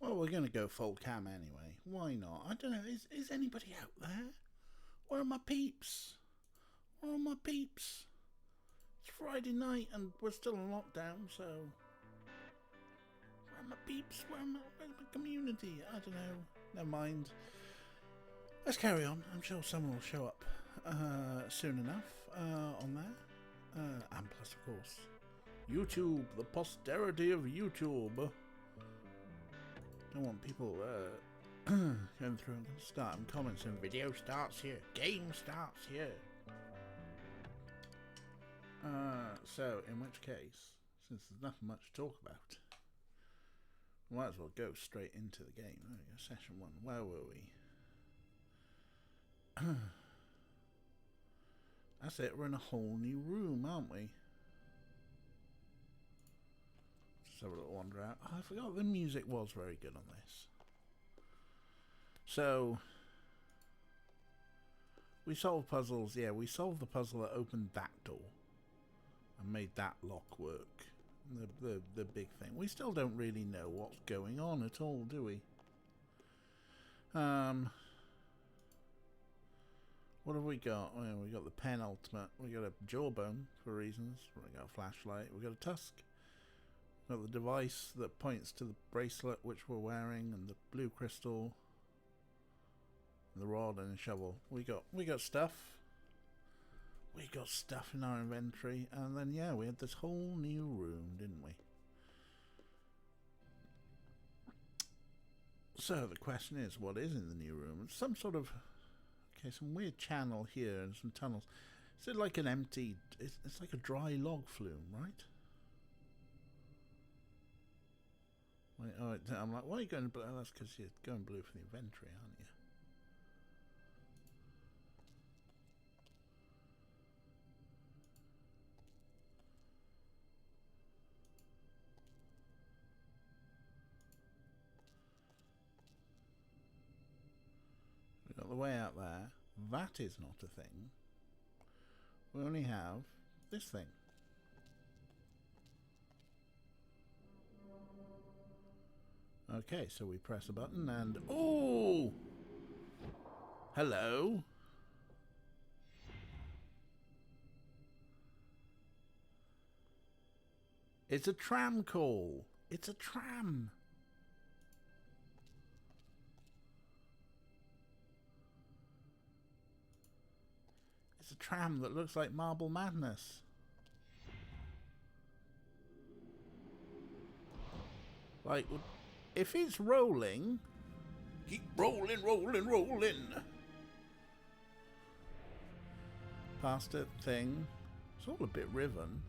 Well, we're going to go full cam anyway. Why not? I don't know. Is anybody out there? Where are my peeps? Where are my peeps? It's Friday night and we're still in lockdown, so... Where are my peeps? Where's my community? I don't know. Never mind. Let's carry on. I'm sure someone will show up soon enough on there. And plus, of course, YouTube, the posterity of YouTube. Don't want people going through and starting comments and video starts here, game starts here. So, in which case, since there's nothing much to talk about, we might as well go straight into the game. There we go, session 1. Where were we? That's it, we're in a whole new room, aren't we? Just have a little wander out. Oh, I forgot the music was very good on this. So, we solved puzzles. Yeah, we solved the puzzle that opened that door and made that lock work. The big thing. We still don't really know what's going on at all, do we? What have we got? Well, we got the penultimate. We got a jawbone for reasons. We got a flashlight. We got a tusk. We got the device that points to the bracelet which we're wearing, and the blue crystal, and the rod and a shovel. We got stuff. We got stuff in our inventory, and then yeah, we had this whole new room, didn't we? So the question is, what is in the new room? It's some sort of some weird channel here and some tunnels. Is it like an empty... It's like a dry log flume, right? Wait, oh, I'm like, why are you going blue? Oh, that's because you're going blue for the inventory, aren't you? We've got the way out there. That is not a thing. We only have this thing. Okay, so we press a button and... Oh! Hello? It's a tram call. It's a tram. It's a tram that looks like Marble Madness. Like, if it's rolling, keep rolling, rolling, rolling. Past a thing. It's all a bit riven.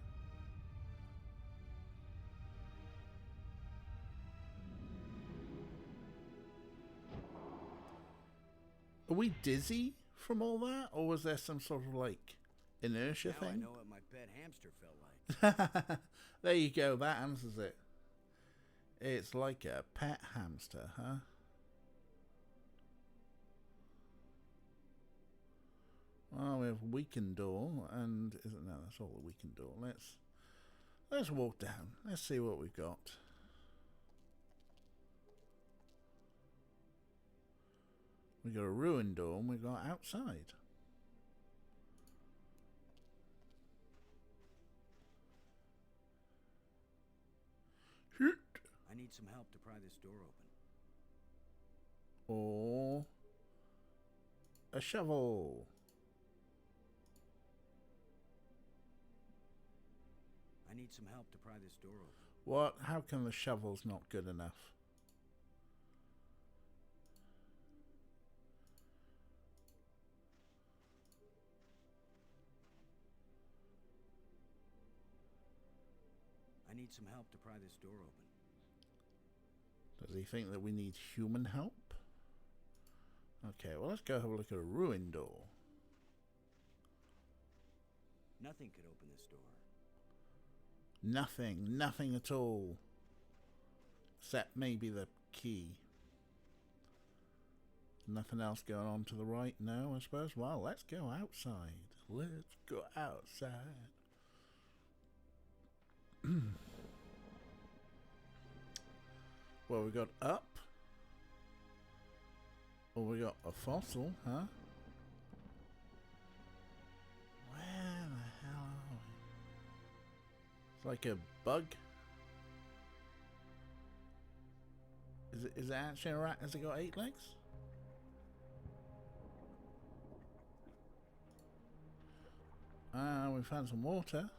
Are we dizzy from all that, or was there some sort of like inertia thing? I know what my pet hamster felt like. There you go, that answers it. It's like a pet hamster, huh? Well, we have weakened door, and isn't no, that's all the weakened door. Let's walk down. Let's see what we've got. We got a ruined door, and we got outside. I need some help to pry this door open. Or a shovel. I need some help to pry this door open. What? How come the shovel's not good enough? I need some help to pry this door open. Does he think that we need human help? Okay, well, let's go have a look at a ruined door. Nothing could open this door. Nothing at all. Except maybe the key. Nothing else going on to the right? No, I suppose. Well, let's go outside. Let's go outside. Well, we got up, Oh, we got a fossil, huh? Where the hell are we? It's like a bug. Is it actually a rat? Has it got 8 legs? We found some water.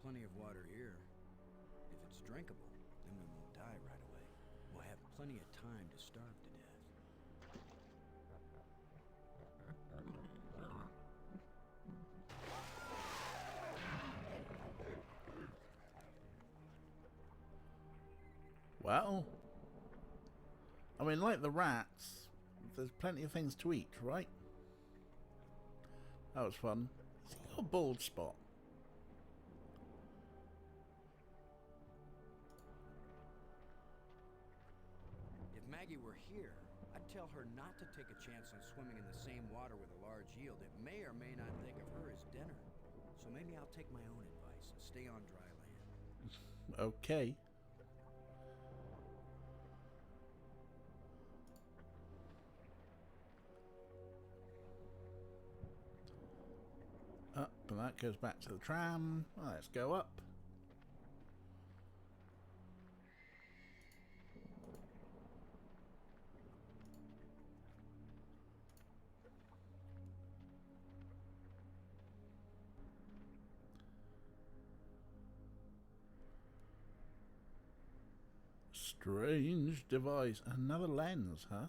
Plenty of water here. If it's drinkable, then we won't die right away. We'll have plenty of time to starve to death. Well, I mean, like the rats, there's plenty of things to eat, right? That was fun. Has he got a bald spot? If Maggie were here, I'd tell her not to take a chance on swimming in the same water with a large eel that may or may not think of her as dinner. So maybe I'll take my own advice and stay on dry land. Okay. Up, and that goes back to the tram. Well, let's go up. Strange device. Another lens, huh?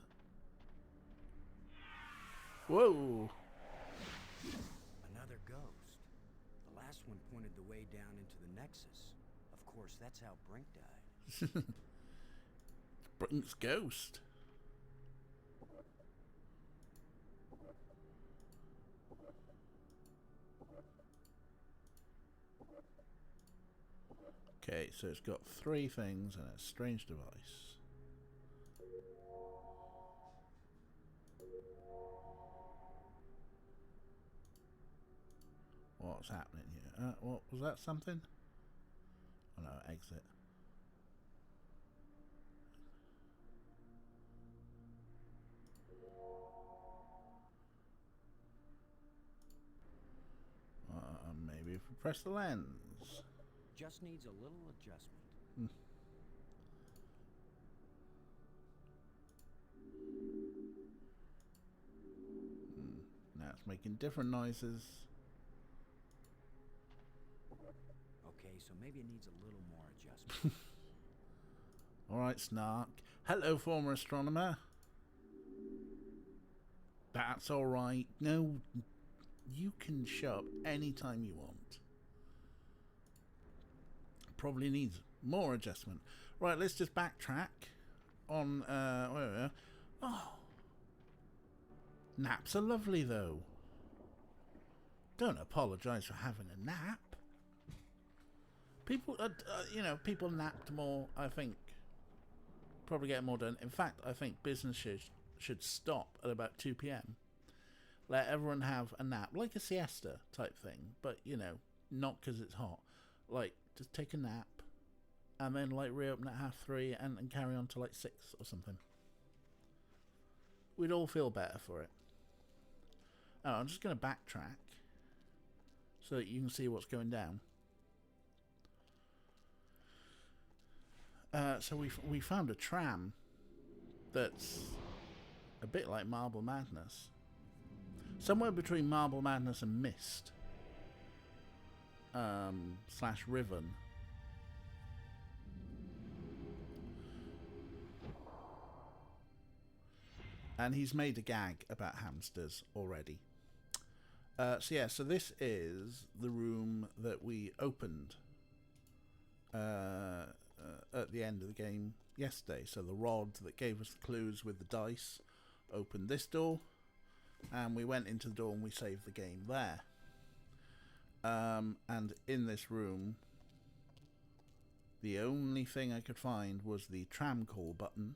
Whoa! Another ghost. The last one pointed the way down into the Nexus. Of course, that's how Brink died. Brink's ghost. Okay, so it's got 3 things and a strange device. What's happening here? What was that? Something? Oh no, exit. Maybe if we press the lens. Just needs a little adjustment. Now it's making different noises. Okay, so maybe it needs a little more adjustment. Alright, Snark. Hello, former astronomer. That's alright. No, you can show up anytime you want. Probably needs more adjustment. Right, let's just backtrack on where we are. Oh, naps are lovely though. Don't apologise for having a nap. People, you know, people napped more. I think probably get more done. In fact, I think businesses should stop at about 2 p.m. Let everyone have a nap, like a siesta type thing, but you know, not because it's hot. Like, just take a nap and then like reopen at 3:30 and carry on to like 6 or something. We'd all feel better for it. Oh, I'm just going to backtrack so that you can see what's going down. So we found a tram that's a bit like Marble Madness. Somewhere between Marble Madness and Myst. / Riven. And he's made a gag about hamsters already. So this is the room that we opened at the end of the game yesterday. So the rod that gave us the clues with the dice opened this door, and we went into the door and we saved the game there. And in this room, the only thing I could find was the tram call button.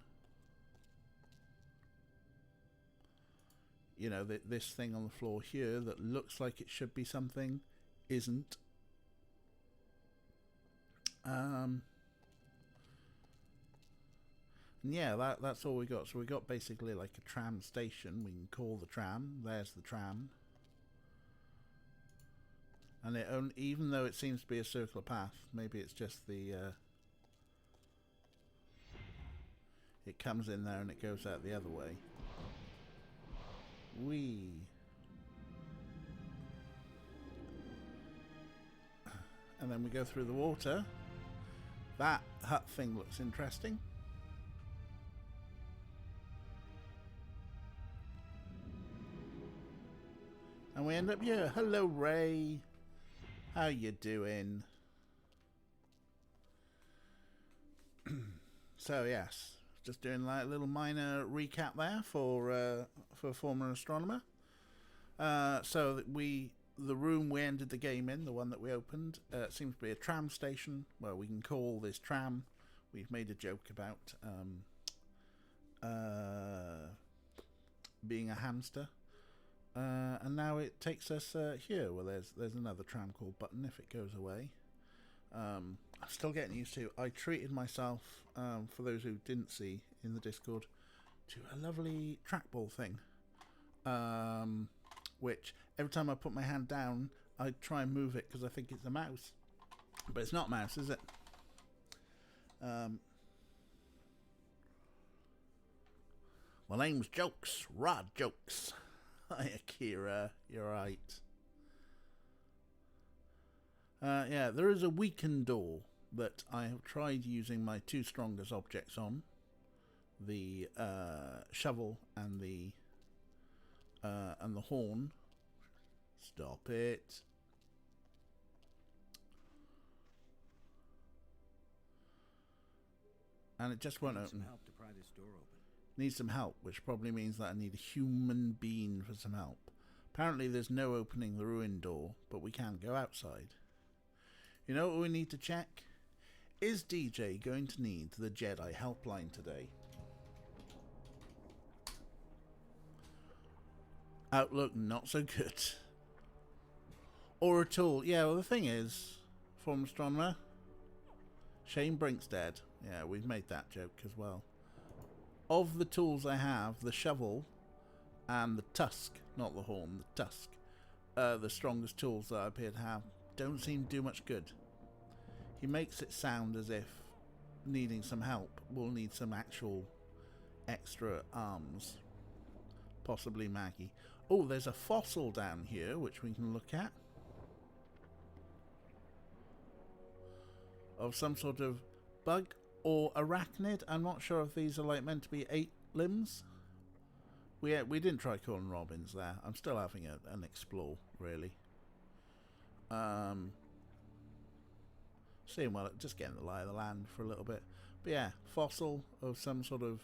You know, this thing on the floor here that looks like it should be something, isn't. And yeah, that's all we got. So we got basically like a tram station. We can call the tram. There's the tram. And it only, even though it seems to be a circular path, maybe it's just the... it comes in there and it goes out the other way. Whee! And then we go through the water. That hut thing looks interesting. And we end up here. Hello, Ray. How you doing? So yes, just doing like a little minor recap there for former astronomer. So that the room we ended the game in, the one that we opened, seems to be a tram station where we can call this tram. We've made a joke about being a hamster. And now it takes us here, where there's another tram called Button if it goes away. I'm still getting used to. I treated myself, for those who didn't see in the Discord, to a lovely trackball thing, which every time I put my hand down, I try and move it because I think it's a mouse, but it's not a mouse, is it? My name's Jokes, Rod Jokes. Hi, Akira. You're right. Yeah, there is a weakened door that I have tried using my two strongest objects on. The shovel and the horn. Stop it. And it just won't open. Some help to pry this door open. Need some help, which probably means that I need a human being for some help. Apparently there's no opening the ruin door, but we can go outside. You know what we need to check? Is DJ going to need the Jedi helpline today? Outlook not so good. Or a tool. Yeah, well the thing is, former astronomer, Shane Brink's dead. Yeah, we've made that joke as well. Of the tools I have, the shovel and the tusk, not the horn, the tusk, the strongest tools that I appear to have, don't seem to do much good. He makes it sound as if needing some help will need some actual extra arms. Possibly Maggie. Oh, there's a fossil down here which we can look at. Of some sort of bug or arachnid. I'm not sure if these are like meant to be 8 limbs. We didn't try calling Robbins there. I'm still having an explore, really. Seeing well, just getting the lie of the land for a little bit. But yeah, fossil of some sort of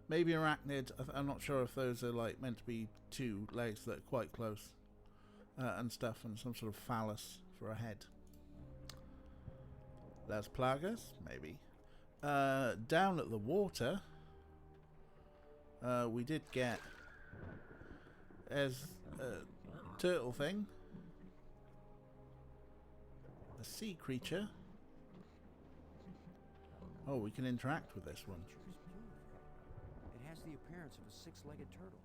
maybe arachnid. I'm not sure if those are like meant to be 2 legs that are quite close and stuff, and some sort of phallus for a head. Las Plagas, maybe. Down at the water, we did get as a turtle thing, a sea creature. Oh, we can interact with this one. It has the appearance of a 6-legged turtle.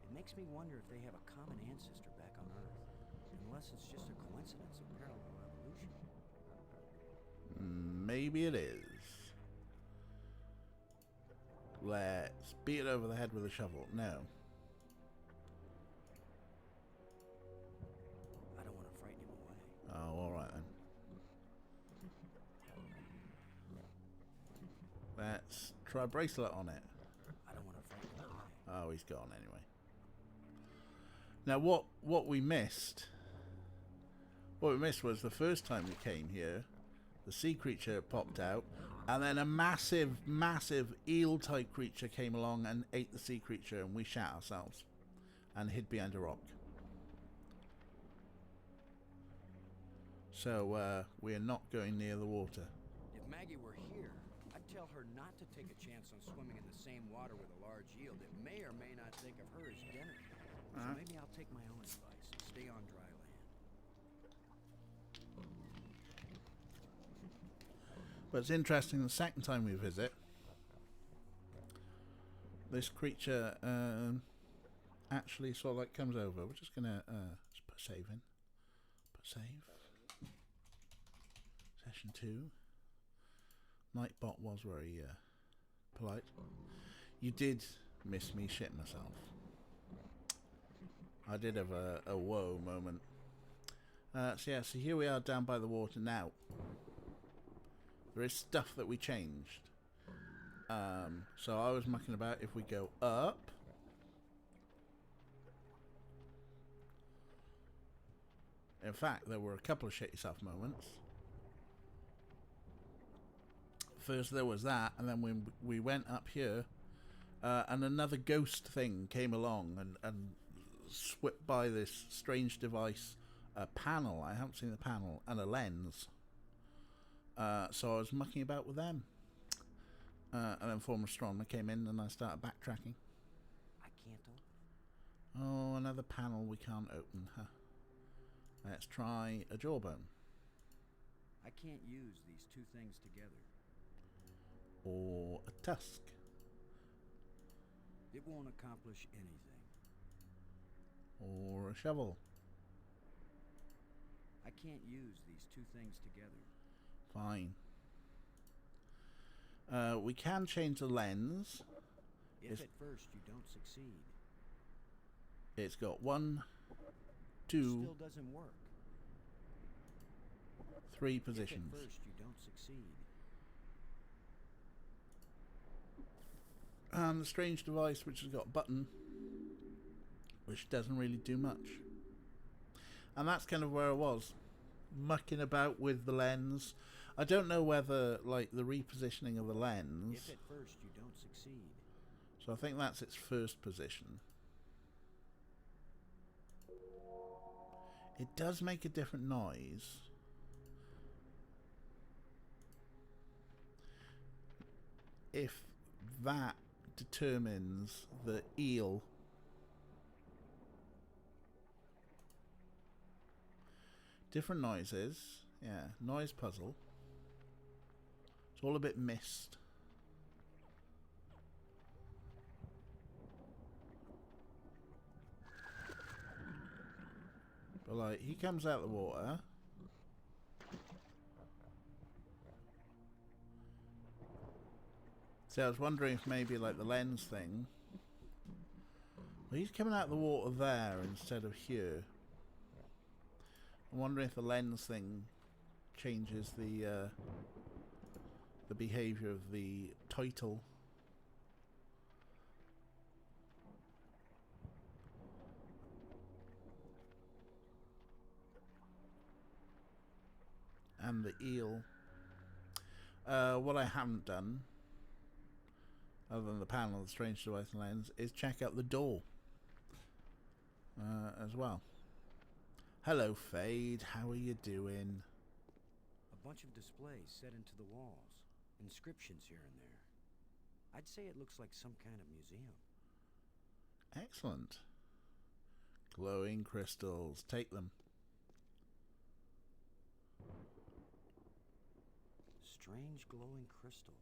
It makes me wonder if they have a common ancestor back on Earth, unless it's just a coincidence of parallel evolution. Maybe it is. Let's beat it over the head with a shovel. No. I don't want to frighten him away. Oh, alright then. Let's try a bracelet on it. I don't want to frighten him away. Oh, he's gone anyway. Now what we missed was the first time we came here, the sea creature popped out, and then a massive eel type creature came along and ate the sea creature, and we shat ourselves and hid behind a rock. So we are not going near the water. If Maggie were here, I'd tell her not to take a chance on swimming in the same water with a large eel that may or may not think of her as dinner. So maybe I'll take my own advice and stay on dry land. But it's interesting, the second time we visit, this creature actually sort of like comes over. We're just gonna just put save in. Put save. Session 2. Nightbot was very polite. You did miss me shitting myself. I did have a whoa moment. So yeah, so here we are down by the water now. There is stuff that we changed. So I was mucking about if we go up. In fact, there were a couple of shit yourself moments. First there was that, and then when we went up here, and another ghost thing came along and swept by this strange device, a panel, I haven't seen the panel, and a lens. So I was mucking about with them. And then former astronomer came in and I started backtracking. I can't open. Oh, another panel we can't open, huh? Let's try a jawbone. I can't use these two things together. Or a tusk. It won't accomplish anything. Or a shovel. I can't use these two things together. Fine. We can change the lens. If at first you don't succeed. It's got 1, 2, Still doesn't work. 3 positions. If at first you don't succeed. And the strange device which has got a button, which doesn't really do much. And that's kind of where I was, mucking about with the lens. I don't know whether, like, the repositioning of the lens... If at first you don't succeed. So I think that's its first position. It does make a different noise. If that determines the eel... Different noises. Yeah, noise puzzle. It's all a bit missed. But like, he comes out of the water. So I was wondering if maybe like the lens thing. Well, he's coming out of the water there instead of here. I'm wondering if the lens thing changes the behavior of the title. And the eel. What I haven't done, other than the panel, the strange device and lens, is check out the door as well. Hello, Fade. How are you doing? A bunch of displays set into the walls. Inscriptions here and there. I'd say it looks like some kind of museum. Excellent. Glowing crystals. Take them. Strange glowing crystals.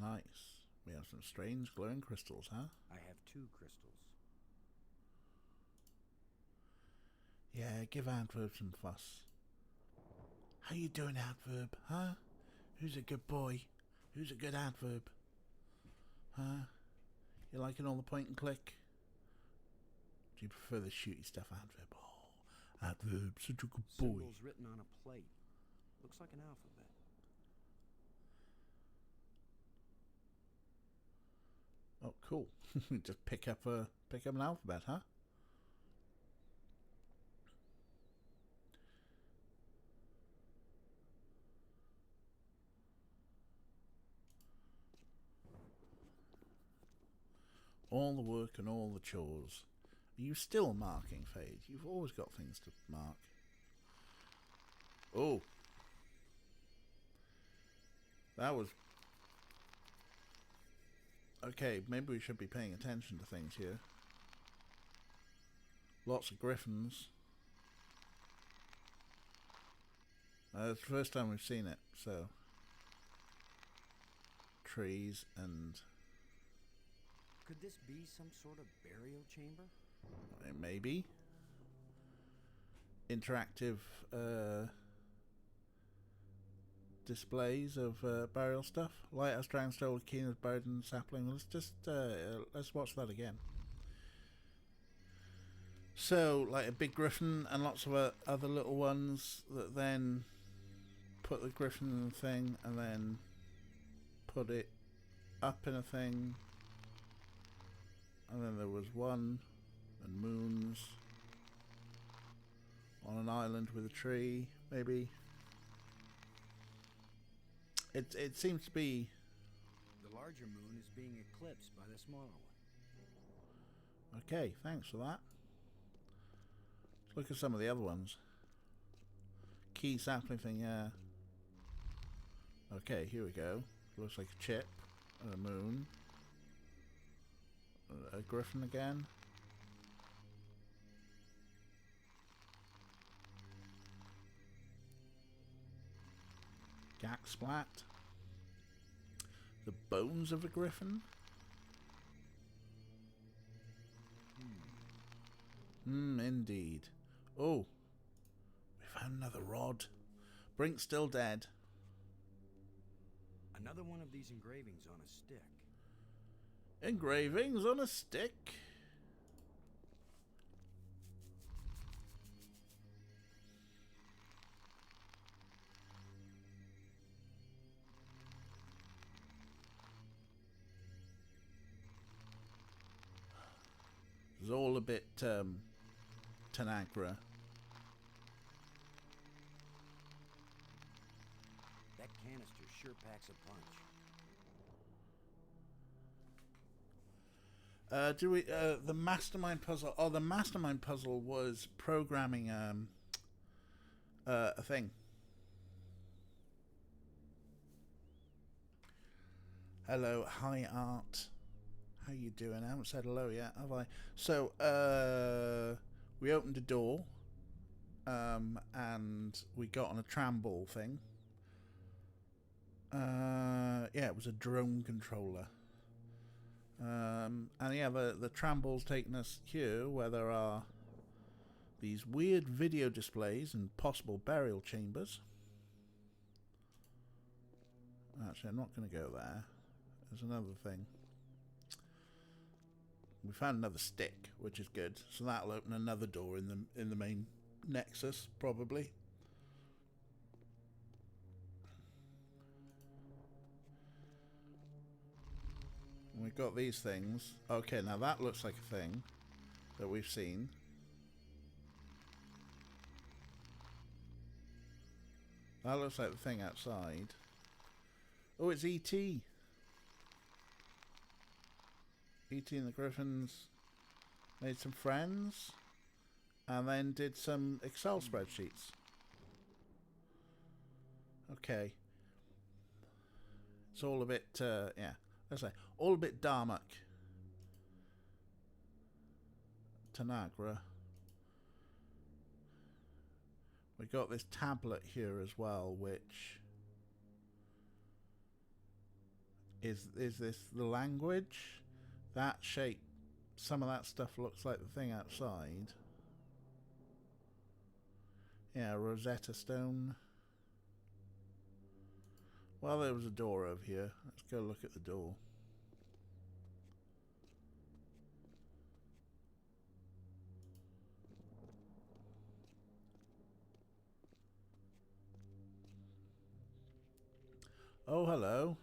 Nice. We have some strange glowing crystals, huh? I have 2 crystals. Yeah, give Adverb some fuss. How you doing, Adverb? Huh? Who's a good boy? Who's a good Adverb? Huh? You liking all the point and click? Do you prefer the shooty stuff, Adverb? Oh, Adverb, such a good boy. Symbols written on a plate. Looks like an alphabet. Oh, cool. Just pick up an alphabet, huh? All the work and all the chores. Are you still marking, Fade? You've always got things to mark. Oh. That was... Okay, maybe we should be paying attention to things here. Lots of griffins. It's the first time we've seen it, so... trees and Could this be some sort of burial chamber? maybe interactive displays of burial stuff. Lighthouse dragon stole key is buried in the sapling. Let's watch that again. So, like a big griffin and lots of other little ones that then put the griffin in the thing and then put it up in a thing. And then there was one and moons on an island with a tree, maybe. It seems to be... The larger moon is being eclipsed by the smaller one. Okay, thanks for that. Let's look at some of the other ones. Key sapling thing, yeah. Okay, here we go. Looks like a chip and a moon. A griffin again. Gack splat. The bones of a griffin. Indeed. Oh, we found another rod. Brink's still dead. Another one of these engravings on a stick. Engravings on a stick. It's all a bit Tanagra. That canister sure packs a punch. Do we the mastermind puzzle? Oh, the mastermind puzzle was programming a thing. Hello, hi Art. How you doing? I haven't said hello yet, have I? So we opened a door, and we got on a tramble thing. Yeah, it was a drone controller. And yeah, the tramble's taken us here where there are these weird video displays and possible burial chambers. Actually, I'm not going to go there. There's another thing. We found another stick, which is good. So that'll open another door in the main nexus, probably. We've got these things. Okay, now that looks like a thing that we've seen. That looks like the thing outside. Oh, it's E.T. E.T. and the Griffins made some friends and then did some Excel spreadsheets. Okay. It's all a bit, yeah. Let's say, all a bit Darmok. Tanagra. We got this tablet here as well, which is this the language? That shape, some of that stuff looks like the thing outside. Yeah, Rosetta Stone. Well, there was a door over here. Let's go look at the door. Oh, hello.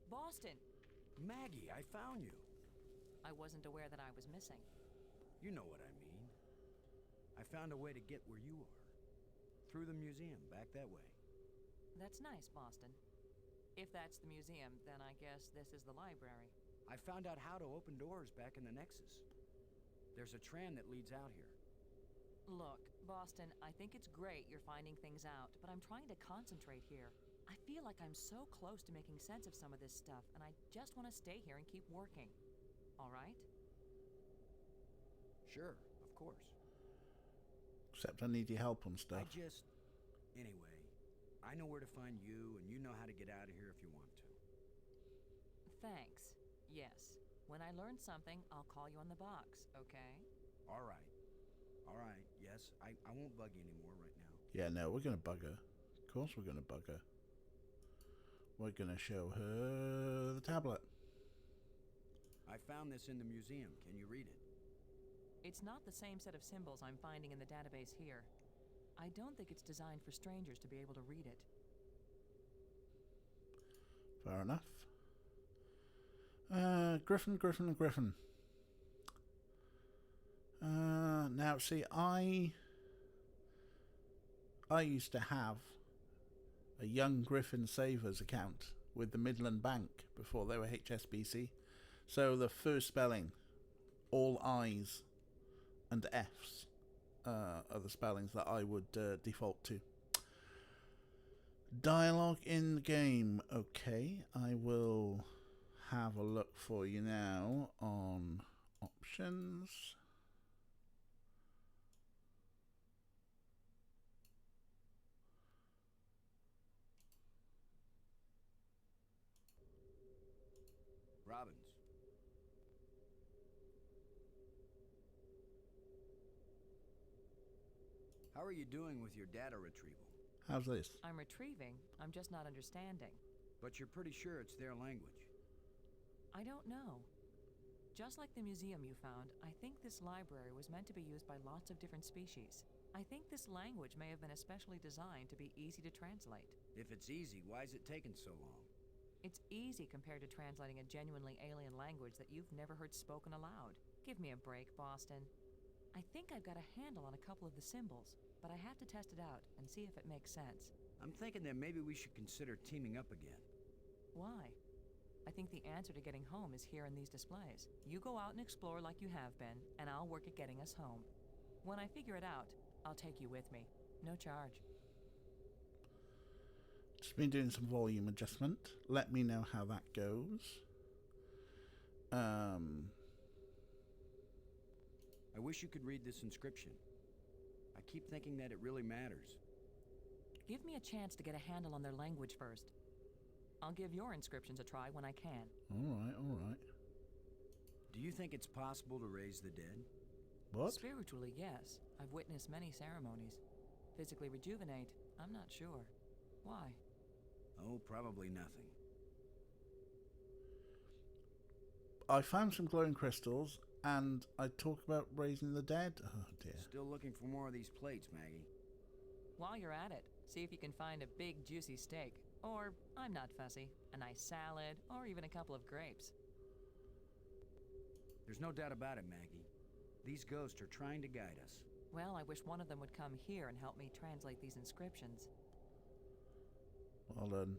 Boston! Maggie, I found you. I wasn't aware that I was missing. You know what I mean. I found a way to get where you are. Through the museum, back that way. That's nice, Boston. If that's the museum, then I guess this is the library. I found out how to open doors back in the Nexus. There's a tram that leads out here. Look, Boston, I think it's great you're finding things out, but I'm trying to concentrate here. I feel like I'm so close to making sense of some of this stuff, and I just want to stay here and keep working. All right? Sure, of course. Except I need your help on stuff. Anyway, I know where to find you, and you know how to get out of here if you want to. Thanks. Yes. When I learn something, I'll call you on the box, okay? All right. All right. Yes, I won't bug you anymore right now. Yeah, no, we're going to bug her. Of course we're going to bug her. We're going to show her the tablet. I found this in the museum. Can you read it? It's not the same set of symbols I'm finding in the database here. I don't think it's designed for strangers to be able to read it. Fair enough. Griffin. Now, see, I used to have a Young Griffin Savers account with the Midland Bank before they were HSBC. So the first spelling, all I's and F's, are the spellings that I would default to. Dialogue in the game. Okay, I will have a look for you now on options. Robbins. How are you doing with your data retrieval? How's this? I'm retrieving, I'm just not understanding. But you're pretty sure it's their language. I don't know. Just like the museum you found, I think this library was meant to be used by lots of different species. I think this language may have been especially designed to be easy to translate. If it's easy, why is it taking so long? It's easy compared to translating a genuinely alien language that you've never heard spoken aloud. Give me a break, Boston. I think I've got a handle on a couple of the symbols, but I have to test it out and see if it makes sense. I'm thinking that maybe we should consider teaming up again. Why? I think the answer to getting home is here in these displays. You go out and explore like you have been, and I'll work at getting us home. When I figure it out, I'll take you with me. No charge. Just been doing some volume adjustment. Let me know how that goes. I wish you could read this inscription. I keep thinking that it really matters. Give me a chance to get a handle on their language first. I'll give your inscriptions a try when I can. All right. Do you think it's possible to raise the dead? What? Spiritually, yes. I've witnessed many ceremonies. Physically rejuvenate, I'm not sure. Why? Oh, probably nothing. I found some glowing crystals, and I talk about raising the dead. Oh dear. Still looking for more of these plates, Maggie. While you're at it, see if you can find a big, juicy steak. Or, I'm not fussy, a nice salad, or even a couple of grapes. There's no doubt about it, Maggie. These ghosts are trying to guide us. Well, I wish one of them would come here and help me translate these inscriptions. Well done.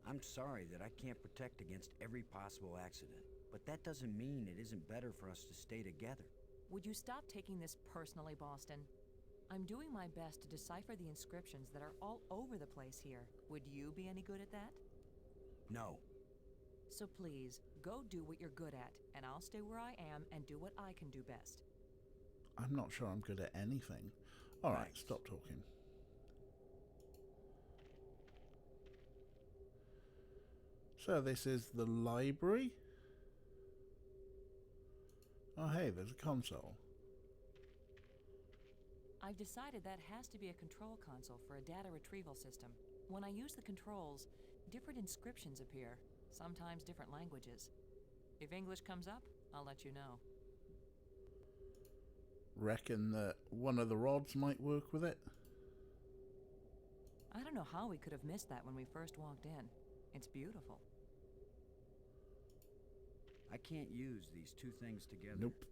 I'm sorry that I can't protect against every possible accident, but that doesn't mean it isn't better for us to stay together. Would you stop taking this personally, Boston? I'm doing my best to decipher the inscriptions that are all over the place here. Would you be any good at that? No. So please, go do what you're good at, and I'll stay where I am and do what I can do best. I'm not sure I'm good at anything. All right, Thanks. stop talking. So this is the library. Oh hey, there's a console. I've decided that has to be a control console for a data retrieval system. When I use the controls, different inscriptions appear, sometimes different languages. If English comes up, I'll let you know. Reckon that one of the rods might work with it? I don't know how we could have missed that when we first walked in. It's beautiful. I can't use these two things together. Nope.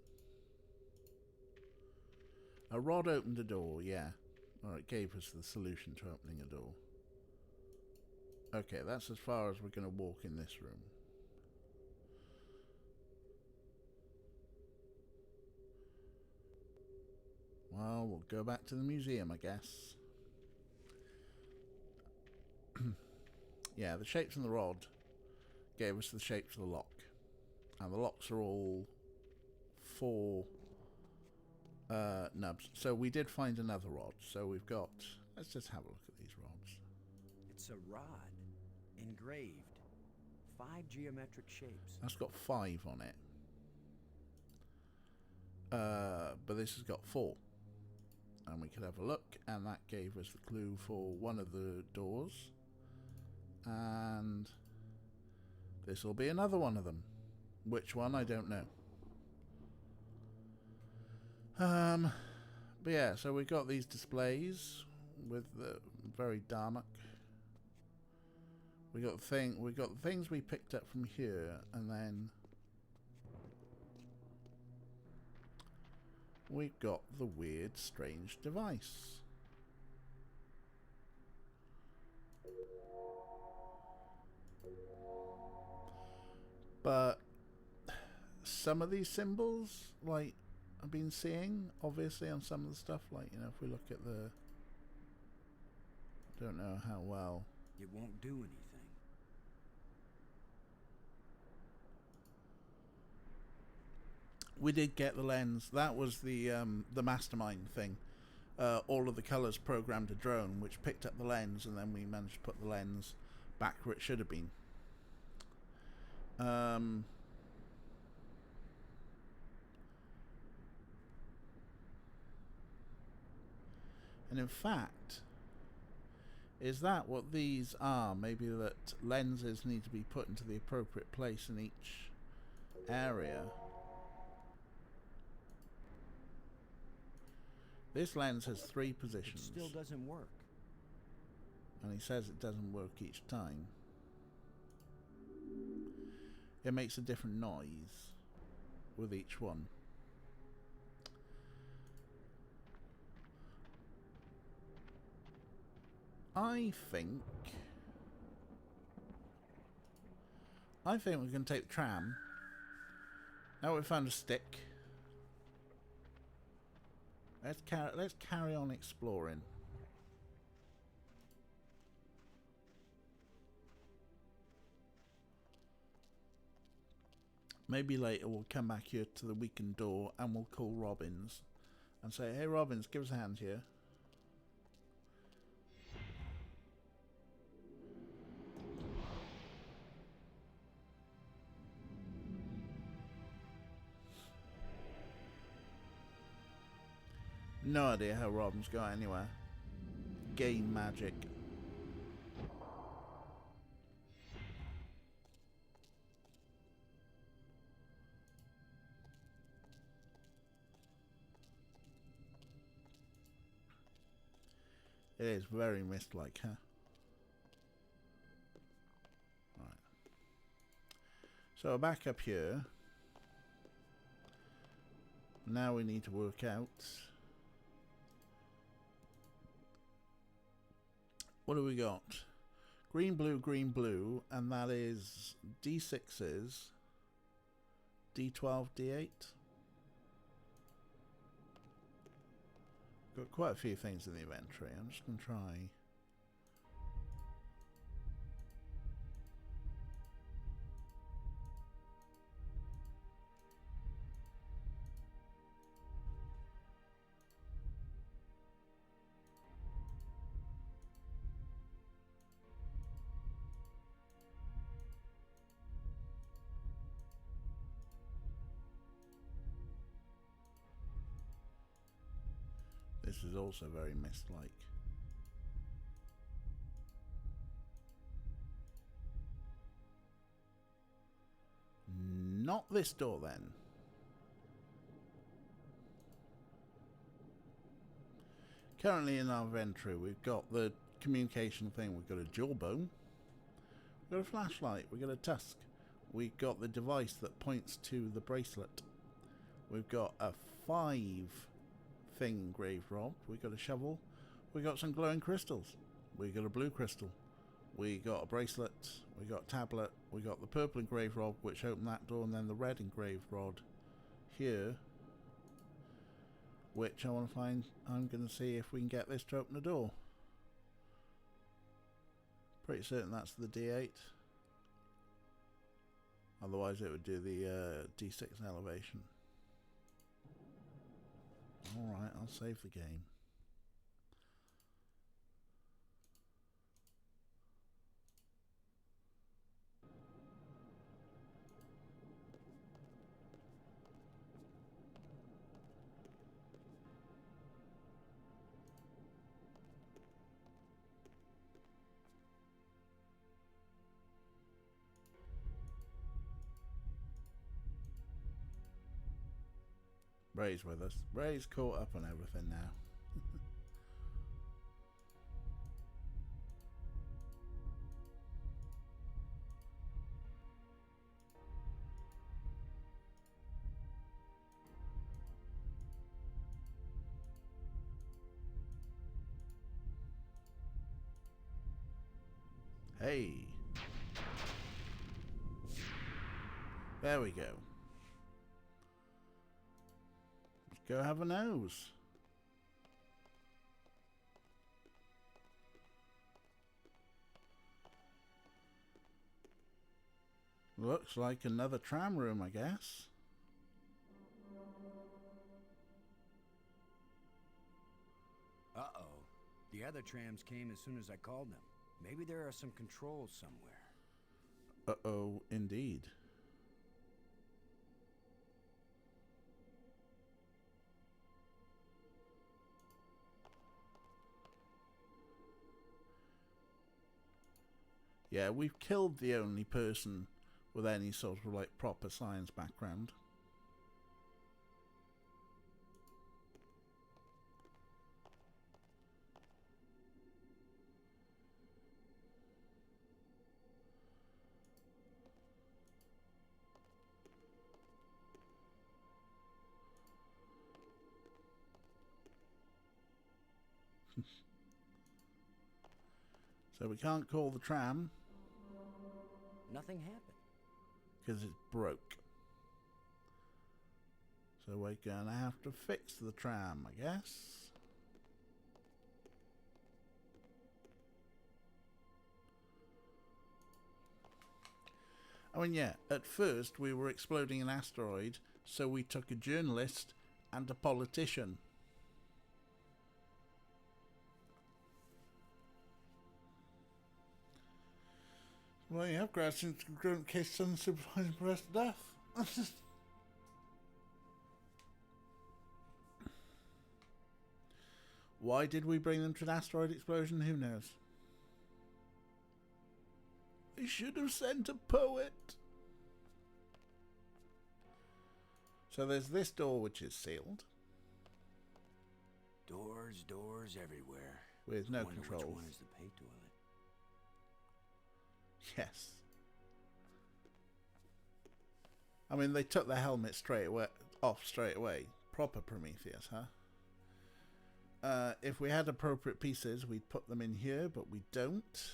A rod opened a door, yeah. Or it gave us the solution to opening a door. Okay, that's as far as we're going to walk in this room. Well, we'll go back to the museum, I guess. Yeah, the shapes in the rod gave us the shapes of the lock. And the locks are all 4 nubs. So we did find another rod. So we've got... Let's just have a look at these rods. It's a rod, engraved, 5 geometric shapes. That's got 5 on it. But this has got 4. And we could have a look, and that gave us the clue for one of the doors. And this will be another one of them. Which one, I don't know. But yeah, so we've got these displays with the very dark. We got the things we picked up from here, and then we've got the weird, strange device. But some of these symbols, like, I've been seeing, obviously, on some of the stuff, like, you know, if we look at the... I don't know how well... It won't do anything. We did get the lens. That was the mastermind thing. All of the colours programmed a drone, which picked up the lens, and then we managed to put the lens back where it should have been. And in fact, is that what these are? Maybe that lenses need to be put into the appropriate place in each area. This lens has 3 positions. It still doesn't work. And he says it doesn't work each time. It makes a different noise with each one. I think we can take the tram. Now we've found a stick. Let's carry on exploring. Maybe later we'll come back here to the weakened door and we'll call Robbins and say, "Hey Robbins, give us a hand here." No idea how Robin's got anywhere. Game magic. It is very mist-like, huh? Right. So back up here. Now we need to work out... What do we got? Green, blue, and that is D6s, D12, D8. Got quite a few things in the inventory. I'm just going to try. This is also very mist-like. Not this door, then. Currently in our inventory, we've got the communication thing. We've got a jawbone. We've got a flashlight. We've got a tusk. We've got the device that points to the bracelet. We've got a 5 thing engraved rob. We got a shovel. We got some glowing crystals. We got a blue crystal. We got a bracelet. We got a tablet. We got the purple engraved rod, which opened that door, and then the red engraved rod here, which I want to find. I'm going to see if we can get this to open the door. Pretty certain that's the D8. Otherwise it would do the D6 elevation. Alright, I'll save the game. Ray's with us. Ray's caught up on everything now. Hey. There we go. Let's go have a nose. Looks like another tram room, I guess. Uh-oh. The other trams came as soon as I called them. Maybe there are some controls somewhere. Uh-oh, indeed. Yeah, we've killed the only person with any sort of like proper science background. So we can't call the tram Nothing happened. because it's broke. So we're gonna have to fix the tram, I guess. I mean, yeah, at first we were exploding an asteroid, so we took a journalist and a politician. Well, you have graduated in case unsupervised arrest death. Why did we bring them to an asteroid explosion? Who knows? We should have sent a poet. So there's this door which is sealed. Doors everywhere. With no Wonder controls. Which one is the pay toilet? Yes. I mean, they took the helmet off straight away. Proper Prometheus, huh? If we had appropriate pieces, we'd put them in here, but we don't.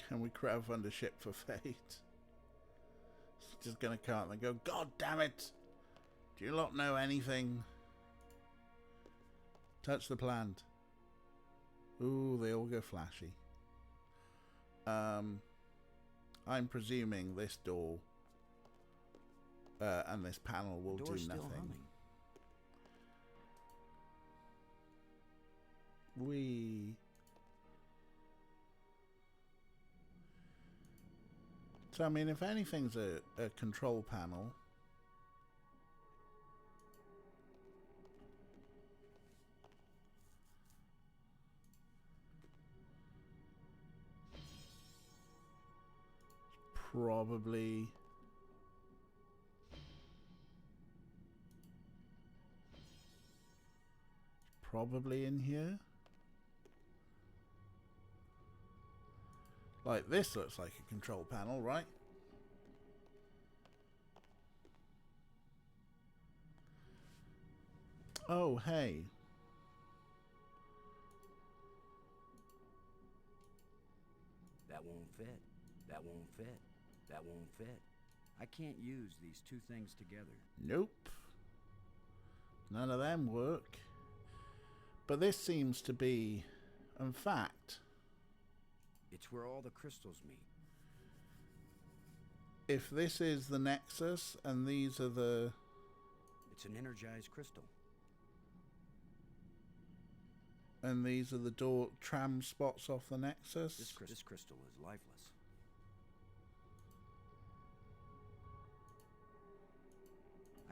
Can we crowdfund a ship for fate? It's just gonna come out and go, God damn it! Do you lot know anything? Touch the plant. Ooh, they all go flashy. I'm presuming this door and this panel will do Door's still nothing. humming. So, I mean, if anything's a control panel, probably in here. Like, this looks like a control panel, right? Oh, hey. That won't fit. That won't fit. That won't fit. I can't use these two things together. Nope. None of them work. But this seems to be, in fact, It's where all the crystals meet. if this is the Nexus and these are the... It's an energized crystal. And these are the door tram spots off the Nexus. This crystal is lifeless.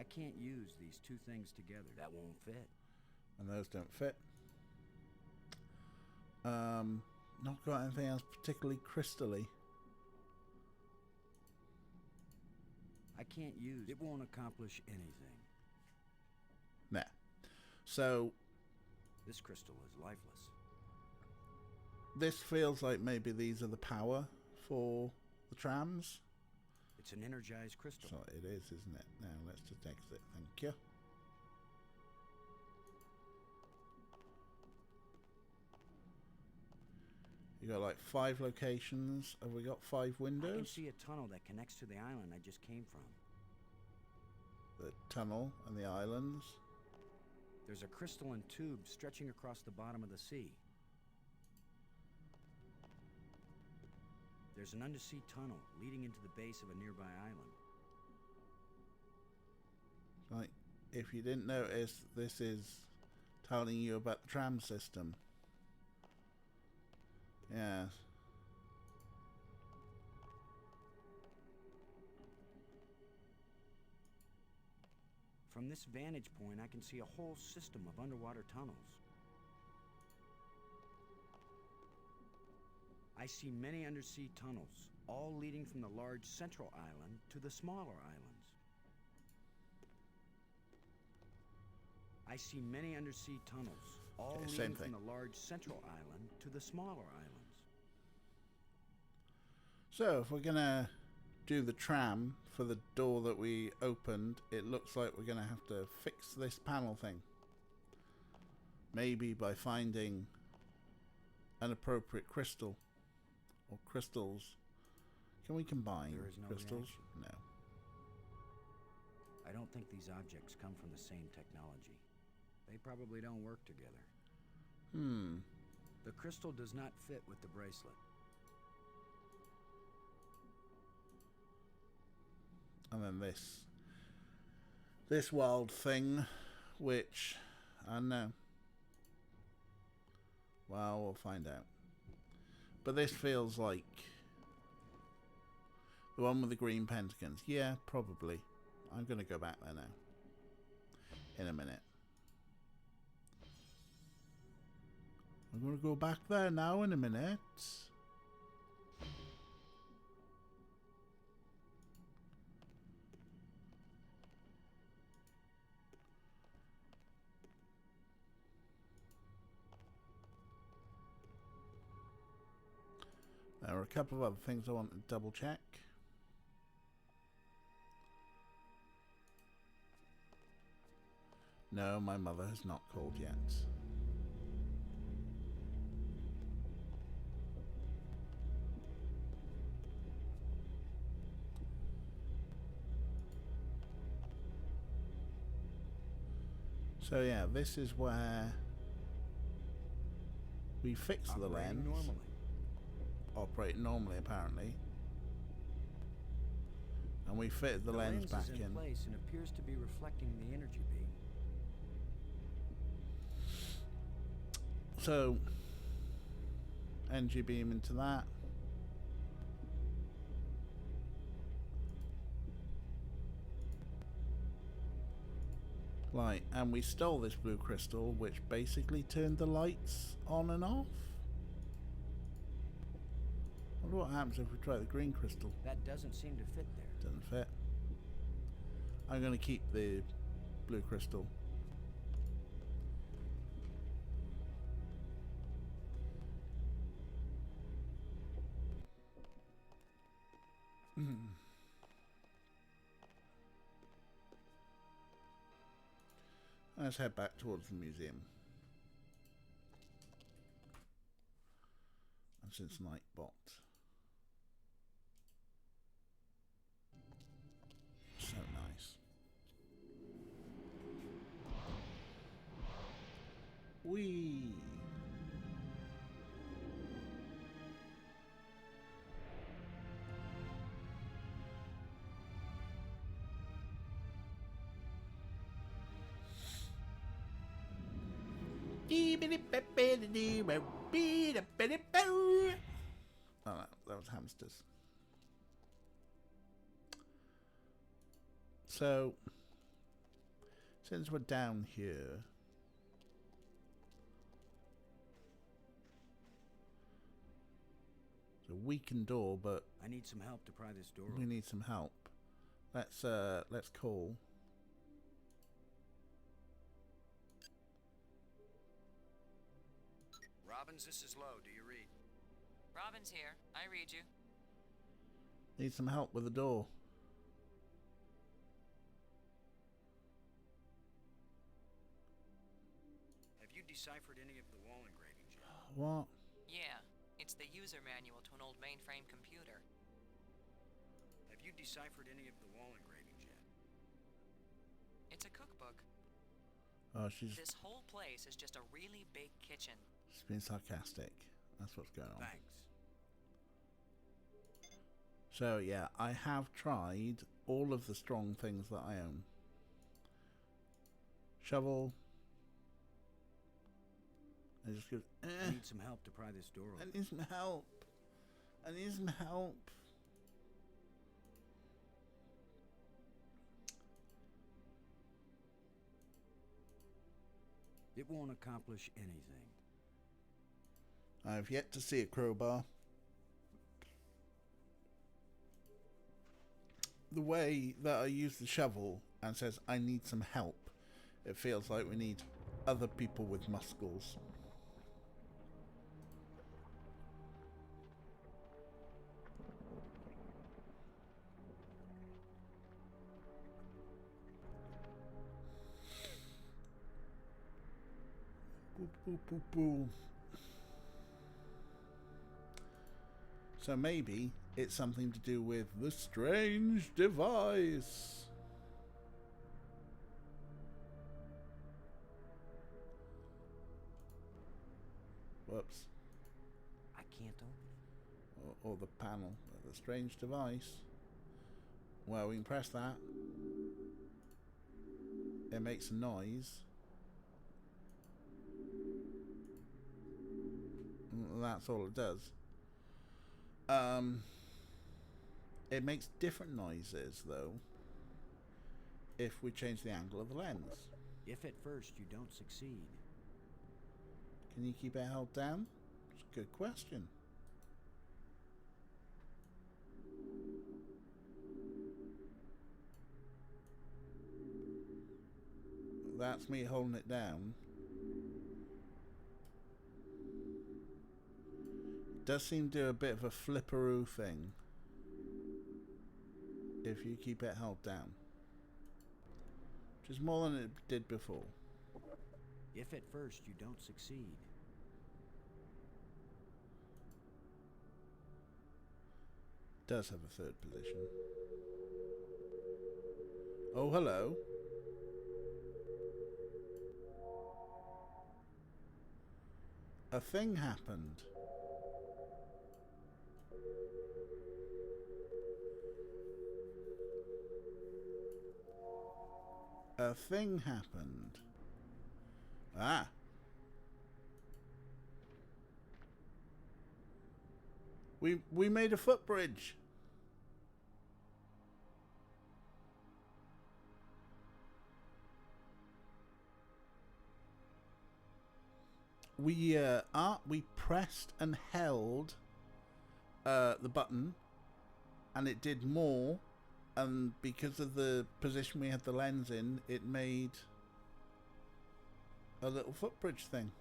I can't use these two things together. That won't fit. And those don't fit. Not got anything else particularly crystally. I can't use it. Won't accomplish anything. Nah. So This crystal is lifeless. this feels like maybe these are the power for the trams. It's an energized crystal. So it is, isn't it? Now let's just exit. Thank you. You got like 5 locations. Have we got 5 I can windows? see a tunnel that connects to the island I just came from. The tunnel and the islands. There's a crystalline tube stretching across the bottom of the sea. There's an undersea tunnel leading into the base of a nearby island. Like, if you didn't notice, this is telling you about the tram system. Yes. From this vantage point, I can see a whole system of underwater tunnels. I see many undersea tunnels, all leading from the large central island to the smaller islands. I see many undersea tunnels, all Okay, same leading thing. from the large central island to the smaller islands. So, if we're gonna do the tram for the door that we opened, it looks like we're gonna have to fix this panel thing. Maybe by finding an appropriate crystal or crystals. Can we combine There is no crystals? reaction. No. I don't think these objects come from the same technology. They probably don't work together. The crystal does not fit with the bracelet. And then this wild thing, which I don't know. Well, we'll find out. But this feels like the one with the green pentagons. Yeah, probably. I'm going to go back there now. In a minute. I'm going to go back there now in a minute. There are a couple of other things I want to double check. No, my mother has not called yet. So yeah, this is where we fix the Operating lens. normally. Operate normally, apparently. And we fitted the lens back is in place and appears to be reflecting the energy beam. So, energy beam into that. Right, and we stole this blue crystal, which basically turned the lights on and off. I wonder what happens if we try the green crystal. That doesn't seem to fit there. Doesn't fit. I'm going to keep the blue crystal. Let's head back towards the museum. And since Nightbot. So nice. Whee! Oh, that was hamsters. So, Since we're down here, it's a weakened door, but I need some help to pry this door we open. need some help. Let's call. Robbins, this is Lowe. Do you read? Robin's here. I read you. Need some help with the door. Have you deciphered any of the wall engravings yet? What? Yeah, it's the user manual to an old mainframe computer. Have you deciphered any of the wall engravings yet? It's a cookbook. Oh, she's This whole place is just a really big kitchen. being sarcastic. That's what's going on. Thanks. So yeah, I have tried all of the strong things that I own. Shovel. I just goes, I need some help to pry this door I open. need some help. I need some help. It won't accomplish anything. I've yet to see a crowbar. The way that I use the shovel and says I need some help, it feels like we need other people with muscles. Boop, boop, boop, boop. So maybe it's something to do with the strange device. Whoops. I can't open it. Or the panel. The strange device. Well, we can press that. It makes a noise. That's all it does. It makes different noises though if we change the angle of the lens. If at first you don't succeed, Can you keep it held down? It's a good question. That's me holding it down. Does seem to do a bit of a flipperoo thing if you keep it held down, which is more than it did before. if at first you don't succeed, Does have a third position. Oh, hello. A thing happened. A thing happened. Ah. We made a footbridge. We pressed and held the button, and it did more. And because of the position we had the lens in, it made a little footbridge thing.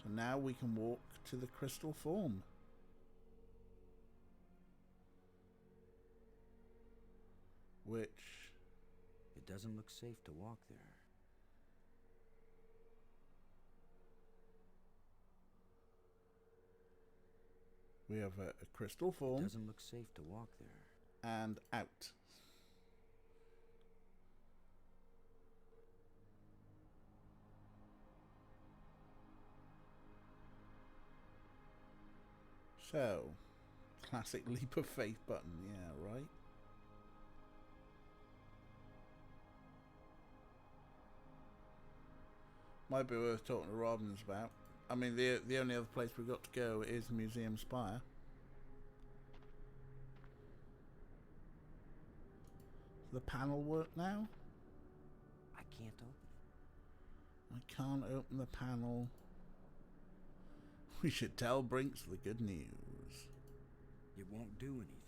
So now we can walk to the crystal form. Which it doesn't look safe to walk there. we have a crystal It form doesn't look safe to walk there. and out. So, classic leap of faith button, yeah, right? Might be worth talking to Robbins about. I mean, the only other place we've got to go is Museum Spire. The panel work now? can't open it. I can't open the panel. We should tell Brinks the good news. It won't do anything.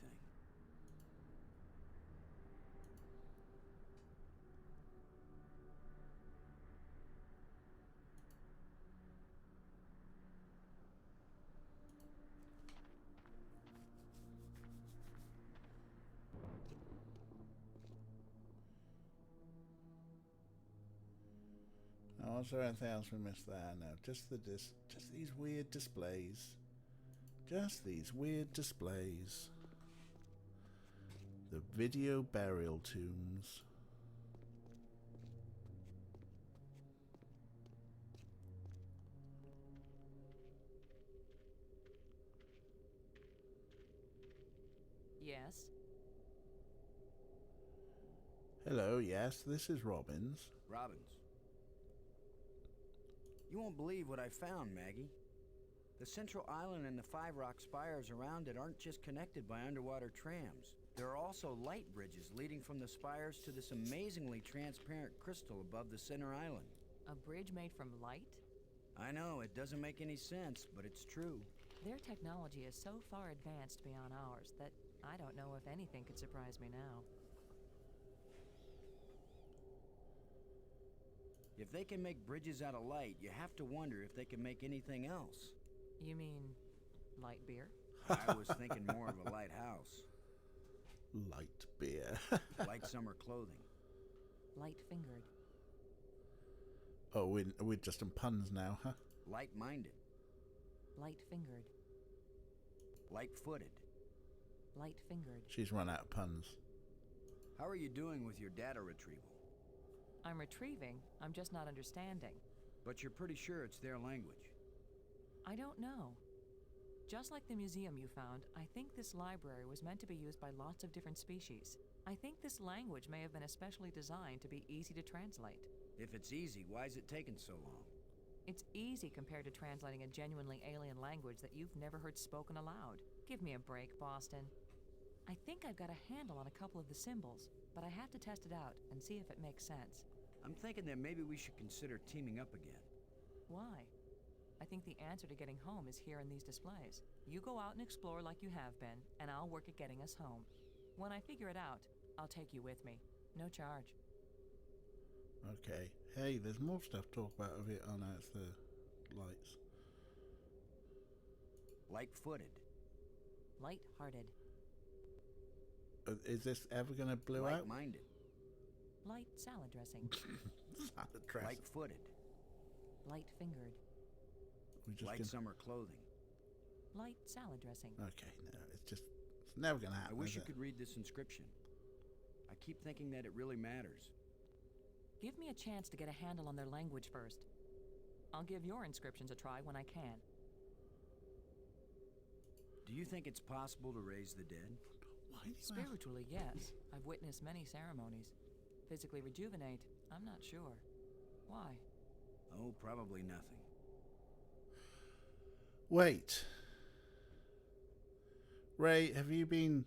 Oh, was there anything else we missed there? No, just these weird displays. Just these weird displays. The video burial tombs. Yes? Hello, yes, this is Robbins. Robbins. You won't believe what I found, Maggie. The central island and the 5 rock spires around it aren't just connected by underwater trams. There are also light bridges leading from the spires to this amazingly transparent crystal above the center island. A bridge made from light? I know, it doesn't make any sense, but it's true. Their technology is so far advanced beyond ours that I don't know if anything could surprise me now. If they can make bridges out of light, you have to wonder if they can make anything else. You mean light beer? I was thinking more of a lighthouse. Light beer. Light summer clothing. Light-fingered. Oh, we're just in puns now, huh? Light-minded. Light-fingered. Light-footed. Light-fingered. She's run out of puns. How are you doing with your data retrieval? I'm retrieving, I'm just not understanding. But you're pretty sure it's their language. I don't know. Just like the museum you found, I think this library was meant to be used by lots of different species. I think this language may have been especially designed to be easy to translate. If it's easy, why is it taking so long? It's easy compared to translating a genuinely alien language that you've never heard spoken aloud. Give me a break, Boston. I think I've got a handle on a couple of the symbols, but I have to test it out and see if it makes sense. I'm thinking that maybe we should consider teaming up again. Why? I think the answer to getting home is here in these displays. You go out and explore like you have been, and I'll work at getting us home. When I figure it out, I'll take you with me. No charge. Okay. Hey, there's more stuff to talk about over here. Oh no, it's the lights. Light-footed. Light-hearted. Is this ever going to blow out? Light-minded. Light salad dressing. Salad dressing. Light-footed. Light-fingered. We just Light gonna... summer clothing. Light salad dressing. Okay, no, it's never going to happen. I wish is you it? could read this inscription. I keep thinking that it really matters. Give me a chance to get a handle on their language first. I'll give your inscriptions a try when I can. Do you think it's possible to raise the dead? Why do you ask? Spiritually, yes. I've witnessed many ceremonies. Physically rejuvenate, I'm not sure. Why? Oh, probably nothing. Wait. Ray, have you been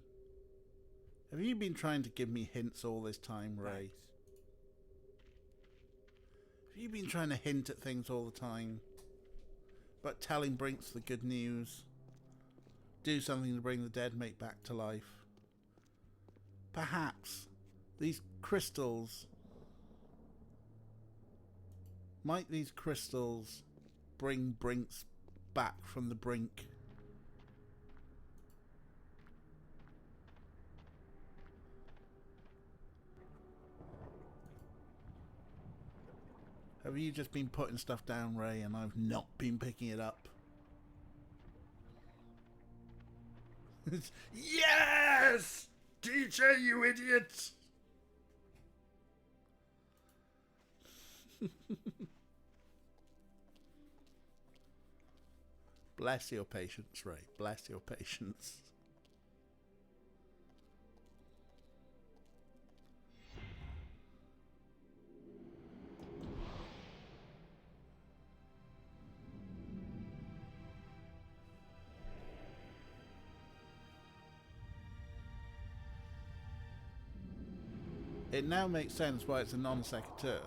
trying to give me hints all this time, Ray? Thanks. Have you been trying to hint at things all the time? But telling Brinks the good news? Do something to bring the dead mate back to life? Perhaps these crystals... Might these crystals bring Brinks back from the brink? Have you just been putting stuff down, Ray, and I've not been picking it up? Yes! DJ, you idiot! Bless your patience, Ray. Bless your patience. It now makes sense why it's a non sequitur.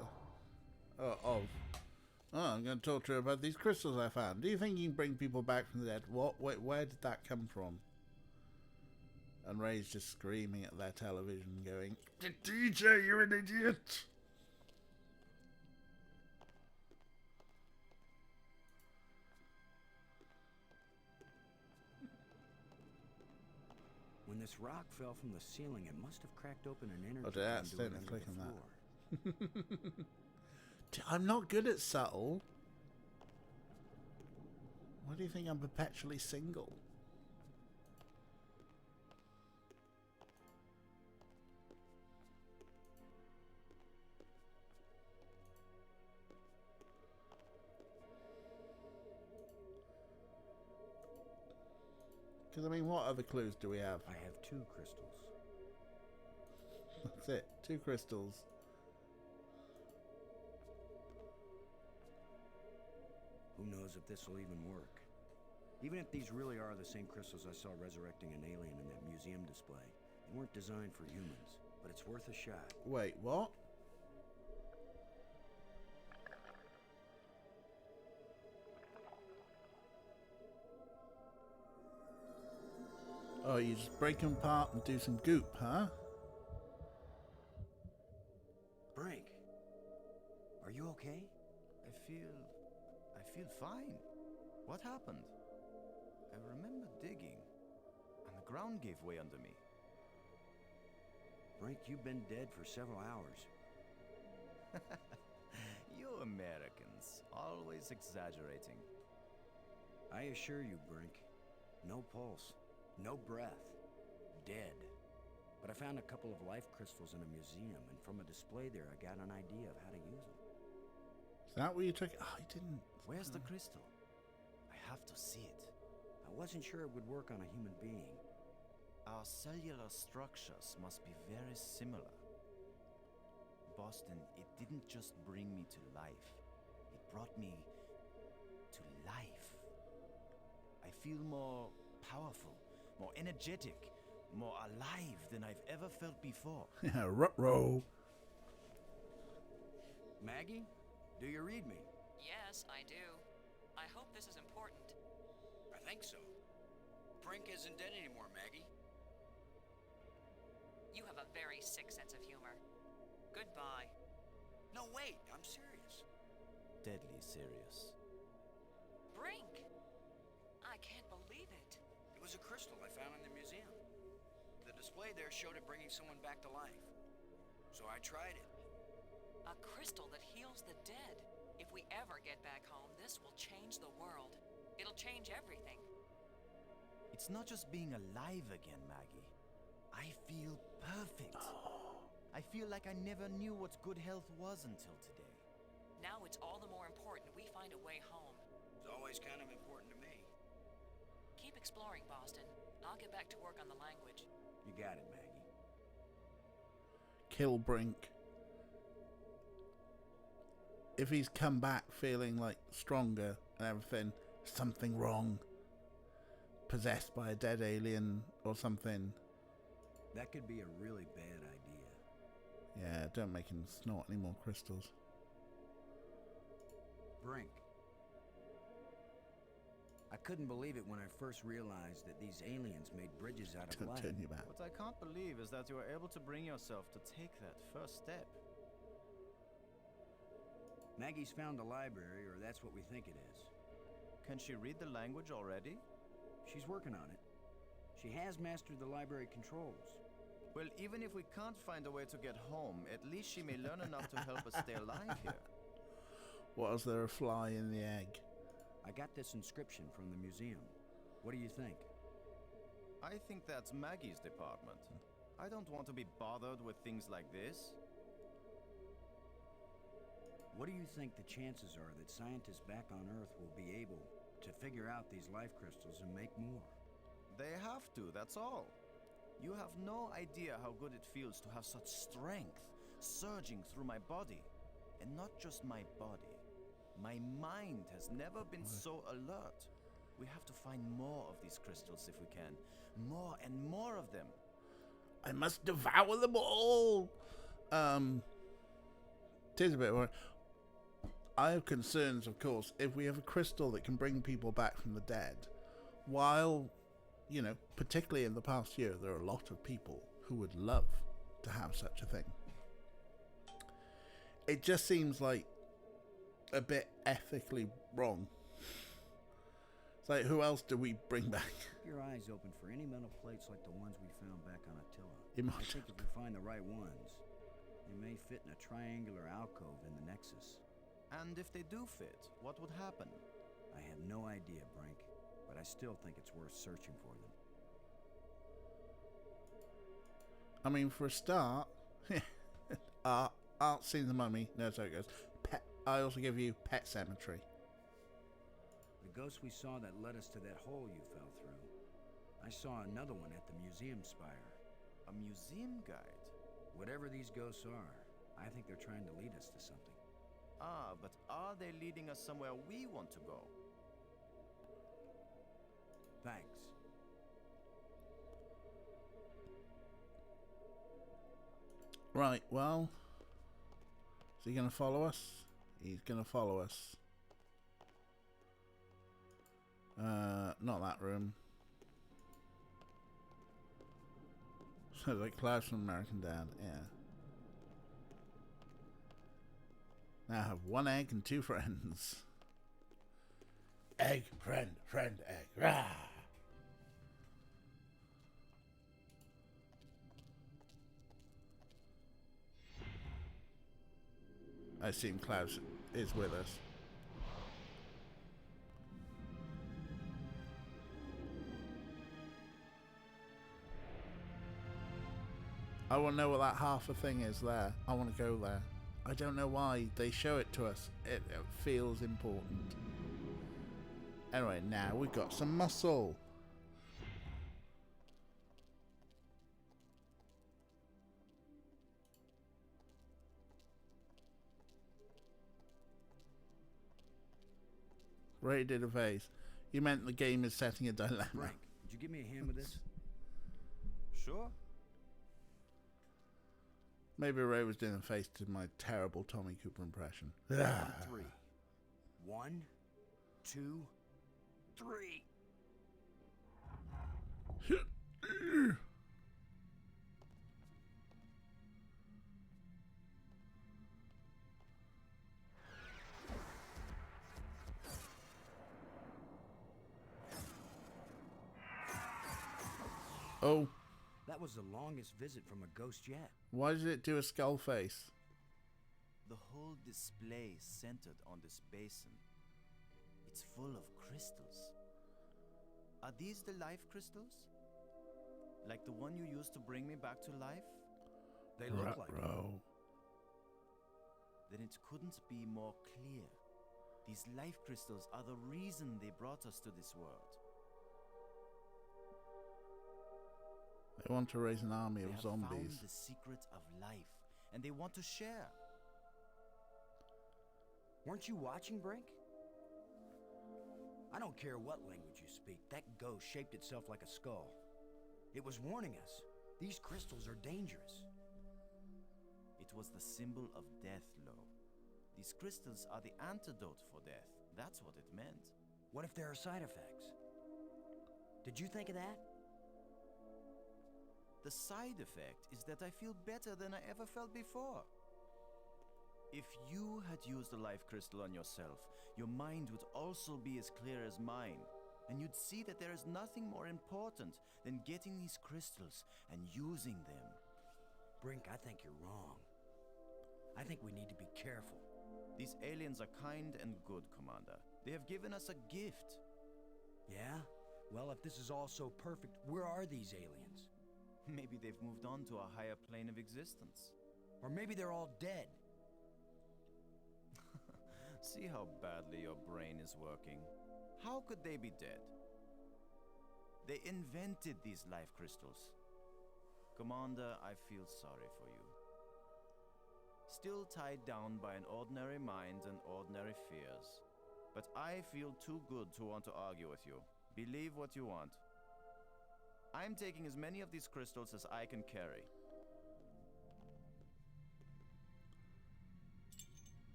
Of. Oh, I'm going to talk to her about these crystals I found. Do you think you can bring people back from the dead? What? Wait, where did that come from? And Ray's just screaming at their television, going, "DJ, you're an idiot!" When this rock fell from the ceiling, it must have cracked open an energy Oh, did I conduit accidentally under click the on floor. that? I'm not good at subtle. Why do you think I'm perpetually single? Because, I mean, what other clues do we have? I have 2 crystals. That's it. 2 crystals. Who knows if this will even work? Even if these really are the same crystals I saw resurrecting an alien in that museum display, they weren't designed for humans, but it's worth a shot. Wait, what? Oh, you just break them apart and do some goop, huh? Brink, are you okay? I feel fine. What happened? I remember digging, and the ground gave way under me. Brink, you've been dead for several hours. You Americans, always exaggerating. I assure you, Brink, no pulse, no breath, dead. But I found a couple of life crystals in a museum, and from a display there, I got an idea of how to use them. Is that what you took? Oh, I didn't. Where's the crystal? I have to see it. I wasn't sure it would work on a human being. Our cellular structures must be very similar. Boston, it didn't just bring me to life. It brought me to life. I feel more powerful, more energetic, more alive than I've ever felt before. Yeah, ruh-roh. Maggie, do you read me? Yes, I do. I hope this is important. I think so. Brink isn't dead anymore, Maggie. You have a very sick sense of humor. Goodbye. No, wait, I'm serious. Deadly serious. Brink! I can't believe it. It was a crystal I found in the museum. The display there showed it bringing someone back to life. So I tried it. A crystal that heals the dead. If we ever get back home, this will change the world. It'll change everything. It's not just being alive again, Maggie. I feel perfect. I feel like I never knew what good health was until today. Now it's all the more important we find a way home. It's always kind of important to me. Keep exploring, Boston. I'll get back to work on the language. You got it, Maggie. Kill Brink. If he's come back feeling like stronger and everything, something wrong. Possessed by a dead alien or something. That could be a really bad idea. Yeah, don't make him snort any more crystals. Brink. I couldn't believe it when I first realized that these aliens made bridges out of Don't light. turn your back. What I can't believe is that you are able to bring yourself to take that first step. Maggie's found a library, or that's what we think it is. Can she read the language already? She's working on it. She has mastered the library controls. Well, even if we can't find a way to get home, at least she may learn enough to help us stay alive here. Was there a fly in the egg? I got this inscription from the museum. What do you think? I think that's Maggie's department. I don't want to be bothered with things like this. What do you think the chances are that scientists back on Earth will be able to figure out these life crystals and make more? They have to, that's all. You have no idea how good it feels to have such strength surging through my body. And not just my body. My mind has never been so alert. We have to find more of these crystals if we can. More and more of them. I must devour them all. Tis a bit worried. I have concerns, of course, if we have a crystal that can bring people back from the dead, while, you know, particularly in the past year, there are a lot of people who would love to have such a thing. It just seems like a bit ethically wrong. It's like, who else do we bring back? Keep your eyes open for any metal plates like the ones we found back on Attila. You I might think if we find the right ones, they may fit in a triangular alcove in the Nexus. And if they do fit, what would happen? I have no idea, Brink, but I still think it's worth searching for them. I mean, for a start, art seen the mummy, knows how it goes. I also give you Pet Cemetery. The ghost we saw that led us to that hole you fell through. I saw another one at the museum spire. A museum guide? Whatever these ghosts are, I think they're trying to lead us to something. Ah, but are they leading us somewhere we want to go? Thanks. Right, well, is he going to follow us? He's going to follow us. Not that room. So like Klaus from American Dad, yeah. Now I have one egg and two friends. Egg, friend, egg. Rah! I assume Klaus is with us. I want to know what that half a thing is there. I want to go there. I don't know why they show it to us. It feels important. Anyway, now we've got some muscle. Ray did a face. You meant the game is setting a dilemma. Frank, would you give me a hand with this? Sure. Maybe Ray was doing a face to my terrible Tommy Cooper impression. 1, 3. 1, 2, 3. Oh, That was the longest visit from a ghost yet. why did it do a skull face? The whole display centered on this basin. It's full of crystals. Are these the life crystals? Like the one you used to bring me back to life? They look like it. Bro. Then it couldn't be more clear. These life crystals are the reason they brought us to this world. They want to raise an army They of have zombies. found the secret of life, and they want to share. Weren't you watching, Brink? I don't care what language you speak. That ghost shaped itself like a skull. It was warning us. These crystals are dangerous. It was the symbol of death, Lo. These crystals are the antidote for death. That's what it meant. What if there are side effects? Did you think of that? The side effect is that I feel better than I ever felt before. If you had used a life crystal on yourself, your mind would also be as clear as mine. And you'd see that there is nothing more important than getting these crystals and using them. Brink, I think you're wrong. I think we need to be careful. These aliens are kind and good, Commander. They have given us a gift. Yeah? Well, if this is all so perfect, where are these aliens? Maybe they've moved on to a higher plane of existence. Or maybe they're all dead. See how badly your brain is working. How could they be dead? They invented these life crystals. Commander, I feel sorry for you. Still tied down by an ordinary mind and ordinary fears. But I feel too good to want to argue with you. Believe what you want. I'm taking as many of these crystals as I can carry.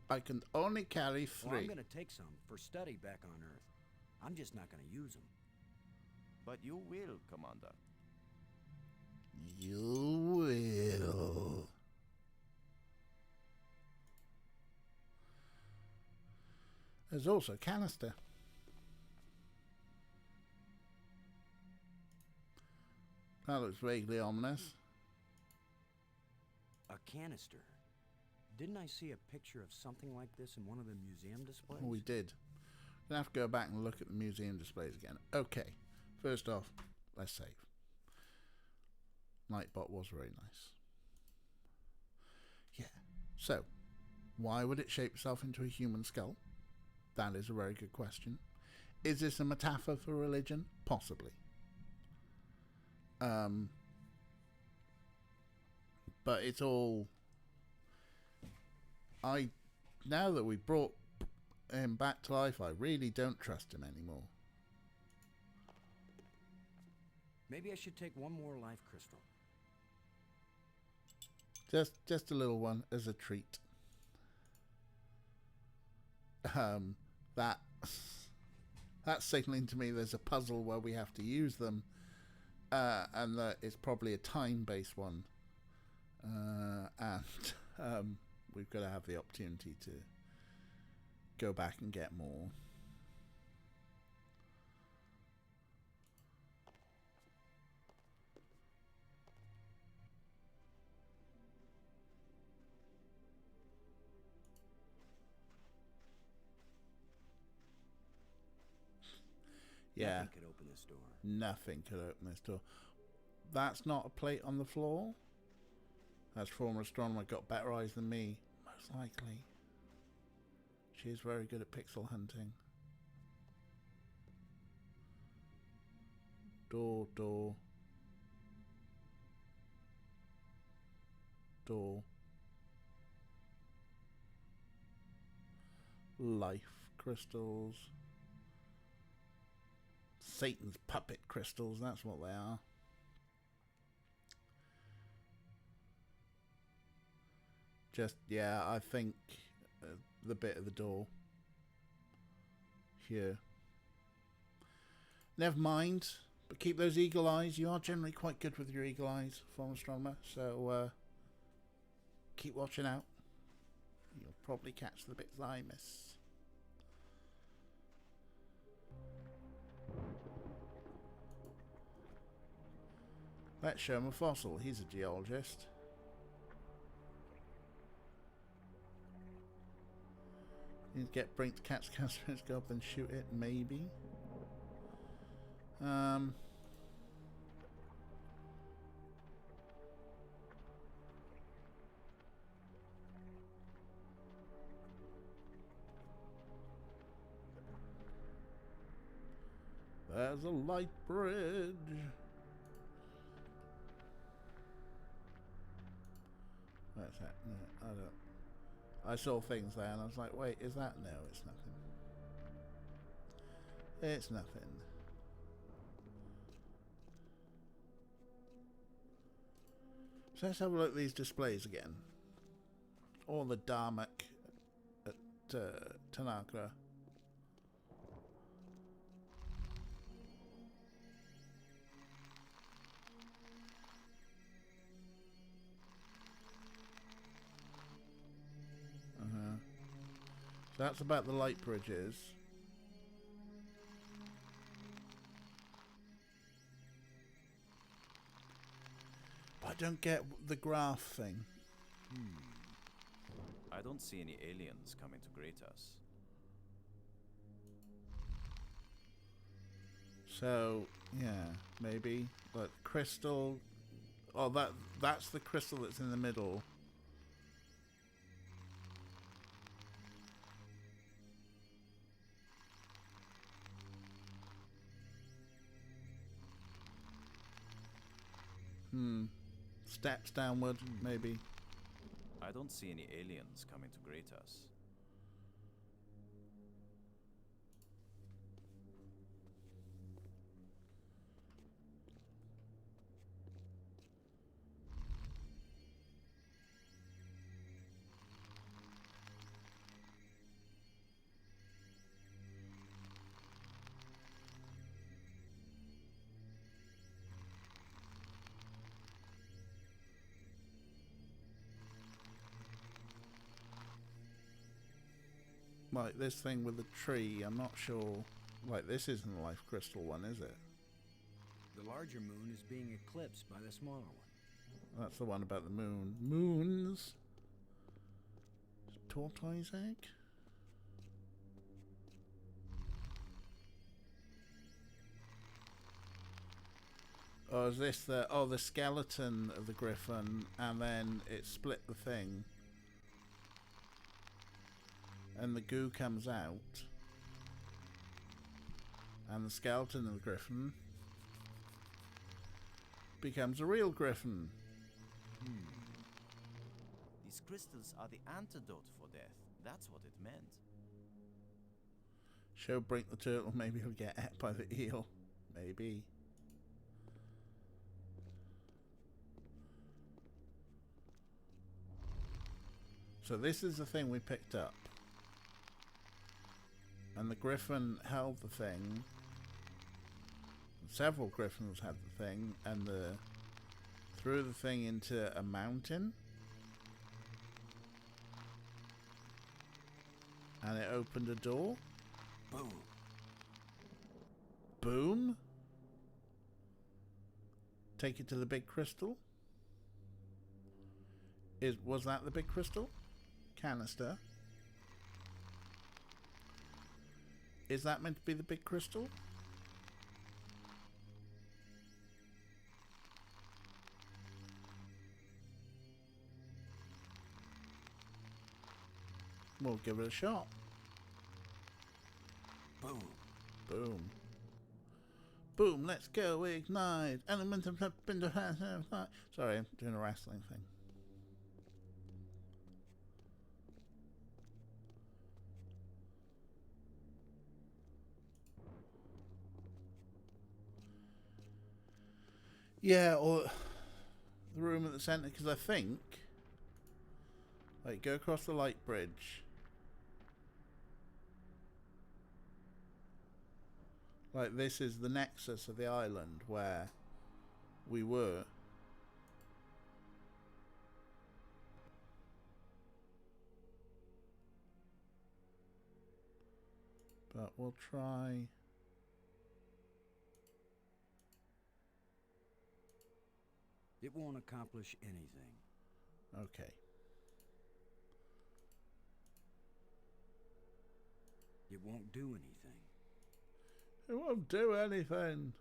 I can only carry Well, I'm 3. gonna take some for study back on Earth. I'm just not gonna use them. But you will, Commander. You will. There's also a canister. That looks vaguely ominous. A canister. Didn't I see a picture of something like this in one of the museum displays? We did. We'll have to go back and look at the museum displays again. Okay. First off, let's save. Nightbot was very nice. Yeah. So, why would it shape itself into a human skull? That is a very good question. Is this a metaphor for religion? Possibly. But it's all... Now that we brought him back to life, I really don't trust him anymore. Maybe I should take one more life crystal. Just a little one as a treat. That's signaling to me there's a puzzle where we have to use them, and that it's probably a time-based one, and we've got to have the opportunity to go back and get more. Yeah. Nothing could open this door. Nothing could open this door. That's not a plate on the floor. That former astronomer got better eyes than me. Most likely. She is very good at pixel hunting. Door, door. Door. Life crystals. Satan's puppet crystals, that's what they are. Just, yeah, I think the bit of the door here. Never mind, but keep those eagle eyes. You are generally quite good with your eagle eyes, former astronomer, so keep watching out. You'll probably catch the bits I miss. Let's show him a fossil. He's a geologist. You need to get Brink to catch the Casper's go up and shoot it, maybe. There's a light bridge. What's that? No, I don't. I saw things there and I was like, wait, is that? No, it's nothing. It's nothing. So let's have a look at these displays again. All the Dharmak at Tanagra. So that's about the light bridges. But I don't get the graph thing. I don't see any aliens coming to greet us. So, yeah, maybe. But crystal... Oh, that's the crystal that's in the middle. Steps downward, maybe. I don't see any aliens coming to greet us. like this thing with the tree. I'm not sure. Like, this isn't the life crystal one, is it? The larger moon is being eclipsed by the smaller one. That's the one about the moon. Moons. Tortoise egg. Or is this the the skeleton of the griffin, and then it split the thing, and the goo comes out, and the skeleton of the griffin becomes a real griffin. These crystals are the antidote for death. That's what it meant. Show Brink the turtle, maybe he'll get ate by the eel. Maybe. So this is the thing we picked up. And the griffin held the thing. Several griffins had the thing, and threw the thing into a mountain. And it opened a door. Boom. Boom. Take it to the big crystal. Was that the big crystal? Canister. Is that meant to be the big crystal? We'll give it a shot. Boom. Boom. Boom, let's go, ignite. Element of... Sorry, I'm doing a wrestling thing. Yeah, or the room at the centre, because I think, like, go across the light bridge. Like, this is the nexus of the island where we were. But we'll try... It won't accomplish anything. Okay. It won't do anything. It won't do anything.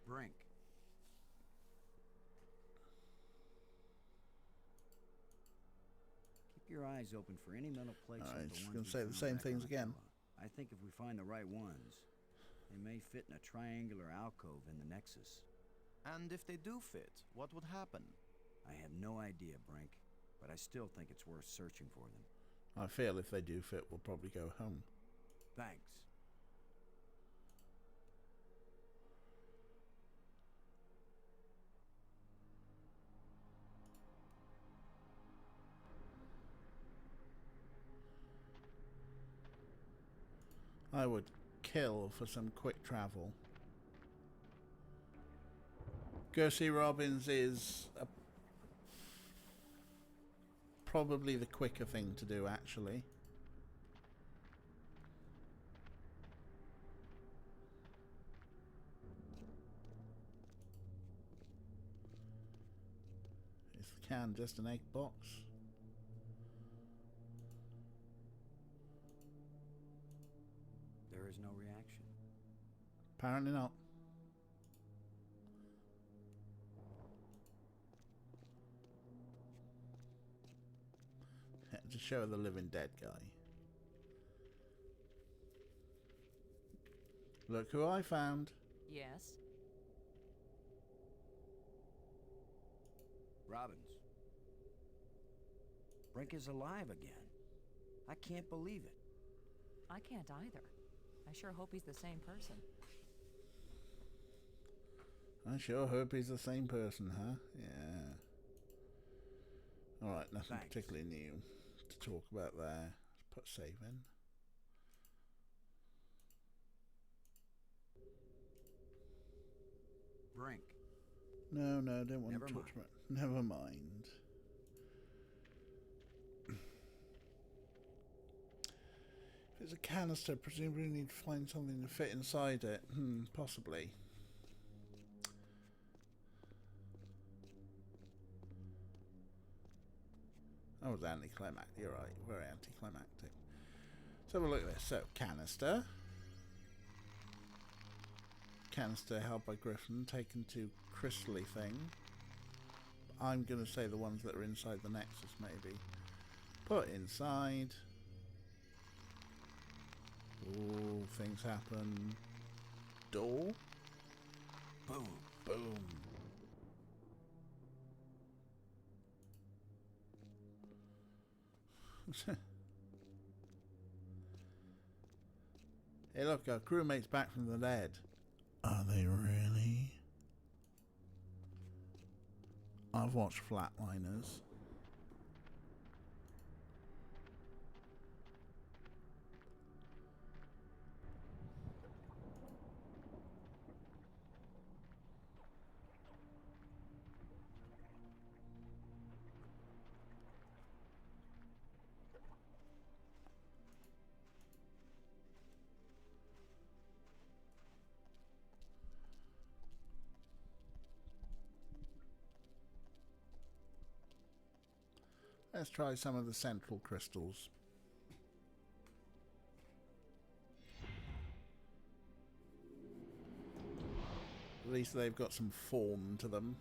Brink. Keep your eyes open for any metal plates I like was the just ones gonna we say the found same back things on again. Aquila. I think if we find the right ones, they may fit in a triangular alcove in the Nexus. And if they do fit, what would happen? I have no idea, Brink, but I still think it's worth searching for them. I feel if they do fit, we'll probably go home. Thanks. I would kill for some quick travel. Go see Robbins is probably the quicker thing to do, actually. Is the can just an egg box? There is no reaction. Apparently not. Just show the living dead guy. Look who I found. Yes? Robbins. Brink is alive again. I can't believe it. I can't either. I sure hope he's the same person. I sure hope he's the same person, huh? Yeah. Alright, nothing Thanks. particularly new to talk about there. Let's put save in. Brink. No, don't want Never to talk mind. about. Never mind. It's a canister. Presumably, we need to find something to fit inside it. Possibly. That was anticlimactic. You're right. Very anticlimactic. So we'll look at this. So, canister. Canister held by Griffin, taken to crystally thing. I'm going to say the ones that are inside the Nexus, maybe. Put inside. Ooh, things happen. Door. Boom. Boom. Hey look, our crewmate's back from the dead. Are they really? I've watched Flatliners. Let's try some of the central crystals. At least they've got some form to them.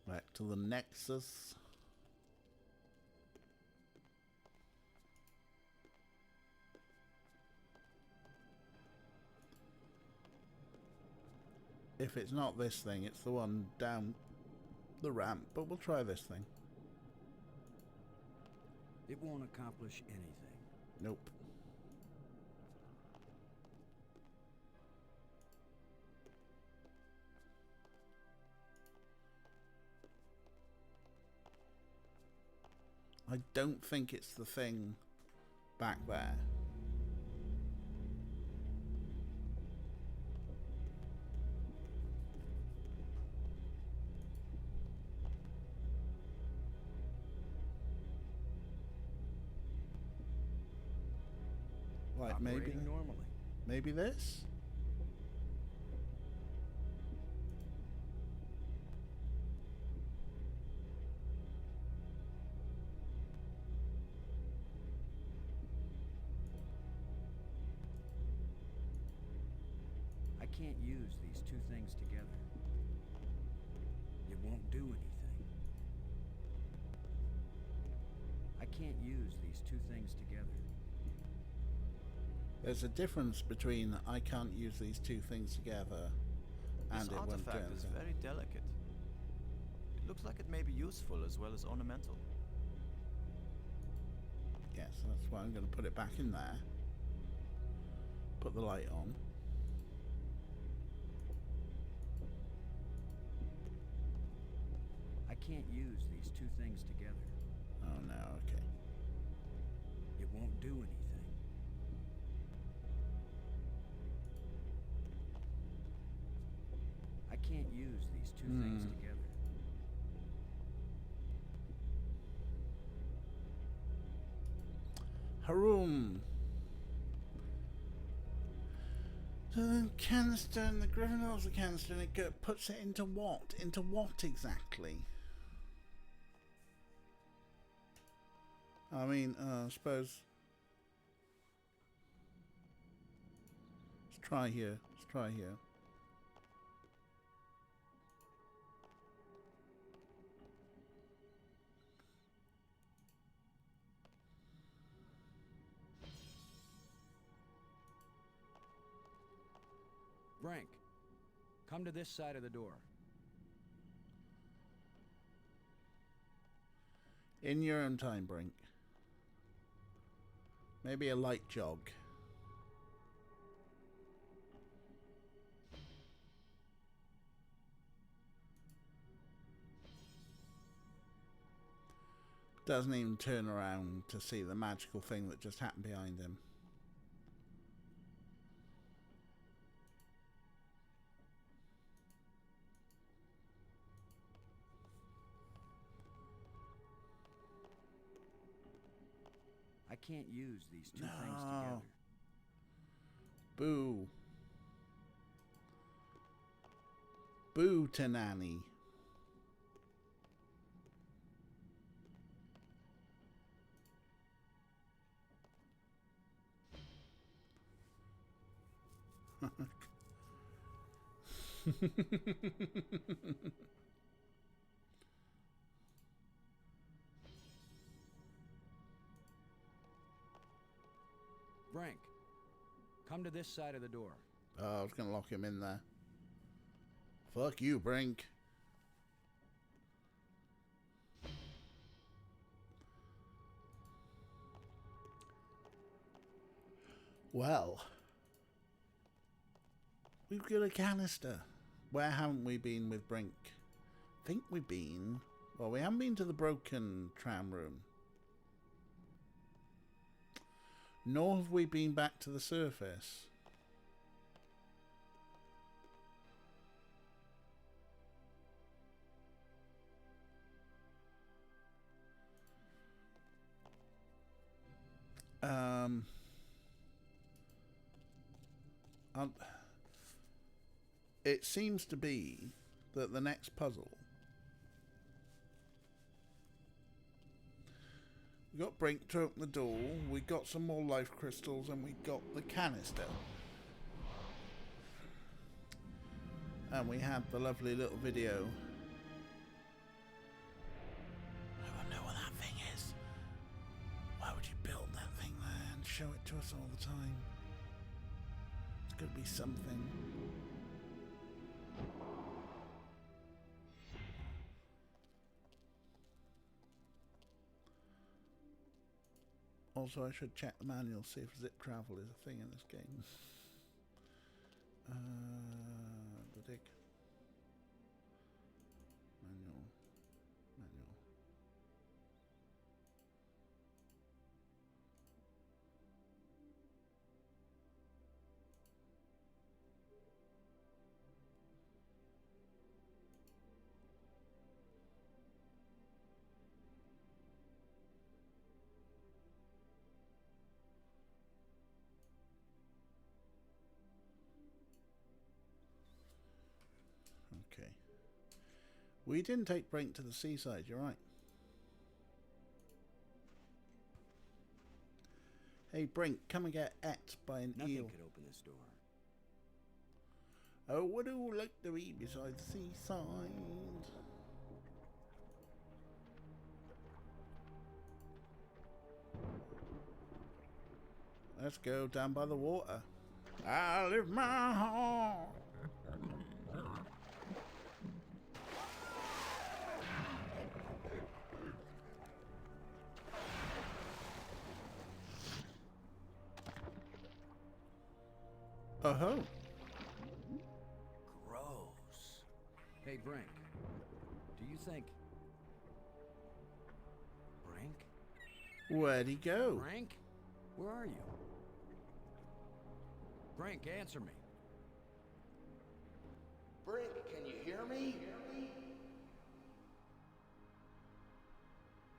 Back to the Nexus. If it's not this thing, it's the one down the ramp, but we'll try this thing. It won't accomplish anything. Nope. I don't think it's the thing back there. Like Operating normally. maybe this? I can't use these two things together. It won't do anything. I can't use these two things together. There's a difference between I can't use these two things together and This it won't do artifact is anything. very delicate. It looks like it may be useful as well as ornamental. Yes, that's why I'm going to put it back in there. Put the light on. I can't use these two things together. Oh no, okay. It won't do anything. I can't use these two things together. Haroom! So the canister and the Griffin holds the canister and it puts it into what? Into what exactly? I mean, I suppose... Let's try here. Let's try here. Frank, come to this side of the door. In your own time, Brink. Maybe a light jog. Doesn't even turn around to see the magical thing that just happened behind him. I can't use these two things together. Boo. Boo to Nanny. Brink, come to this side of the door. Oh, I was going to lock him in there. Fuck you, Brink. Well, we've got a canister. Where haven't we been with Brink? I think we've been... Well, we haven't been to the broken tram room. Nor have we been back to the surface. It seems to be that the next puzzle... We got Brink to open the door, we got some more life crystals, and we got the canister. And we had the lovely little video. I don't know what that thing is. Why would you build that thing there and show it to us all the time? It's got to be something. Also, I should check the manual, see if zip travel is a thing in this game. The dig. Manual. Okay. We didn't take Brink to the seaside, you're right. Hey Brink, come and get ate by an Nothing eel. could open this door. Oh, would all like to be beside the seaside? Let's go down by the water. I live my heart. Oh. Gross. Hey, Brink. Do you think... Brink? Where'd he go? Brink? Where are you? Brink, answer me. Brink, can you hear me?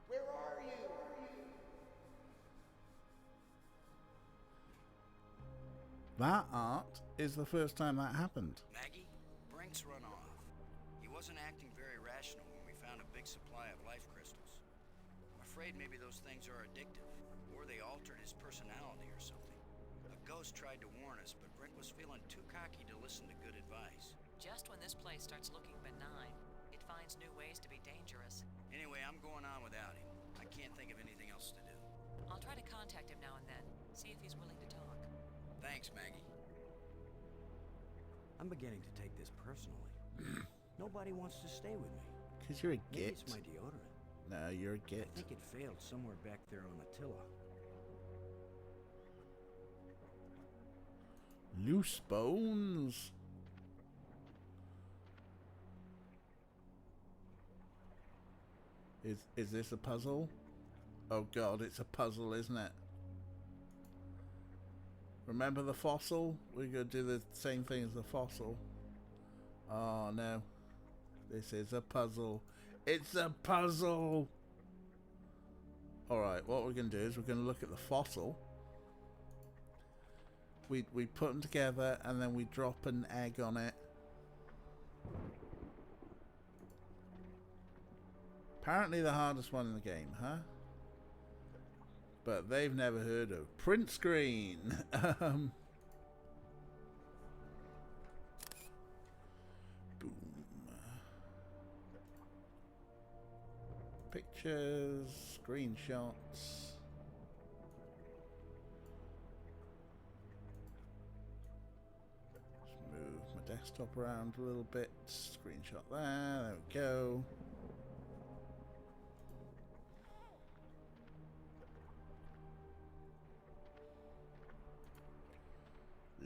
Where are you? That art is the first time that happened. Maggie, Brink's run off. He wasn't acting very rational when we found a big supply of life crystals. I'm afraid maybe those things are addictive, or they altered his personality or something. A ghost tried to warn us, but Brink was feeling too cocky to listen to good advice. Just when this place starts looking benign, it finds new ways to be dangerous. Anyway, I'm going on without him. I can't think of anything else to do. I'll try to contact him now and then, see if he's willing to talk. Thanks, Maggie. I'm beginning to take this personally. Nobody wants to stay with me. Because you're a Maybe git. it's my deodorant. No, you're a git. I think it failed somewhere back there on Attila. Loose bones. Is this a puzzle? Oh god, it's a puzzle, isn't it? Remember the fossil? We're going to do the same thing as the fossil. Oh no. This is a puzzle. It's a puzzle! Alright, what we're going to do is we're going to look at the fossil. We put them together and then we drop an egg on it. Apparently the hardest one in the game, huh? But they've never heard of print screen. Boom. Pictures, screenshots. Just move my desktop around a little bit. Screenshot there. There we go.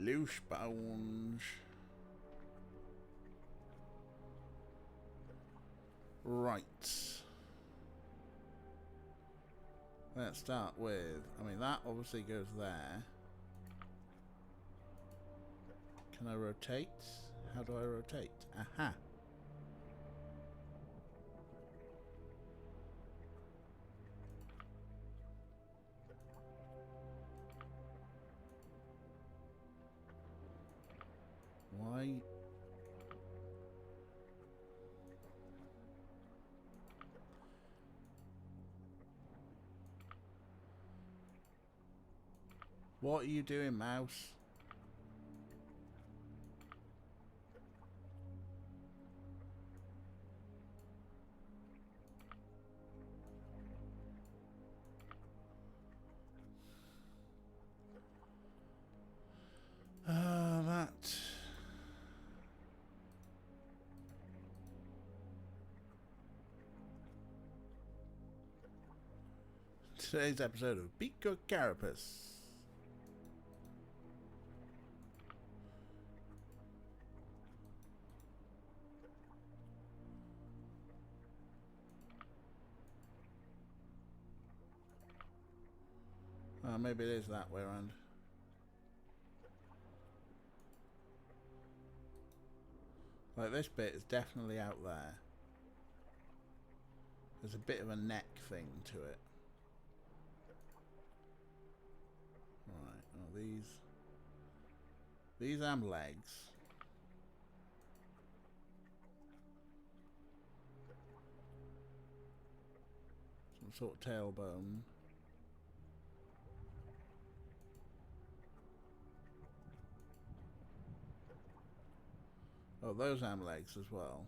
Loose bones. Right. Let's start with, I mean, that obviously goes there. Can I rotate? How do I rotate? Aha. Why? What are you doing, mouse? That. Today's episode of Pico Carapace. Maybe it is that way around. Like this bit is definitely out there. There's a bit of a neck thing to it. Right, oh, these legs. Some sort of tailbone. Oh, those arm legs as well.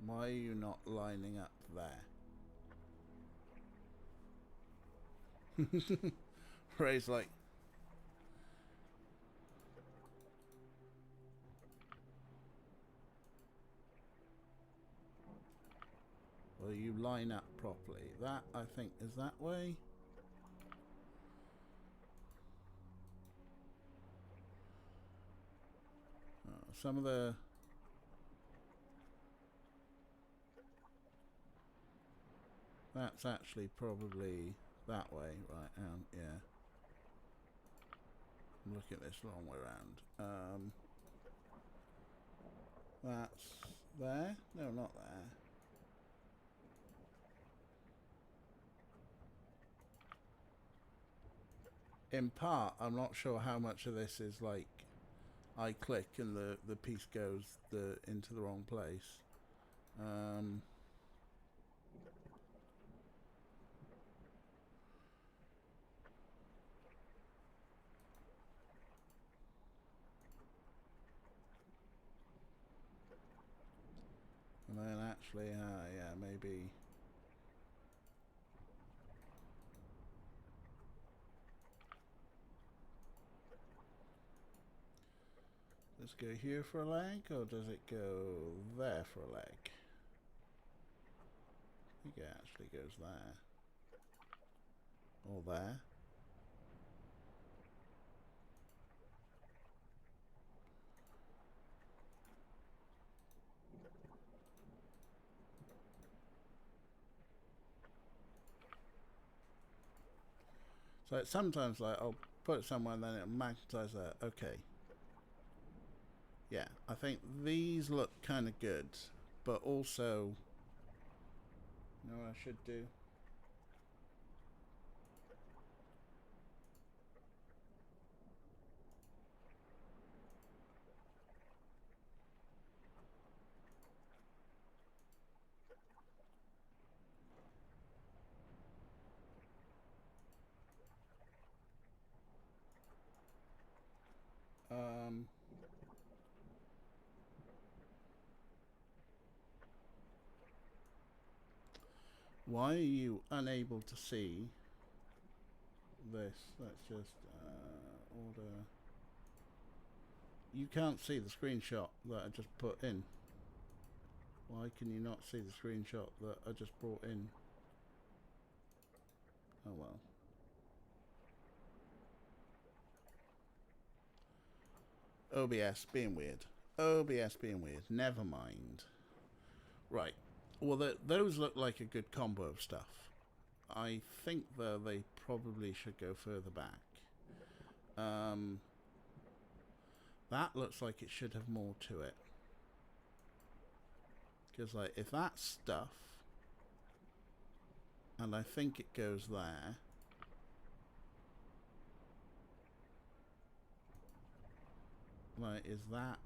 Why are you not lining up there? Ray's like... Well, you line up properly. That, I think, is that way. Some of the... That's actually probably that way. Right, yeah. Look at this long way around. That's there? No, not there. In part, I'm not sure how much of this is like I click and the piece goes into the wrong place. And then actually, yeah, maybe... Does it go here for a leg, or does it go there for a leg? I think it actually goes there. Or there. So sometimes like I'll put it somewhere and then it'll magnetize there. Okay. Yeah, I think these look kind of good, but also, you know what I should do? Why are you unable to see this? Let's just order. You can't see the screenshot that I just put in. Why can you not see the screenshot that I just brought in? Oh well. OBS being weird. OBS being weird. Never mind. Right. Well, those look like a good combo of stuff. I think, though, they probably should go further back. That looks like it should have more to it. Because, like, if that's stuff, and I think it goes there, like, is that...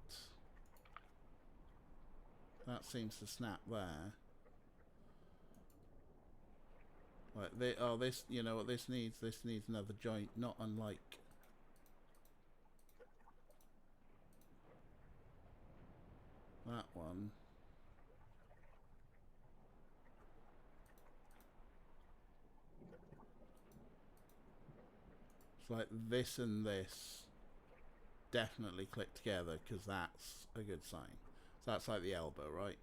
That seems to snap there. Like, this, you know what this needs? This needs another joint, not unlike... that one. It's like this and this definitely click together, because that's a good sign. So that's like the elbow, right?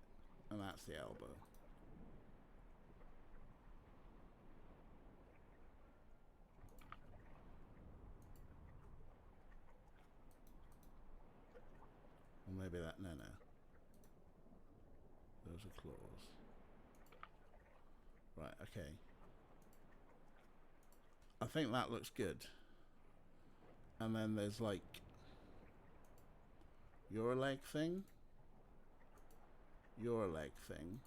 And that's the elbow. Or maybe that, no. Those are claws. Right, okay. I think that looks good. And then there's like your leg thing. Your leg thing.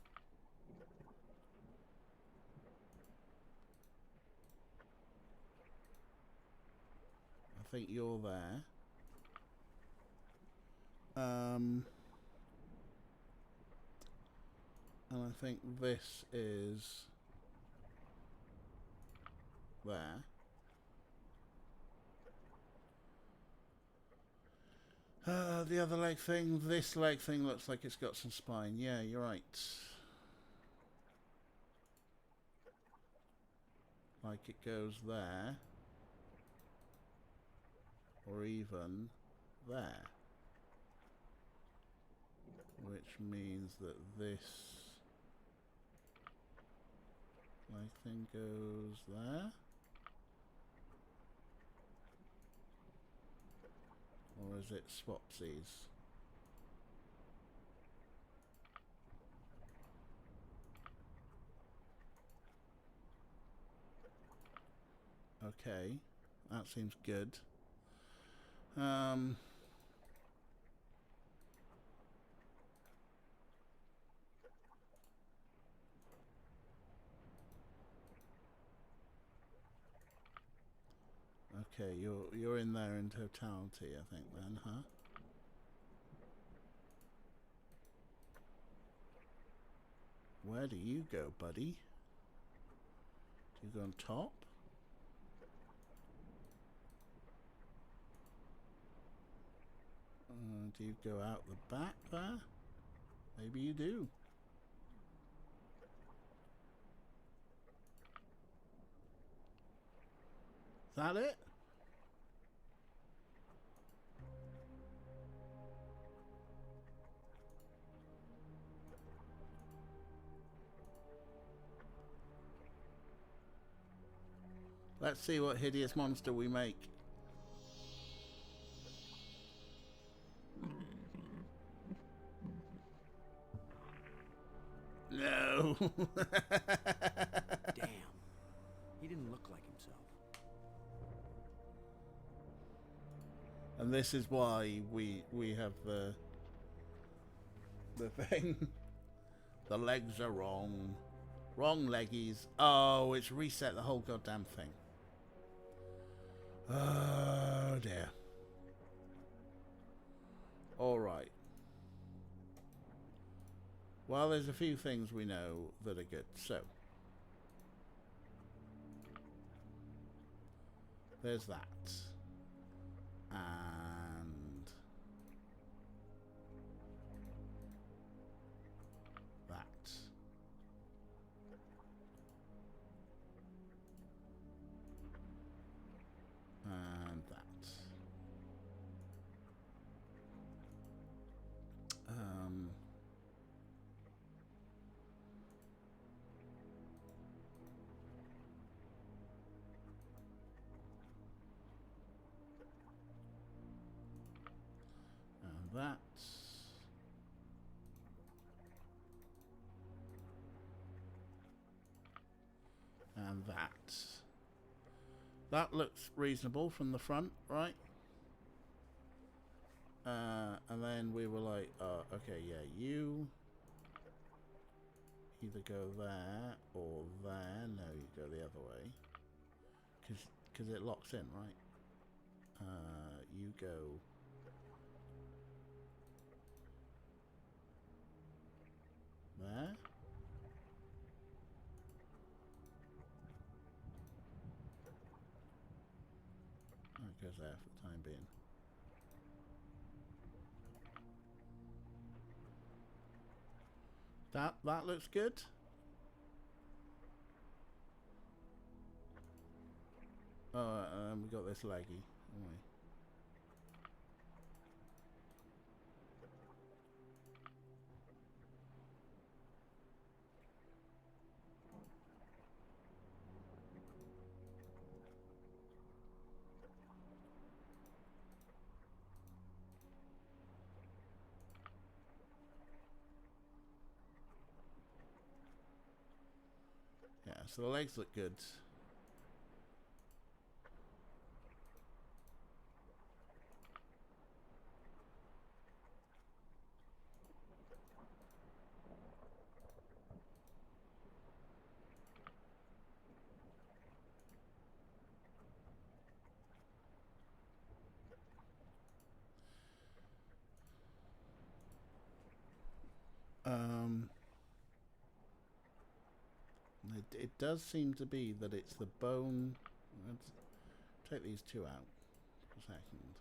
I think you're there. And I think this is there. The other leg thing, this leg thing looks like it's got some spine. Yeah, you're right. Like it goes there. Or even there. Which means that this leg thing goes there. Or is it swapsies? Okay, that seems good. Okay, you're in there in totality, I think, then, huh? Where do you go, buddy? Do you go on top? Do you go out the back there? Maybe you do. Is that it? Let's see what hideous monster we make. No. Damn. He didn't look like himself. And this is why we have the thing. The legs are wrong. Wrong leggies. Oh, it's reset the whole goddamn thing. Oh dear. Alright. Well, there's a few things we know that are good. So, there's that. And that. And that. And that. And that. That looks reasonable from the front, right? And then we were like, okay, yeah, you either go there or there. No, you go the other way. Because it locks in, right? You go there. Oh, it goes there for the time being. That looks good. Oh, we got this laggy, haven't we? Yeah, so the legs look good. It does seem to be that it's the bone. Let's take these two out for a second.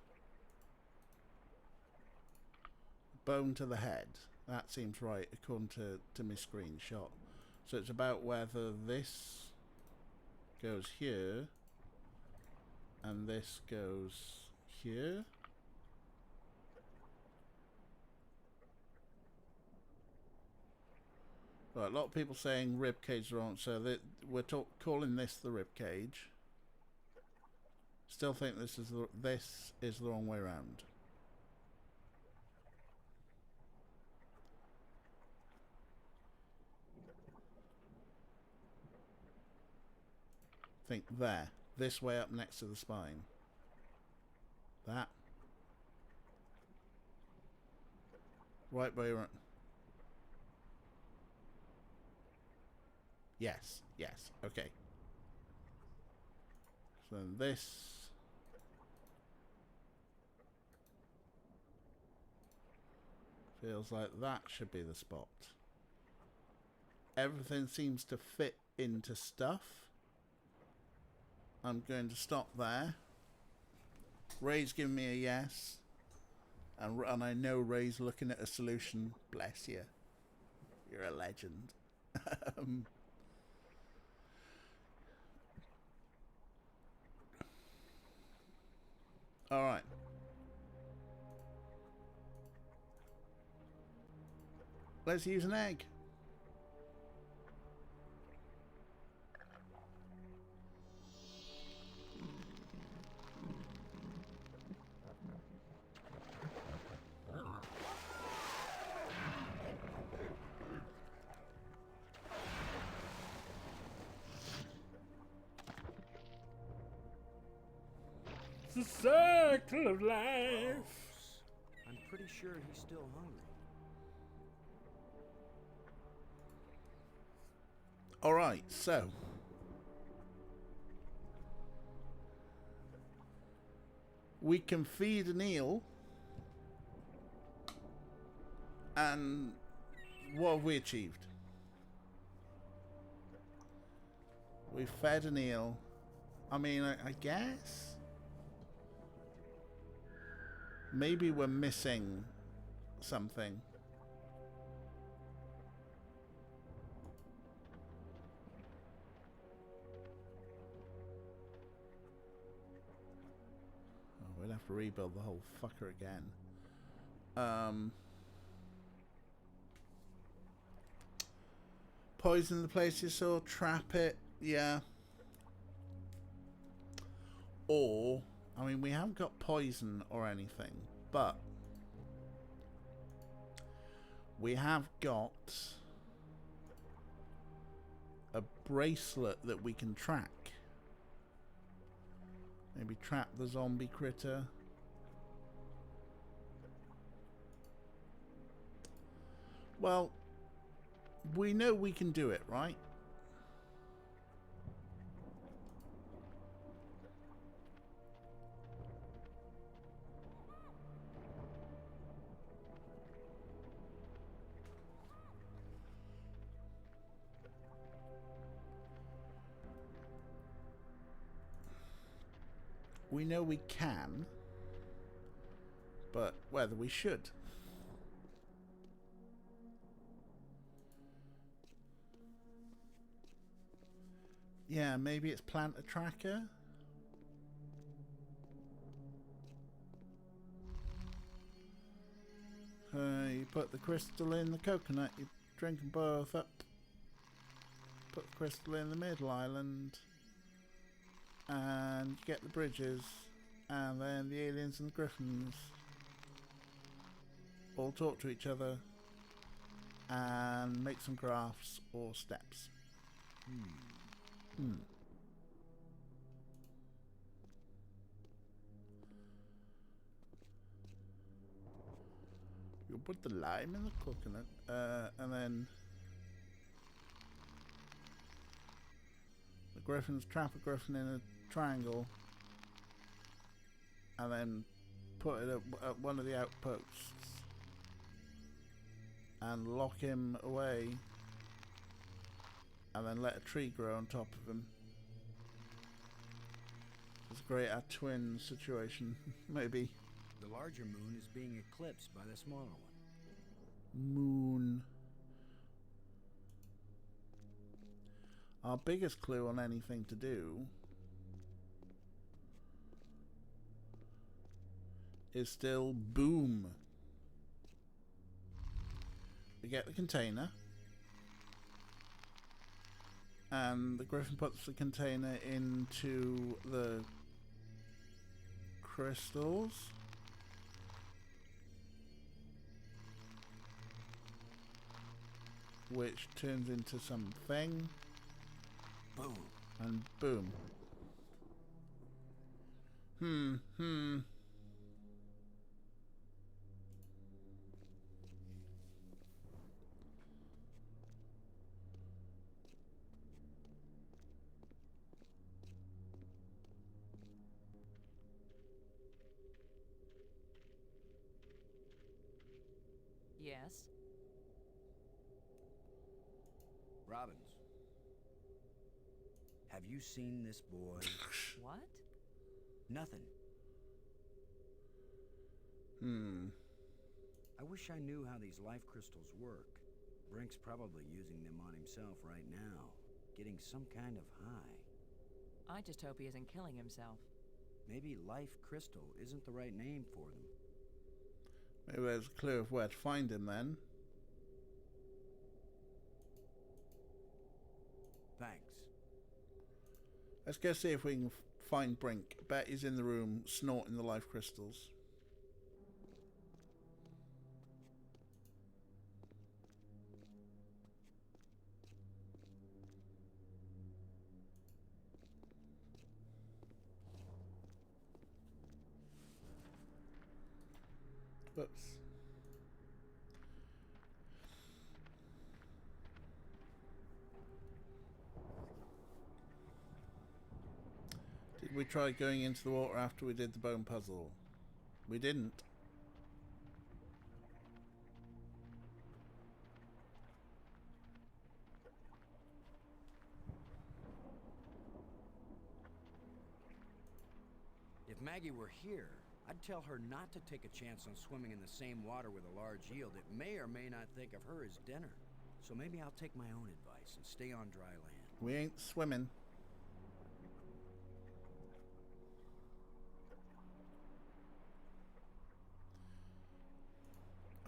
Bone to the head. That seems right according to my screenshot. So it's about whether this goes here and this goes here. Right, a lot of people saying rib cage wrong, so that we're calling this the rib cage. Still think this is the wrong way around. Think there, this way up next to the spine. That. Right way around. Yes, yes, okay. So then this feels like that should be the spot. Everything seems to fit into stuff. I'm going to stop there. Ray's giving me a yes. And I know Ray's looking at a solution. Bless you. You're a legend. Alright. Let's use an egg. The circle of life. I'm pretty sure he's still hungry. All right, so we can feed an eel, and what have we achieved? We fed an eel. I mean, I guess maybe we're missing something. Oh, we'd have to rebuild the whole fucker again. Poison the place you saw, trap it, yeah. Or, I mean, we haven't got poison or anything, but we have got a bracelet that we can track. Maybe trap the zombie critter. Well, we know we can do it, right? We know we can, but whether we should. Yeah, maybe it's plant a tracker. You put the crystal in the coconut, you drink them both up. Put the crystal in the middle island. And you get the bridges. And then the aliens and the griffins all talk to each other. And make some graphs or steps. You put the lime in the coconut, and then the griffins trap a griffin in a triangle, and then put it at one of the outposts and lock him away, and then let a tree grow on top of him. It's a great twin situation, maybe. The larger moon is being eclipsed by the smaller one. Moon. Our biggest clue on anything to do is still boom. We get the container, and the griffin puts the container into the crystals. Which turns into something. Boom. And boom. Yes? Robbins, have you seen this boy? What? Nothing. I wish I knew how these life crystals work. Brink's probably using them on himself right now, getting some kind of high. I just hope he isn't killing himself. Maybe life crystal isn't the right name for them. Maybe there's a clue of where to find him then. Thanks. Let's go see if we can find Brink. I bet he's in the room snorting the life crystals. Whoops. Did we try going into the water after we did the bone puzzle? We didn't. If Maggie were here, I'd tell her not to take a chance on swimming in the same water with a large eel that may or may not think of her as dinner. So maybe I'll take my own advice and stay on dry land. We ain't swimming.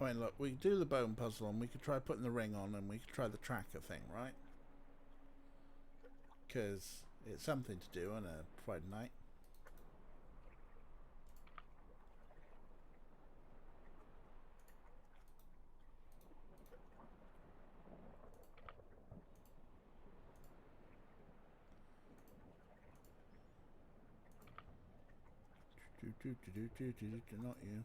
I mean, look, we could do the bone puzzle and we could try putting the ring on and we could try the tracker thing, right? Because it's something to do on a Friday night. Not you.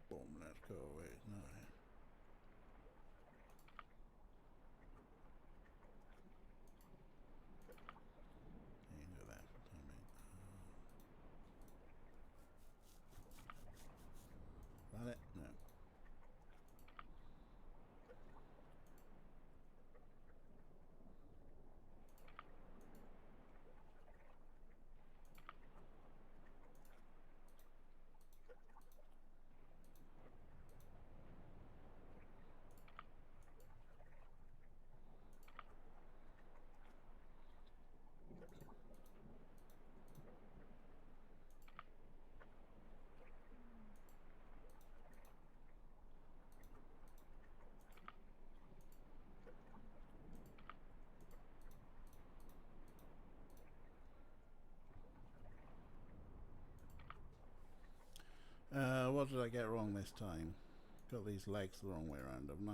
Boom, let's go away. No. You can go there for the time being. That it? No. What did I get wrong this time? Got these legs the wrong way around, haven't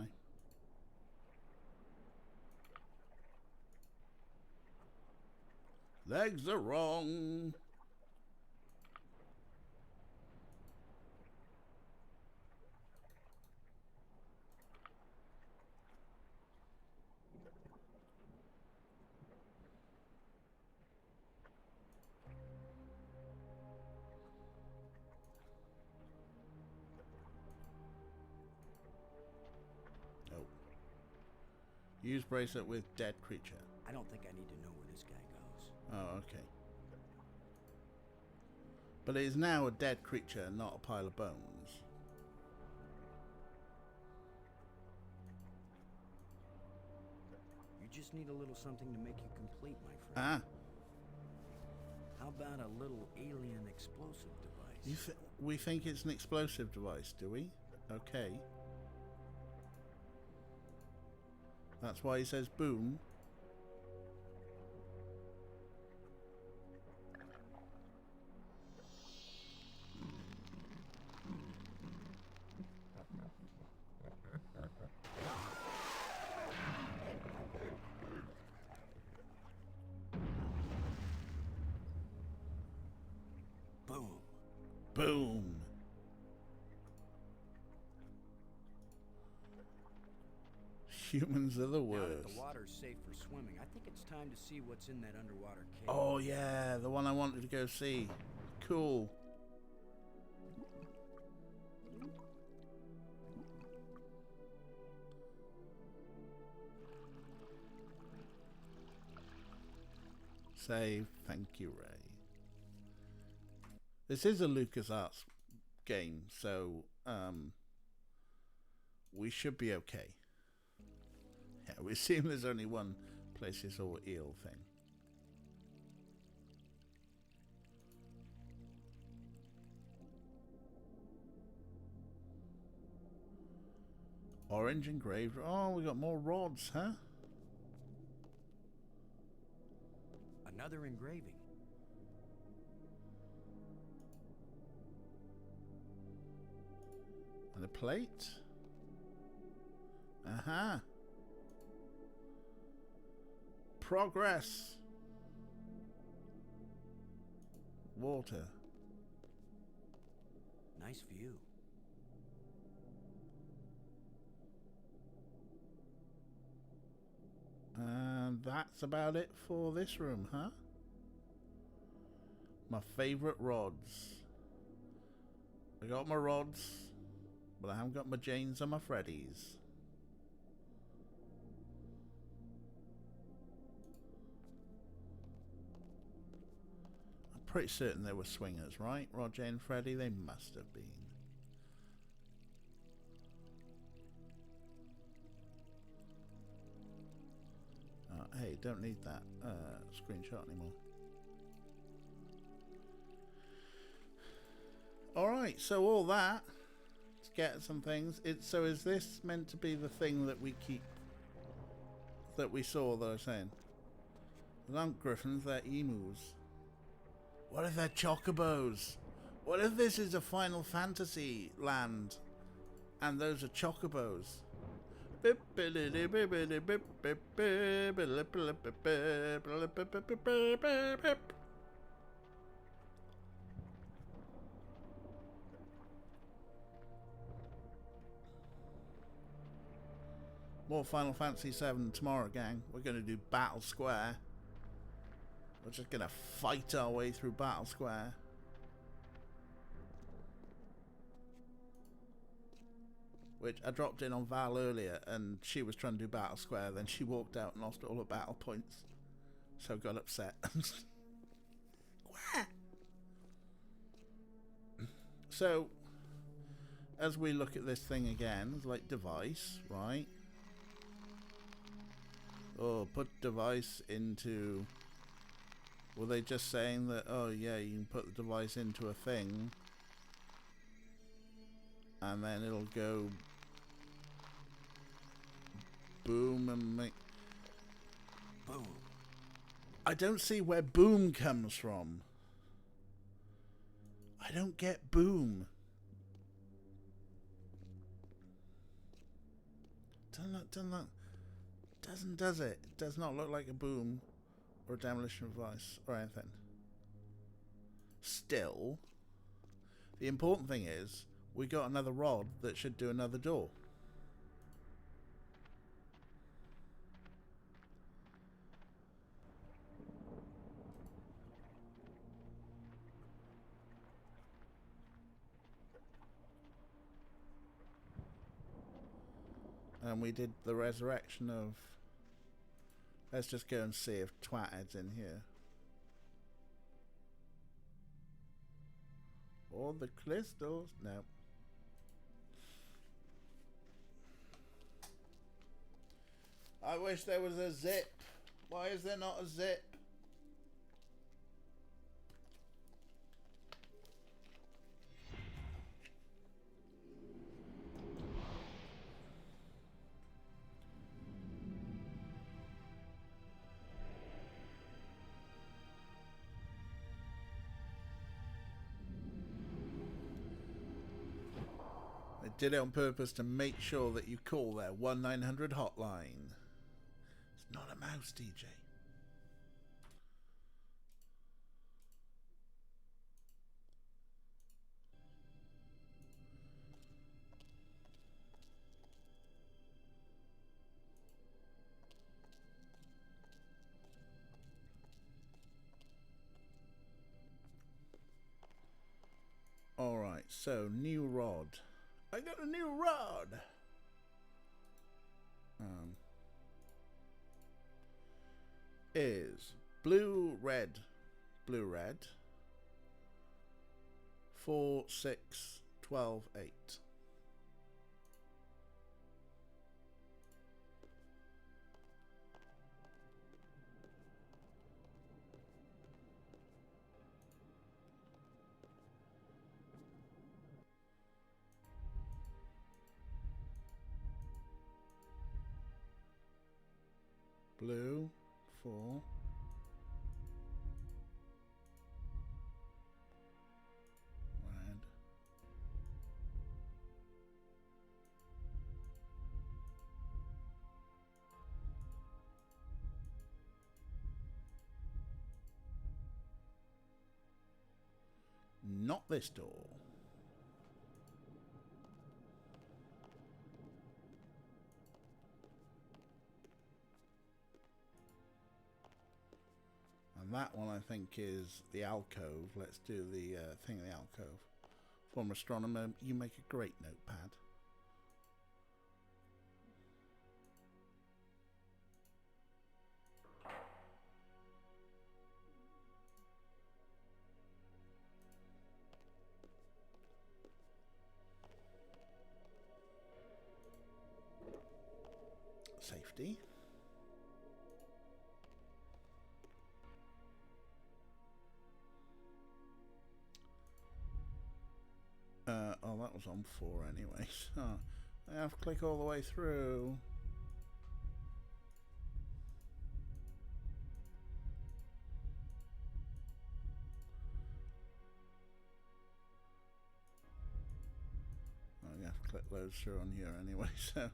I? Legs are wrong. Use bracelet with dead creature. I don't think I need to know where this guy goes. Oh, okay. But it is now a dead creature, not a pile of bones. You just need a little something to make you complete, my friend. Ah. How about a little alien explosive device? We think it's an explosive device, do we? Okay. That's why he says boom. Boom. Boom. Humans are the Now worst. that the water's safe for swimming, I think it's time to see what's in that underwater cave. Oh yeah, the one I wanted to go see. Cool. Save. Thank you, Ray. This is a LucasArts game, so we should be okay. Yeah, we assume there's only one places or eel thing. Orange engraved. Oh, we got more rods, huh? Another engraving. And a plate. Uh-huh. Progress. Water. Nice view. And that's about it for this room, huh? My favourite rods. I got my rods, but I haven't got my Janes or my Freddies. I'm pretty certain they were swingers, right? Rod, Jane, Freddy, they must have been. Hey, don't need that screenshot anymore. Alright, so all that to get some things. So is this meant to be the thing that we keep, that we saw that I was saying? They aren't griffins, they're emus. What if they're chocobos? What if this is a Final Fantasy land and those are chocobos? More Final Fantasy VII tomorrow, gang. We're going to do Battle Square. We're just going to fight our way through Battle Square. Which I dropped in on Val earlier, and she was trying to do Battle Square, then she walked out and lost all her battle points. So I got upset. So, as we look at this thing again, it's like device, right? Oh, put device into... Were they just saying that, oh yeah, you can put the device into a thing, and then it'll go boom and make... Boom. I don't see where boom comes from. I don't get boom. Does it? It does not look like a boom or a demolition device or anything. Still, the important thing is we got another rod that should do another door. And we did the resurrection of... Let's just go and see if Twated's in here. Or the crystals. No. I wish there was a zip. Why is there not a zip? They did it on purpose to make sure that you call their 1-900 hotline. It's not a mouse, DJ. Alright, so new rod. I got a new rod! Is blue, red, 4, 6, 12, 8. Blue, 4. Red. Not this door. And that one I think is the alcove. Let's do the thing in the alcove. Former astronomer, you make a great notepad. Safety. Oh, that was on 4 anyway, so I have to click all the way through. I have to click loads through on here anyway, so.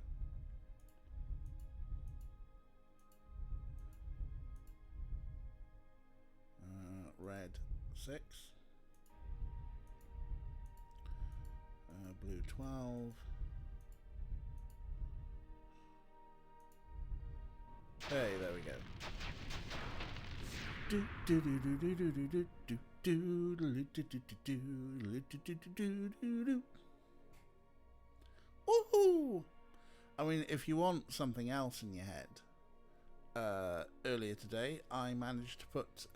Red 6. Blue 12. Hey, there we go. Woohoo! I mean, if you want something else in your head, earlier today I managed to put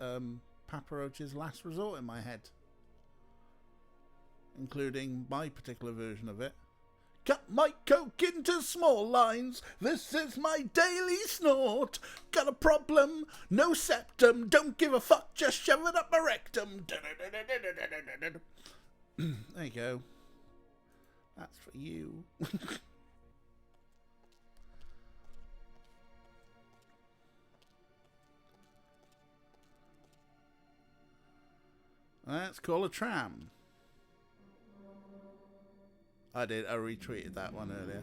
Papa Roach's Last Resort in my head, including my particular version of it. Cut my coke into small lines, this is my daily snort. Got a problem, no septum, don't give a fuck, just shove it up my rectum. There you go. That's for you. Let's call a tram. I did, I retweeted that one earlier.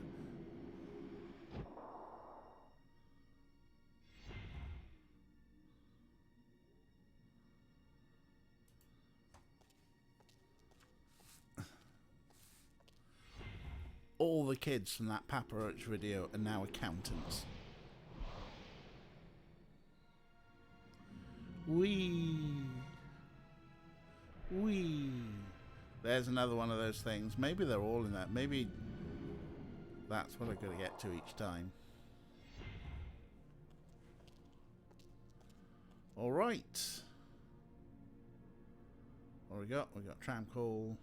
All the kids from that Papa Roach video are now accountants. Wee. There's another one of those things. Maybe they're all in that. Maybe that's what I've got to get to each time. Alright. What we got? We got tram call.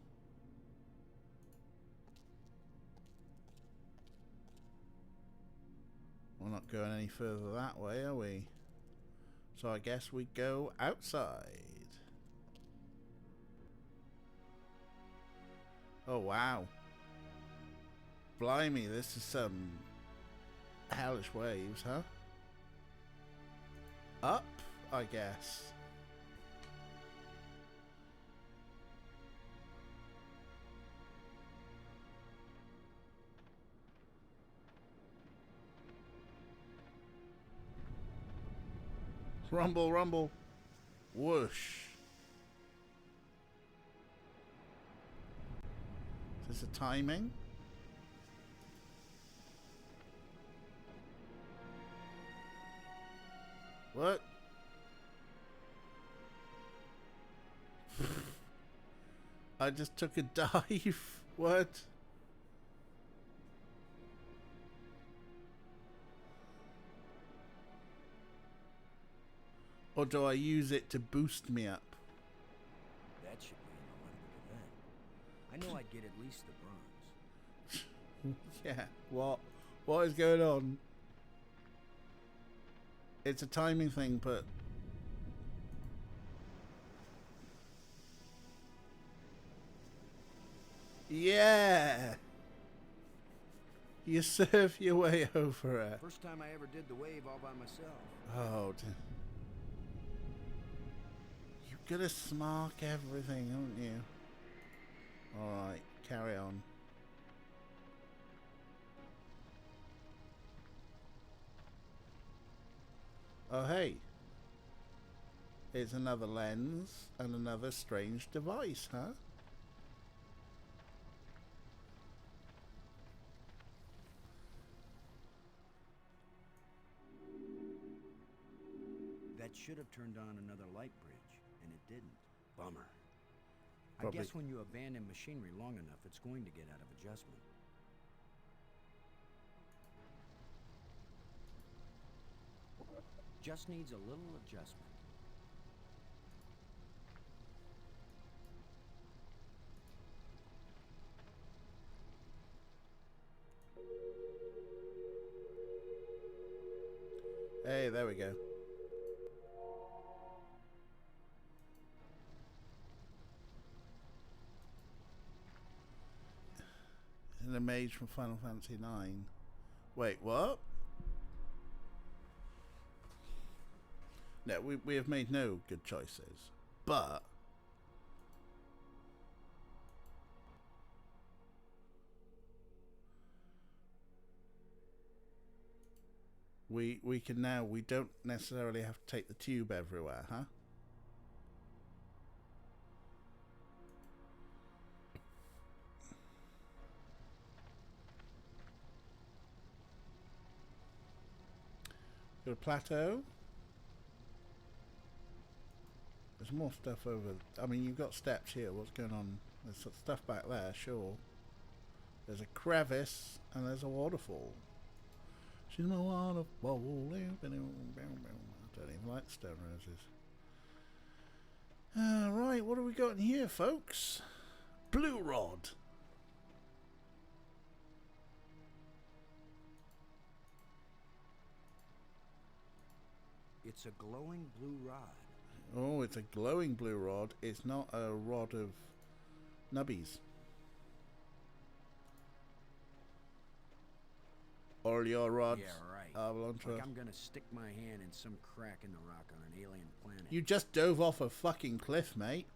We're not going any further that way, are we? So I guess we go outside. Oh wow. Blimey, this is some hellish waves, huh? Up, I guess. Rumble, rumble. Whoosh. Is this a timing? What? I just took a dive. What? Or do I use it to boost me up? That should be an Olympic event. I know I'd get at least the bronze. Yeah, what? What is going on? It's a timing thing, but... Yeah! You surf your way over it. First time I ever did the wave all by myself. Oh, you gotta smark everything, haven't you? Alright, carry on. Oh, hey. It's another lens and another strange device, huh? That should have turned on another light bridge, and it didn't. Bummer. Probably. I guess when you abandon machinery long enough, it's going to get out of adjustment. Just needs a little adjustment. Hey, there we go. In a mage from Final Fantasy IX. Wait, what? No, we have made no good choices. But we can now, we don't necessarily have to take the tube everywhere, huh? Got a plateau. There's more stuff over. I mean, you've got steps here. What's going on? There's stuff back there, sure. There's a crevice and there's a waterfall. She's my waterfall. I don't even like stone roses. Right, what have we got in here, folks? Blue rod. It's a glowing blue rod. Oh, it's a glowing blue rod. It's not a rod of nubbies. All your rods belong to Like us. I'm gonna stick my hand in some crack in the rock on an alien planet. You just dove off a fucking cliff, mate.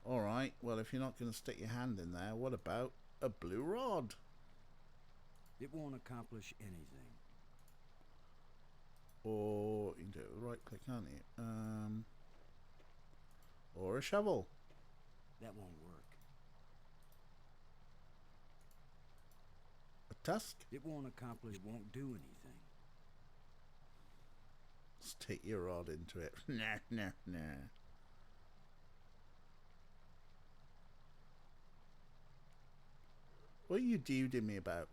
Alright, well, if you're not going to stick your hand in there, what about a blue rod? It won't accomplish anything. Or you can do it with right click, can't you? Or a shovel. That won't work. A tusk. It won't accomplish, won't do anything. Stick your rod into it. Nah, nah, nah. What are you duding me about?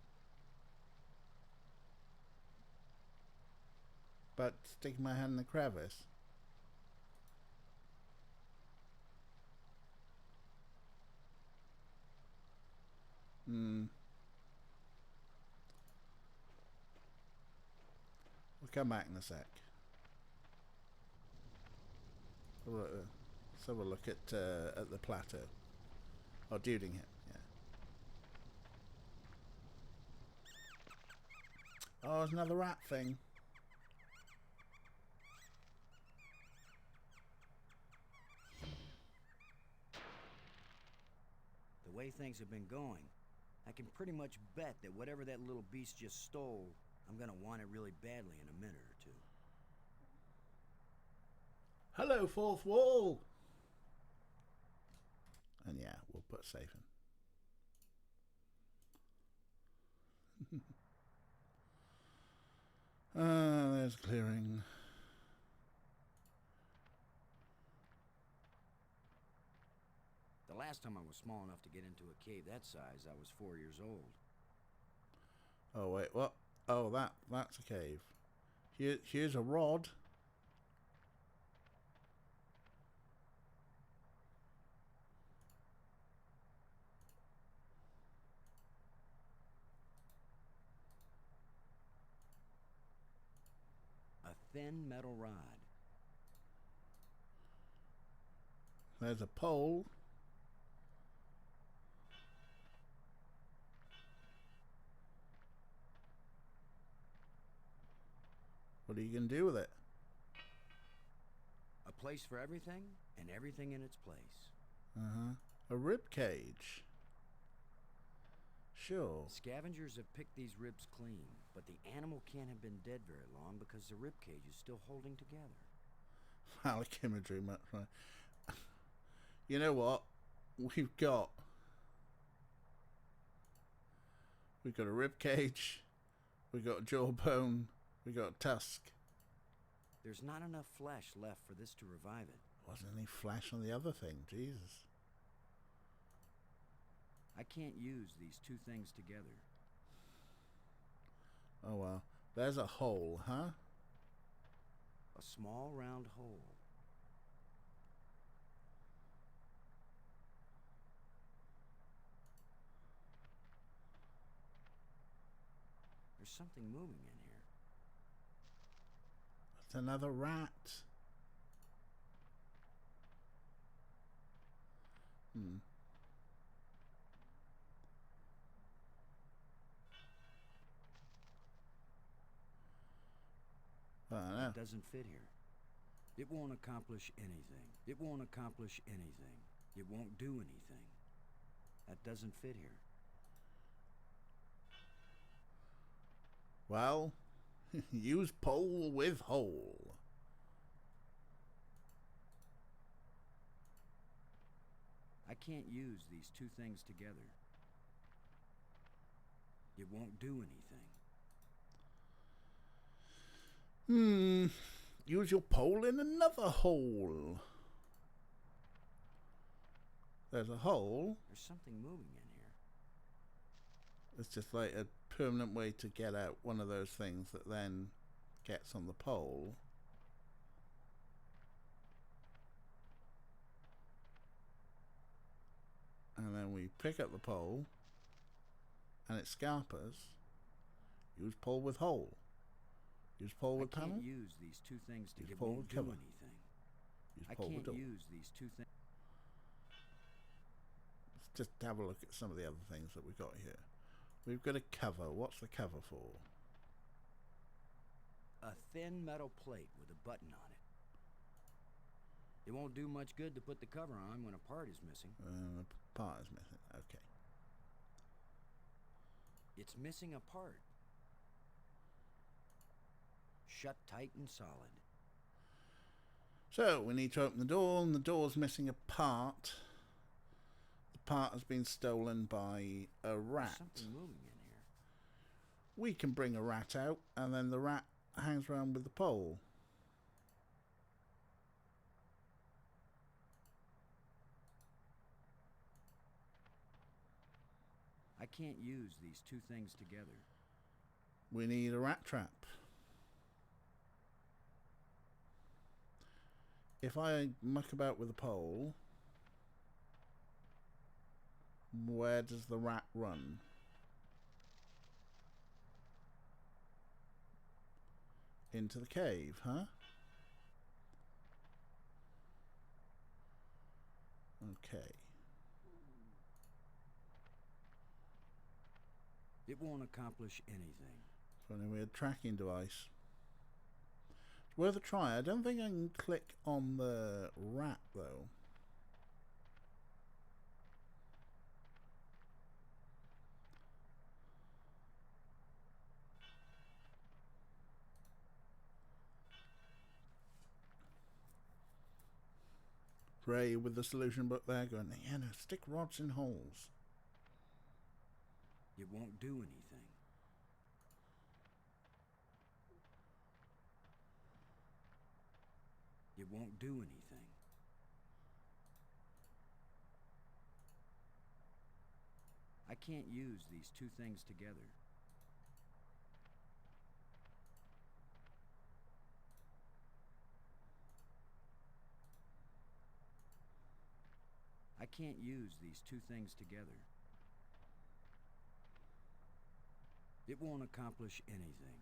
About sticking my hand in the crevice? We'll come back in a sec. Let's have a look at the plateau. Oh, duding it. Yeah. Oh, there's another rat thing. The way things have been going, I can pretty much bet that whatever that little beast just stole, I'm gonna want it really badly in a minute or two. Hello, fourth wall. And yeah, we'll put safe in. There's clearing. The last time I was small enough to get into a cave that size, I was 4 years old. Oh wait, what? Oh, that's a cave. Here's a rod. A thin metal rod. There's a pole. What are you going to do with it? A place for everything, and everything in its place. A rib cage. Sure. Scavengers have picked these ribs clean, but the animal can't have been dead very long because the rib cage is still holding together. Phallic imagery, much right. You know what? We've got a rib cage. We got jawbone. We got tusk. There's not enough flesh left for this to revive it. Wasn't any flesh on the other thing. Jesus. I can't use these two things together. Oh well. There's a hole, huh? A small round hole. There's something moving in here. It's another rat. I don't know. It doesn't fit here. It won't accomplish anything. It won't accomplish anything. It won't do anything. That doesn't fit here. Well, use pole with hole. I can't use these two things together. It won't do anything. Use your pole in another hole. There's a hole. There's something moving in here. It's just like a permanent way to get out one of those things that then gets on the pole. And then we pick up the pole and it scarpers. Use pole with hole. Use pole with I panel. can't use these two things Use together. It pole won't with do cover. anything. Use I pole with can't door. use these two things. Let's just have a look at some of the other things that we've got here. We've got a cover. What's the cover for? A thin metal plate with a button on it. It won't do much good to put the cover on when a part is missing. The part is missing. Okay. It's missing a part. Shut tight and solid. So we need to open the door, and the door's missing a part. The part has been stolen by a There's rat. something moving in here. We can bring a rat out, and then the rat hangs around with the pole. I can't use these two things together. We need a rat trap. If I muck about with the pole, where does the rat run? Into the cave, huh? Okay. It won't accomplish anything. So anyway, a tracking device. It's worth a try. I don't think I can click on the rat though. Ray with the solution book there going, yeah, no, stick rods in holes. It won't do anything. It won't do anything. I can't use these two things together. I can't use these two things together. It won't accomplish anything.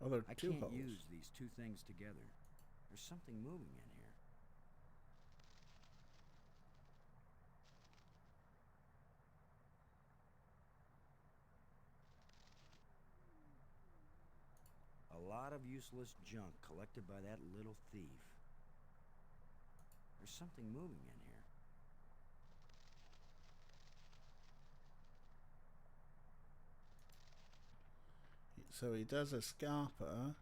Oh, there are I two can't holes. use these two things together. There's something moving in here. A lot of useless junk collected by that little thief. There's something moving in here. So he does a scarper.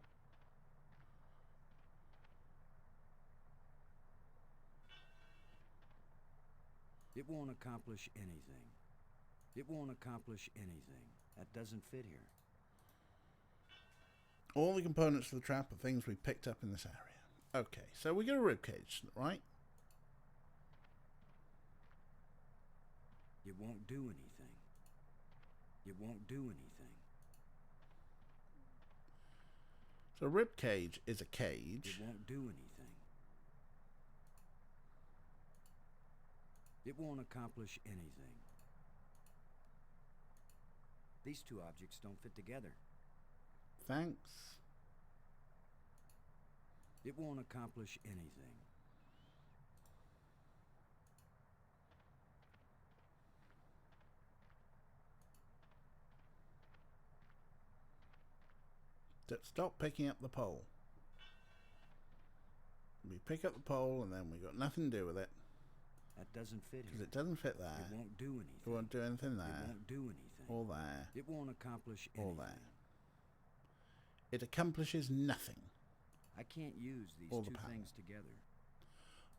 It won't accomplish anything. It won't accomplish anything. That doesn't fit here. All the components of the trap are things we picked up in this area. Okay, so we got a ribcage, right? It won't do anything. It won't do anything. So a ribcage is a cage. It won't do anything. It won't accomplish anything. These two objects don't fit together. Thanks. It won't accomplish anything. Stop picking up the pole. We pick up the pole and then we got nothing to do with it. That doesn't fit Because here. it doesn't fit there. It won't do anything. It won't do anything there. It won't do anything. Or there. It won't accomplish Or anything. there. It accomplishes nothing. I can't use these All the two power. things together.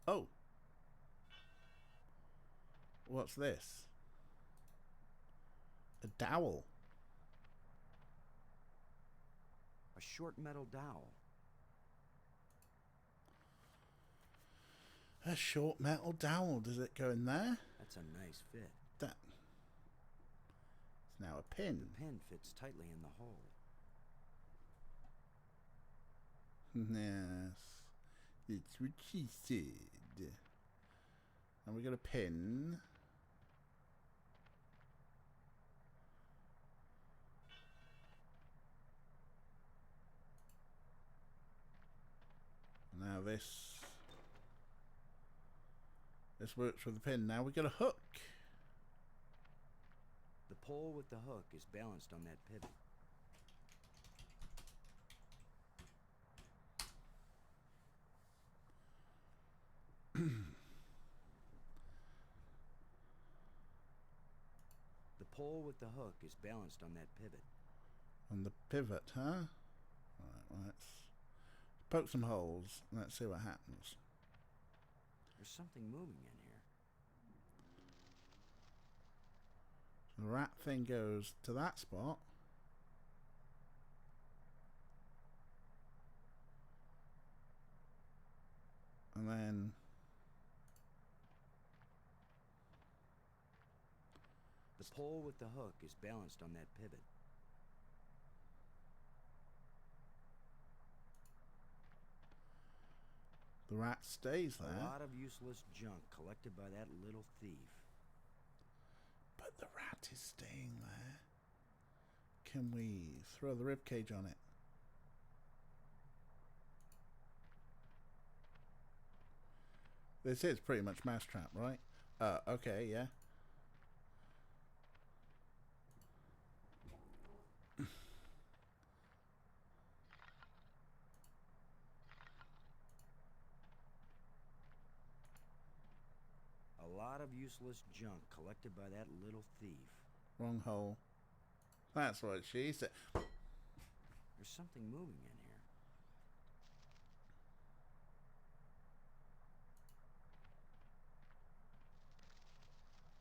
Oh. What's this? A dowel. A short metal dowel. A short metal dowel. Does it go in there? That's a nice fit. That. It's now a pin. The pin fits tightly in the hole. Yes. It's what she said. And we got a pin. Now this works with the pin. Now we got a hook. The pole with the hook is balanced on that pivot. The pole with the hook is balanced on that pivot. On the pivot, huh? Alright, well, let's poke some holes and let's see what happens. There's something moving in here. The rat thing goes to that spot. And then The pole with the hook is balanced on that pivot. the rat stays A there. lot of useless junk collected by that little thief. But the rat is staying there. Can we throw the ribcage on it? This is pretty much Mousetrap, right? Okay, yeah. A lot of useless junk collected by that little thief. Wrong hole. That's what she said. There's something moving in here.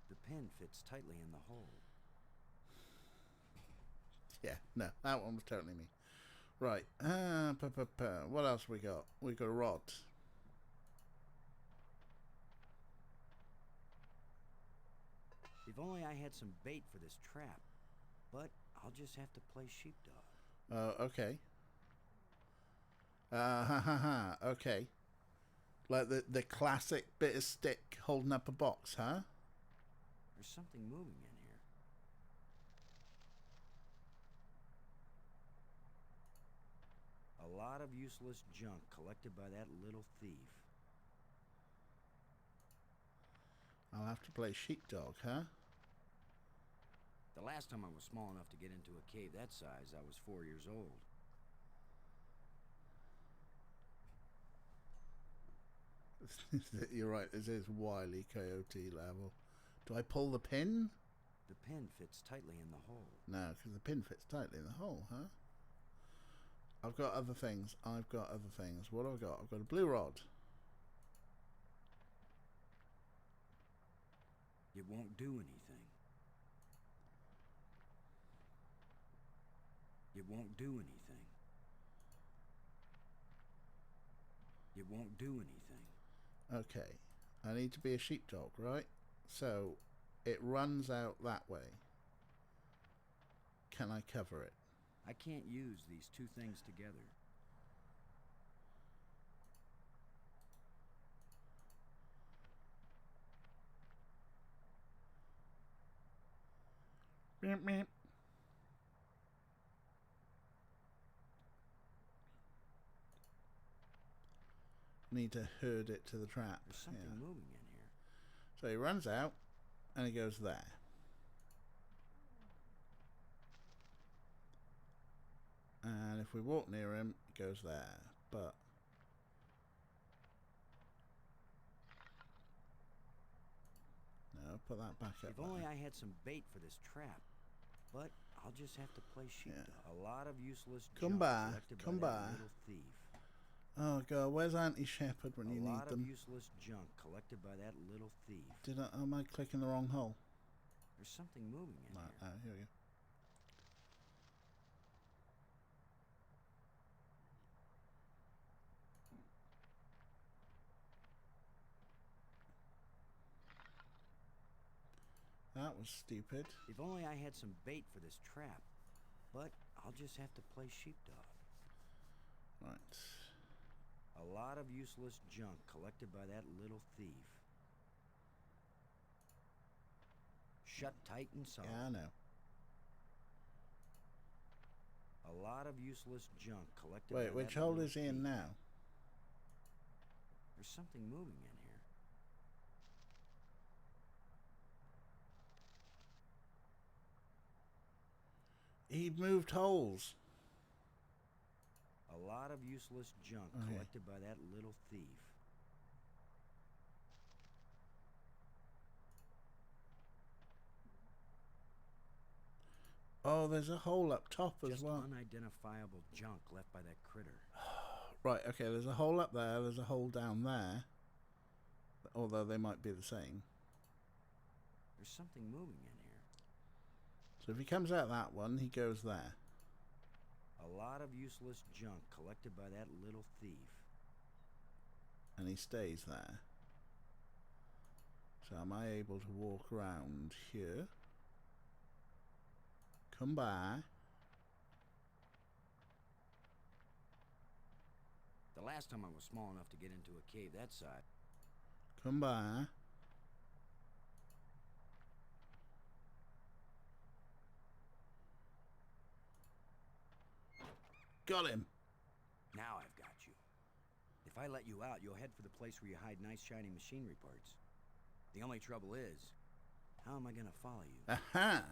The pin fits tightly in the hole. Yeah, no, that one was totally me. Right. What else we got? We got a rod. If only I had some bait for this trap. But I'll just have to play sheepdog. Okay. Okay. Like the classic bit of stick holding up a box, huh? There's something moving in here. A lot of useless junk collected by that little thief. I'll have to play sheepdog, huh? The last time I was small enough to get into a cave that size, I was 4 years old. You're right, this is Wile E. Coyote level. Do I pull the pin? The pin fits tightly in the hole. No, because the pin fits tightly in the hole, huh? I've got other things. What have I got? I've got a blue rod. It won't do anything. It won't do anything. It won't do anything. Okay. I need to be a sheepdog, right? So it runs out that way. Can I cover it? I can't use these two things together. Meep, meep. Need to herd it to the trap. There's something Yeah. moving in here. So he runs out and he goes there. And if we walk near him, it goes there. But no, put that back up. If only there. I had some bait for this trap. But I'll just have to play sheepdog. Yeah. A lot of useless Come junk by, collected come by by. that little thief. Oh god, where's Auntie Shepherd when A you lot need of them? useless junk collected by that little thief. Am I clicking the wrong hole? There's something moving in Right, here. here we go. That was stupid. If only I had some bait for this trap. But I'll just have to play sheepdog. Right. A lot of useless junk collected by that little thief. Shut tight and solid. Yeah, I know. A lot of useless junk collected Wait, by which that hole little is he in thief. now? There's something moving in here. He moved holes. A lot of useless junk Okay. collected by that little thief. Oh, there's a hole up top as Just well. unidentifiable junk left by that critter. Right, okay, there's a hole up there, there's a hole down there. Although they might be the same. There's something moving in here. So if he comes out that one, he goes there. A lot of useless junk collected by that little thief. And he stays there. So am I able to walk around here? Come by. The last time I was small enough to get into a cave that size. Come by. Got him. Now I've got you. If I let you out, you'll head for the place where you hide nice shiny machinery parts. The only trouble is, how am I gonna follow you? Aha!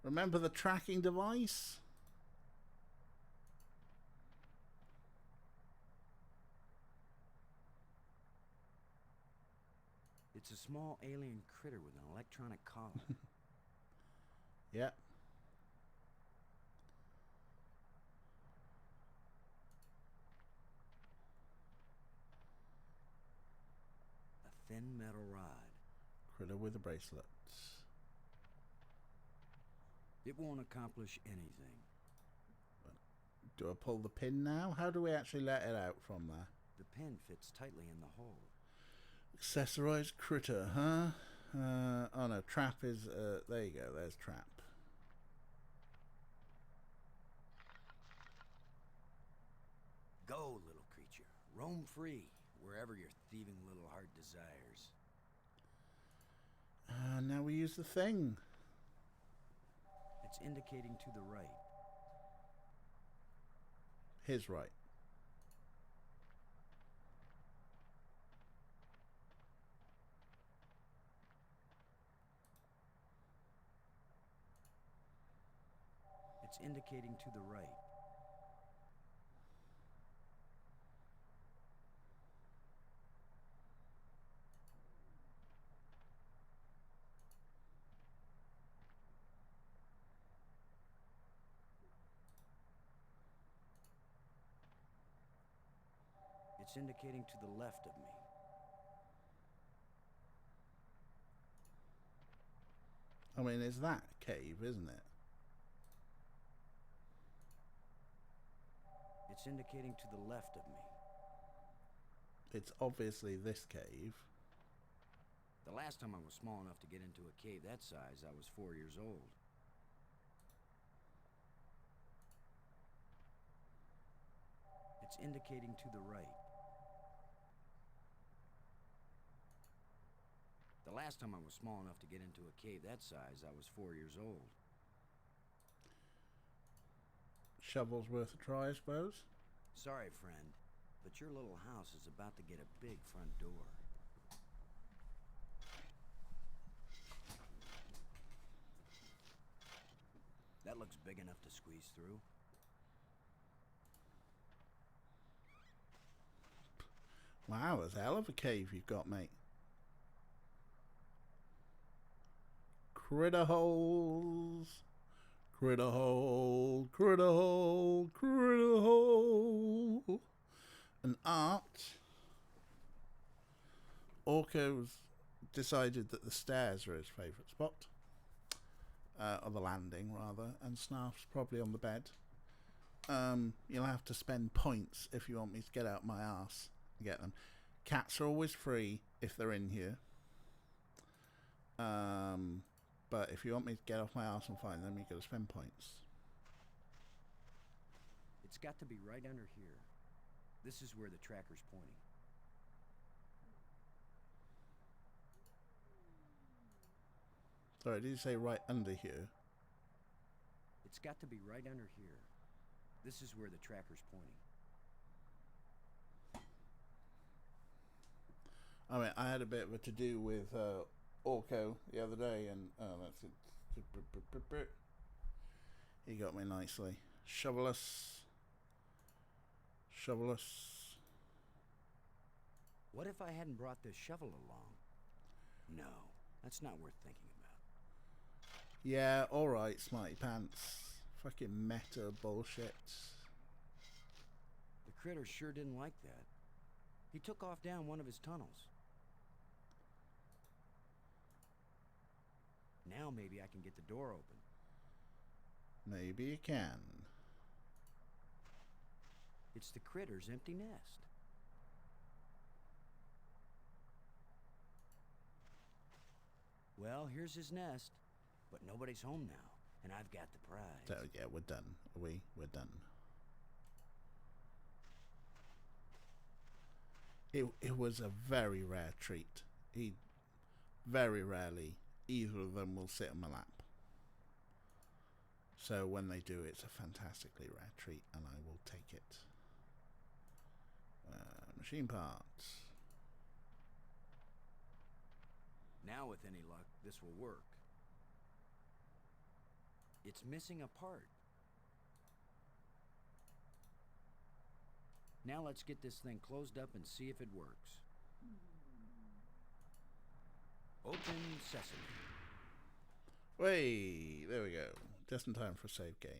Remember the tracking device? It's a small alien critter with an electronic collar. Yep. A thin metal rod. Critter with a bracelet. It won't accomplish anything. Do I pull the pin now? How do we actually let it out from there? The pin fits tightly in the hole. Accessorized critter, huh? Oh no, trap is, there you go, there's trap. Go, little creature. Roam free, wherever your thieving little heart desires. Now we use the thing. It's indicating to the right. His right. It's indicating to the right. It's indicating to the left of me. I mean, it's that cave, isn't it? It's indicating to the left of me. it's obviously this cave. The last time I was small enough to get into a cave that size, I was 4 years old. It's indicating to the right. The last time I was small enough to get into a cave that size, I was 4 years old. Shovel's worth a try, I suppose. Sorry, friend, but your little house is about to get a big front door. That looks big enough to squeeze through. Wow, that's a hell of a cave you've got, mate. Critter holes. Critter hole. Critter hole. Critter hole. An art. Orko's decided that the stairs are his favourite spot. Or the landing, rather. And Snarf's probably on the bed. You'll have to spend points if you want me to get out my arse and get them. Cats are always free if they're in here. But if you want me to get off my arse and find them, you've got to spend points. It's got to be right under here. This is where the tracker's pointing. Sorry, did you say right under here? It's got to be right under here. This is where the tracker's pointing. I mean, I had a bit of a to-do with Orko the other day, and that's it. He got me nicely. Shovelus. What if I hadn't brought this shovel along? No, that's not worth thinking about. Yeah, alright, Smarty Pants. Fucking meta bullshit. The critter sure didn't like that. He took off down one of his tunnels. Now maybe I can get the door open. Maybe you can. It's the critter's empty nest. Well, here's his nest, but nobody's home now, and I've got the prize. So, yeah, we're done. We're done. It was a very rare treat. Very rarely, either of them will sit on my lap. So when they do, it's a fantastically rare treat, and I will take it. Machine parts. Now, with any luck, this will work. It's missing a part. Now let's get this thing closed up and see if it works. Open sesame. Way, there we go. Just in time for a save game.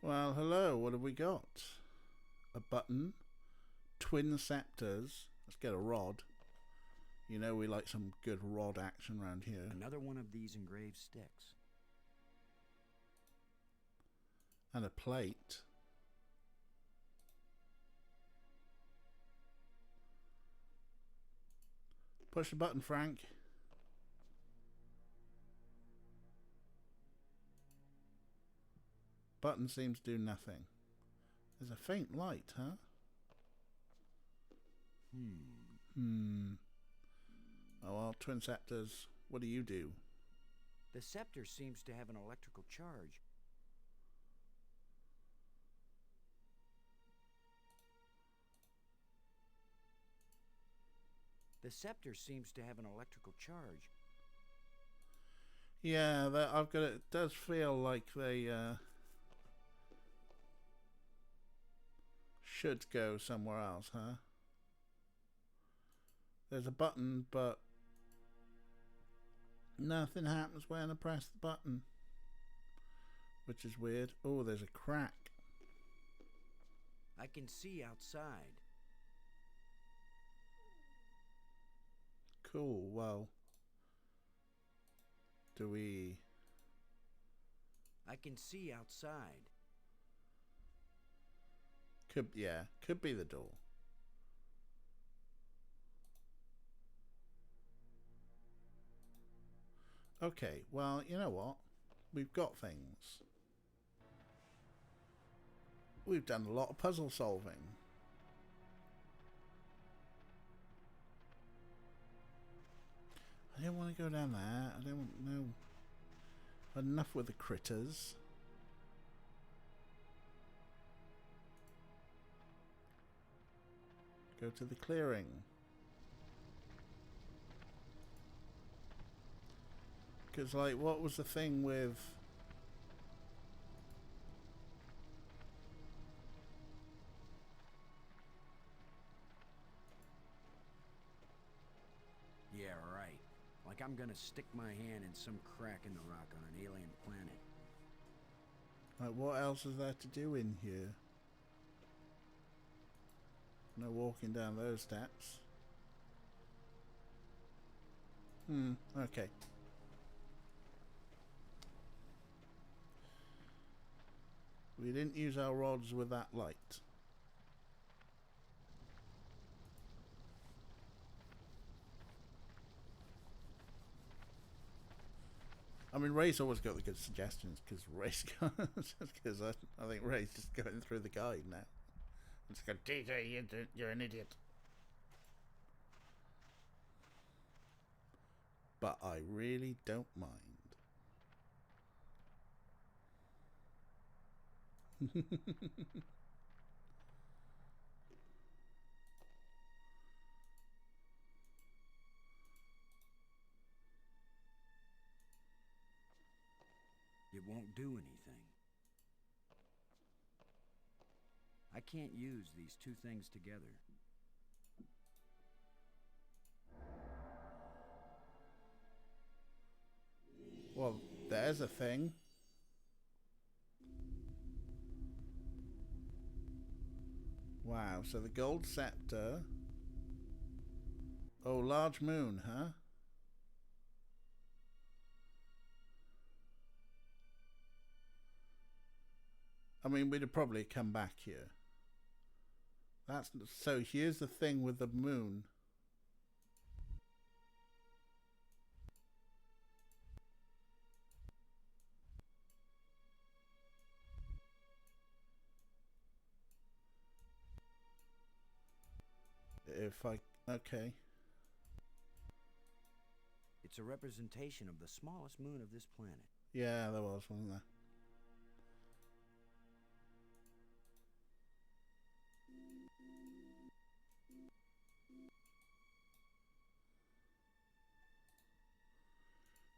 Well, hello, what have we got? A button, twin scepters, let's get a rod. You know we like some good rod action around here. Another one of these engraved sticks. And a plate. Push the button, Frank. Button seems to do nothing. There's a faint light, huh? Oh well, twin scepters, what do you do? The scepter seems to have an electrical charge. The scepter seems to have an electrical charge. Yeah, I've got it. Does feel like they should go somewhere else, huh? There's a button, but nothing happens when I press the button, which is weird. Oh, there's a crack. I can see outside. Cool. Well, do we I can see outside. Could be the door. Okay, well, you know what? We've got things. We've done a lot of puzzle solving. I don't want to go down there. I don't know. Enough with the critters. Go to the clearing. Because, like, what was the thing with... Yeah, right. Like I'm gonna stick my hand in some crack in the rock on an alien planet. Like, what else is there to do in here? No walking down those steps. Okay. We didn't use our rods with that light. I mean, Ray's always got the good suggestions because Ray's because I think Ray's just going through the guide now. It's going, TJ, you're an idiot. But I really don't mind. It won't do anything. I can't use these two things together. Well, there's a thing. Wow, so the gold scepter. Oh, large moon, huh? I mean, we'd have probably come back here. That's so. Here's the thing with the moon. If I okay. It's a representation of the smallest moon of this planet. Yeah, there was one there.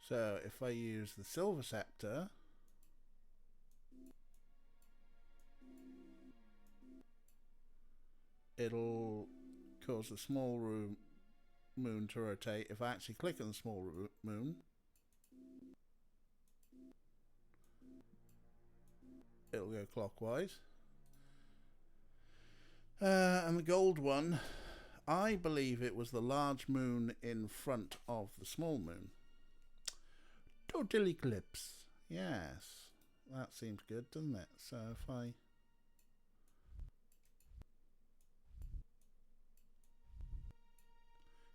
So if I use the silver scepter, it'll cause the small moon to rotate. If I actually click on the small moon, it'll go clockwise. And the gold one, I believe it was the large moon in front of the small moon. Total eclipse. Yes. That seems good, doesn't it? So if I...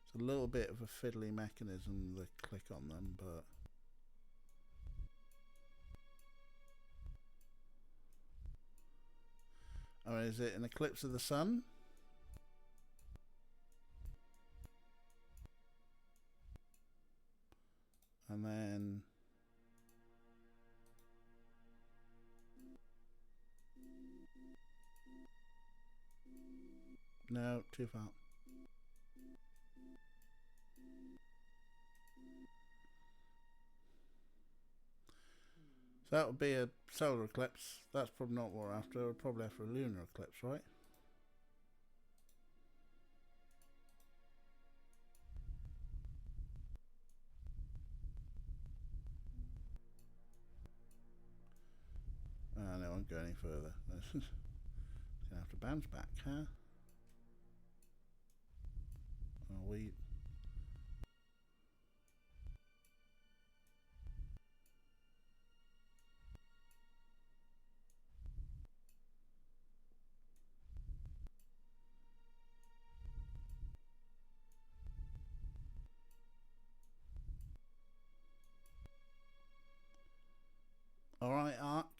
It's a little bit of a fiddly mechanism, the click on them, but... I mean, is it an eclipse of the sun? And then... No, too far. So that would be a solar eclipse. That's probably not what we're after. We're probably after a lunar eclipse, right? Oh, no, I won't go any further. It's going to have to bounce back, huh? Oh, we...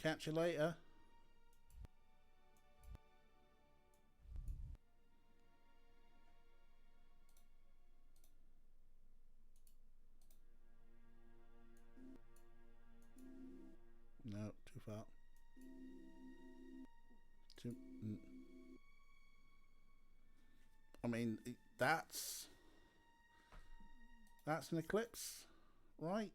catch you later. No, too far. I mean, that's an eclipse, right?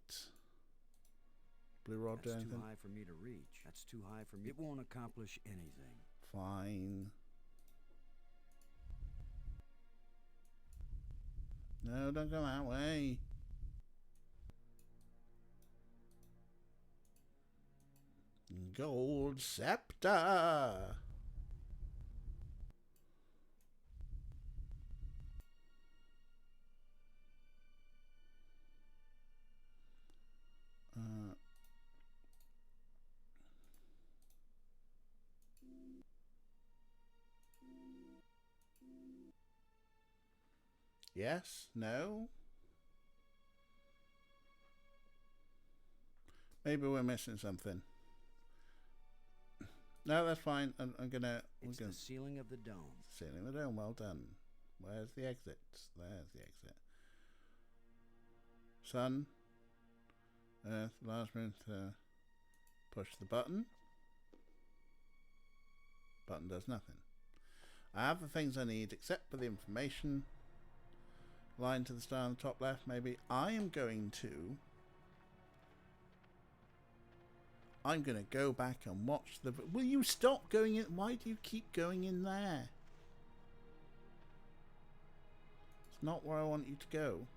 Blue rod. That's too high for me to reach. That's too high for me. It won't accomplish anything. Fine. No, don't go that way. Gold scepter. Yes? No? Maybe we're missing something. No, that's fine. I'm gonna. It's the ceiling of the dome. Ceiling of the dome. Well done. Where's the exit? There's the exit. Sun. Earth. Large moon to push the button. Button does nothing. I have the things I need except for the information. Line to the star on the top left, maybe. I'm going to go back and watch the... Will you stop going in? Why do you keep going in there? It's not where I want you to go.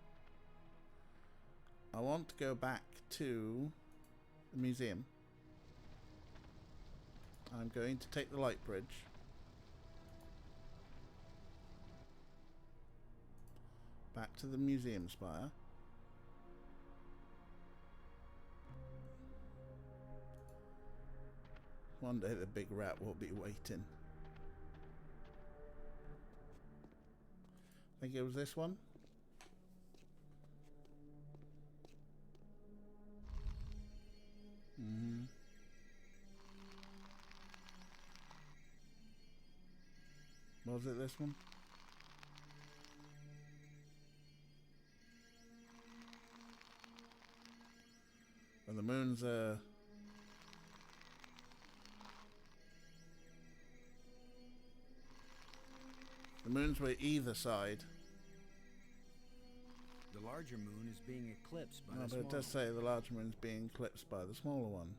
I want to go back to the museum. I'm going to take the light bridge. Back to the museum spire. One day the big rat will be waiting. I think it was this one. Was it this one? When the moon's the moon's were either side. The larger moon is being eclipsed by No, the but smaller it does say the larger moon's being eclipsed by the smaller one.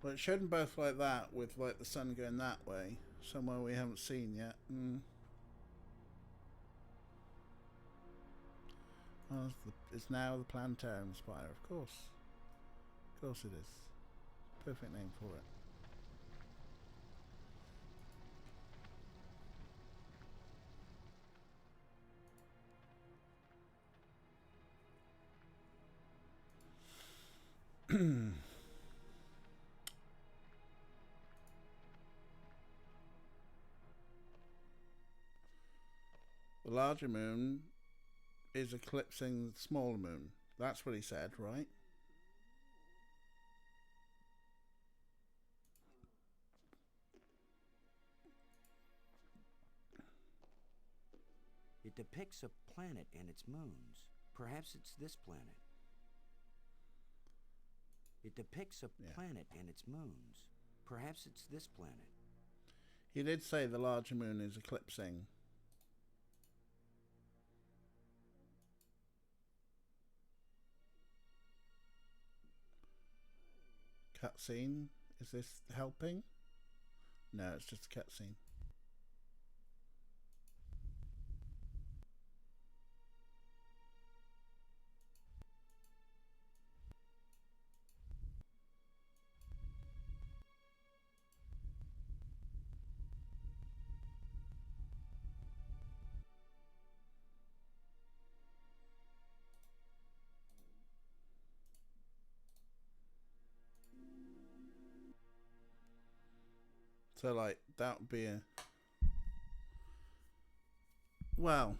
Well, it showed them both like that, with like the sun going that way, somewhere we haven't seen yet. Oh, it's now the Planetarium Spire, of course. Of course it is. Perfect name for it. The larger moon is eclipsing the smaller moon. That's what he said, right? It depicts a planet and its moons. Perhaps it's this planet. It depicts a planet and its moons. Perhaps it's this planet. He did say the larger moon is eclipsing. Cutscene. Is this helping? No, it's just a cutscene. So, like, that would be a... Well,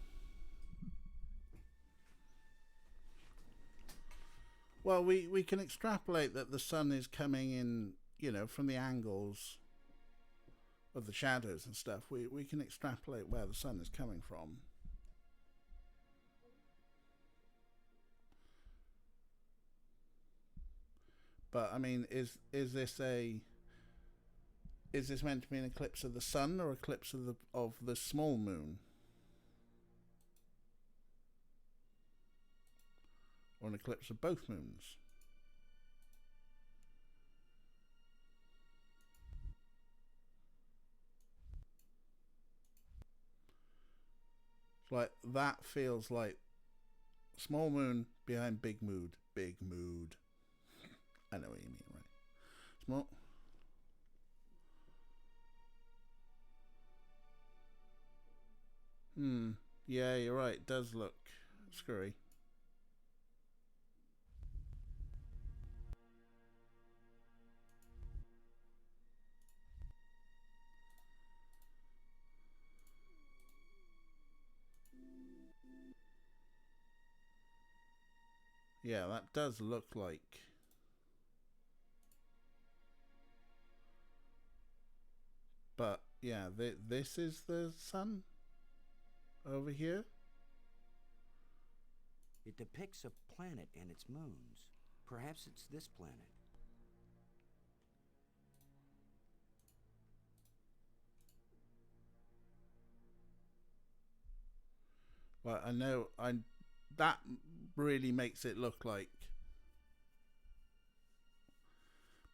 we can extrapolate that the sun is coming in, you know, from the angles of the shadows and stuff. We can extrapolate where the sun is coming from. But I mean, is this meant to be an eclipse of the sun or eclipse of the small moon? Or an eclipse of both moons? It's like, that feels like small moon behind big mood. Big mood. I know what you mean, right? Small. Yeah, you're right. It does look screwy. Yeah, that does look like... But, yeah, this is the sun? Over here? It depicts a planet and its moons. Perhaps it's this planet. Well, I know... that really makes it look like...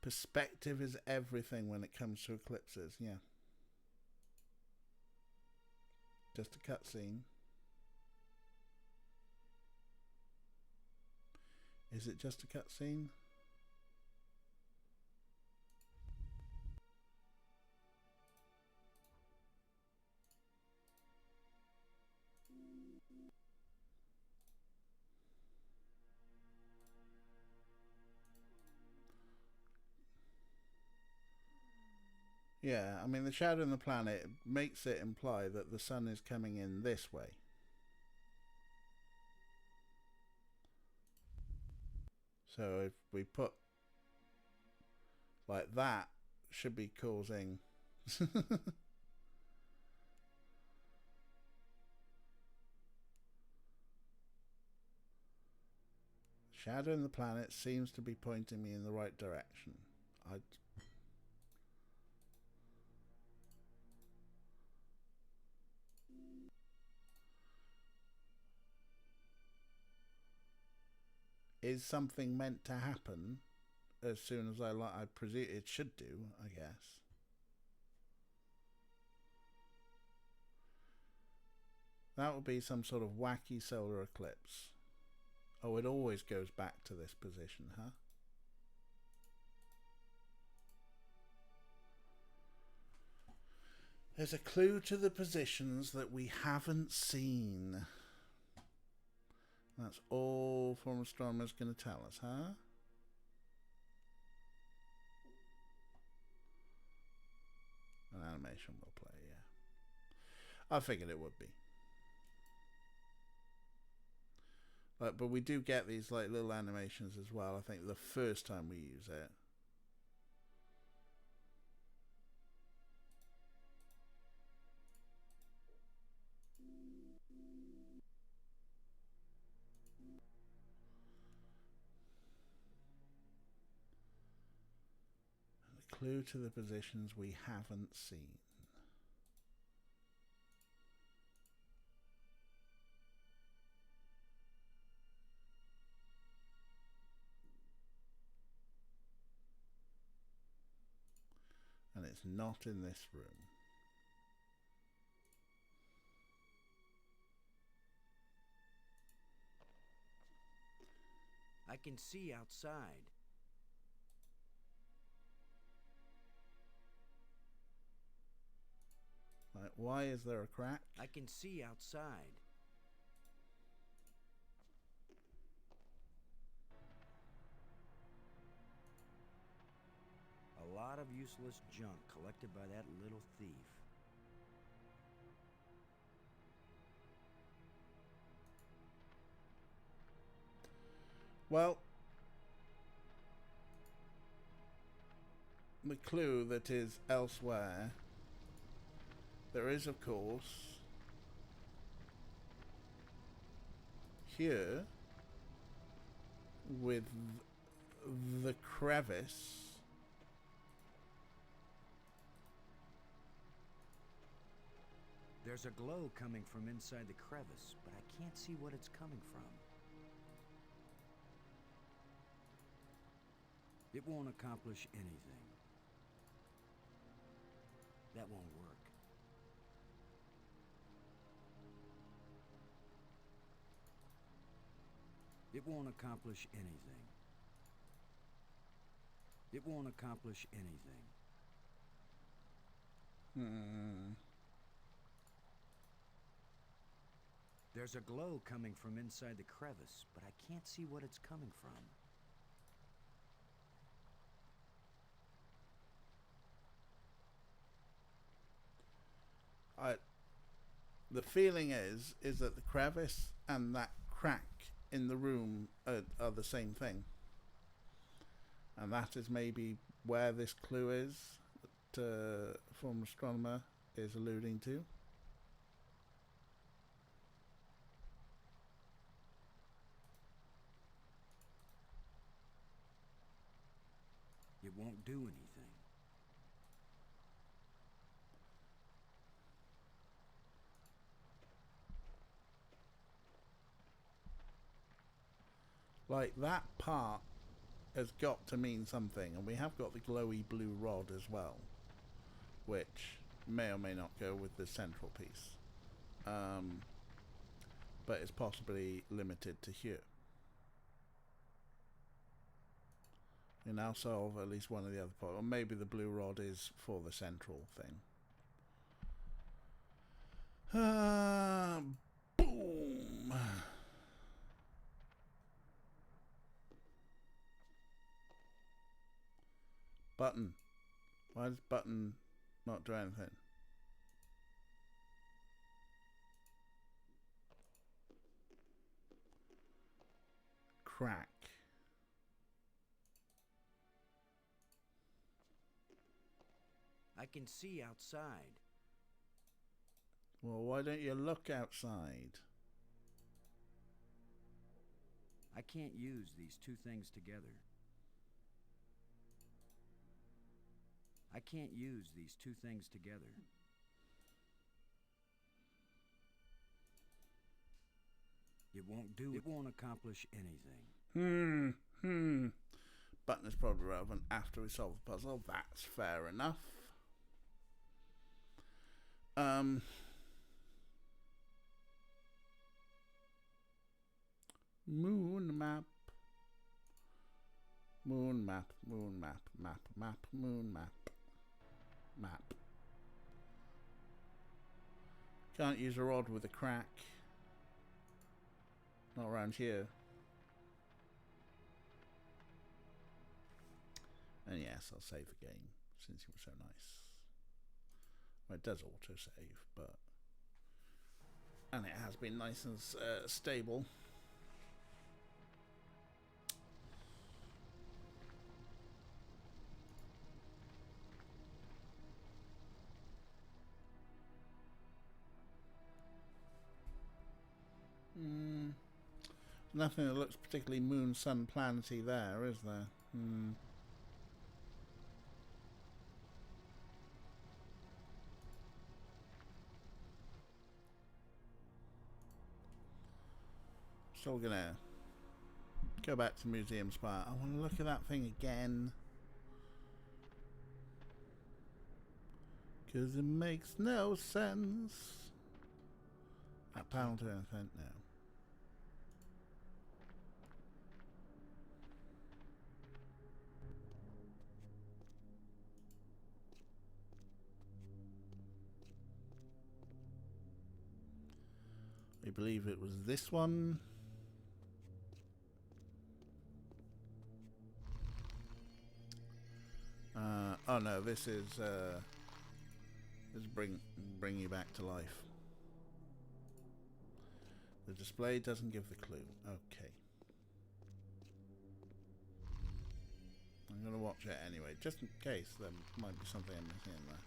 Perspective is everything when it comes to eclipses, yeah. Just a cutscene. Is it just a cutscene? Yeah, I mean, the shadow on the planet makes it imply that the sun is coming in this way. So if we put like that, should be causing... Shadow in the planet seems to be pointing me in the right direction. Is something meant to happen as soon as I presume it should do, I guess. That would be some sort of wacky solar eclipse. Oh, it always goes back to this position, huh? There's a clue to the positions that we haven't seen. That's all Form Astronomer's going to tell us, huh? An animation will play, yeah. I figured it would be. But we do get these like little animations as well. I think the first time we use it. A clue to the positions we haven't seen. And it's not in this room. I can see outside. Like, why is there a crack? I can see outside. A a lot of useless junk collected by that little thief. Well, the clue that is elsewhere, there is, of course, here with the crevice. There's a glow coming from inside the crevice, but I can't see what it's coming from. It won't accomplish anything. That won't work. It won't accomplish anything. It won't accomplish anything. There's a glow coming from inside the crevice, but I can't see what it's coming from. The feeling is that the crevice and that crack in the room are the same thing. And that is maybe where this clue is that former astronomer is alluding to. It won't do anything. Like, that part has got to mean something, and we have got the glowy blue rod as well, which may or may not go with the central piece, but it's possibly limited to here. We now solve at least one of the other parts, or maybe the blue rod is for the central thing. Boom! Button. Why does button not do anything? Crack. I can see outside. Well, why don't you look outside? I can't use these two things together. I can't use these two things together. It won't do it. It won't accomplish anything. Button is probably relevant after we solve the puzzle. That's fair enough. Moon map. Moon map, moon map, map, map, moon map. Map. Can't use a rod with a crack. Not around here. And yes, I'll save the game since it was so nice. Well, it does auto-save, but... And it has been nice and stable. Nothing that looks particularly moon, sun, planety there, is there? So we're gonna go back to Museum Spire. I want to look at that thing again, because it makes no sense. That panel to anything? No. I believe it was this one. Oh no, this is bring you back to life. The display doesn't give the clue. Okay. I'm gonna watch it anyway, just in case there might be something I'm missing in there.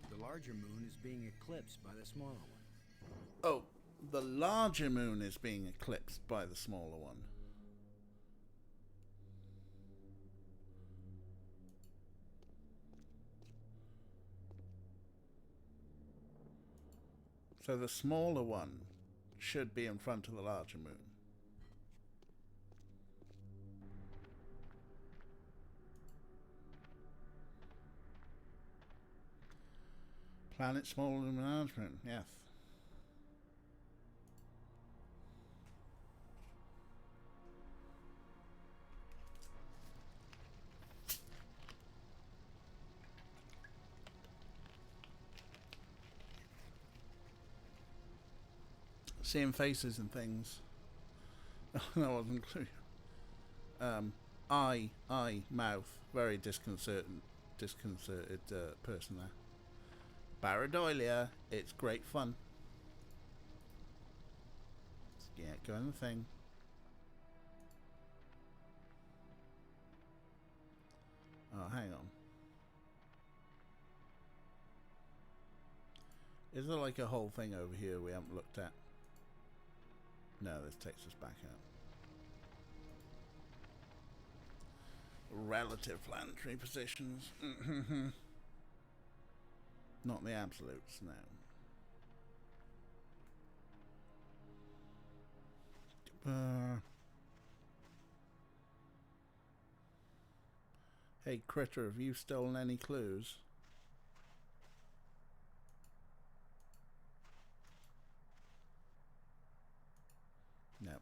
The larger moon is being eclipsed by the smaller one. Oh, the larger moon is being eclipsed by the smaller one. So the smaller one should be in front of the larger moon. Planet smaller than large moon, yes. Seeing faces and things. That wasn't clear. Eye, mouth. Very disconcerted person there. Pareidolia, it's great fun. Yeah, go in the thing. Oh, hang on. Is there like a whole thing over here we haven't looked at? No, this takes us back out. Relative planetary positions. Not the absolutes, no. Hey, Critter, have you stolen any clues? No.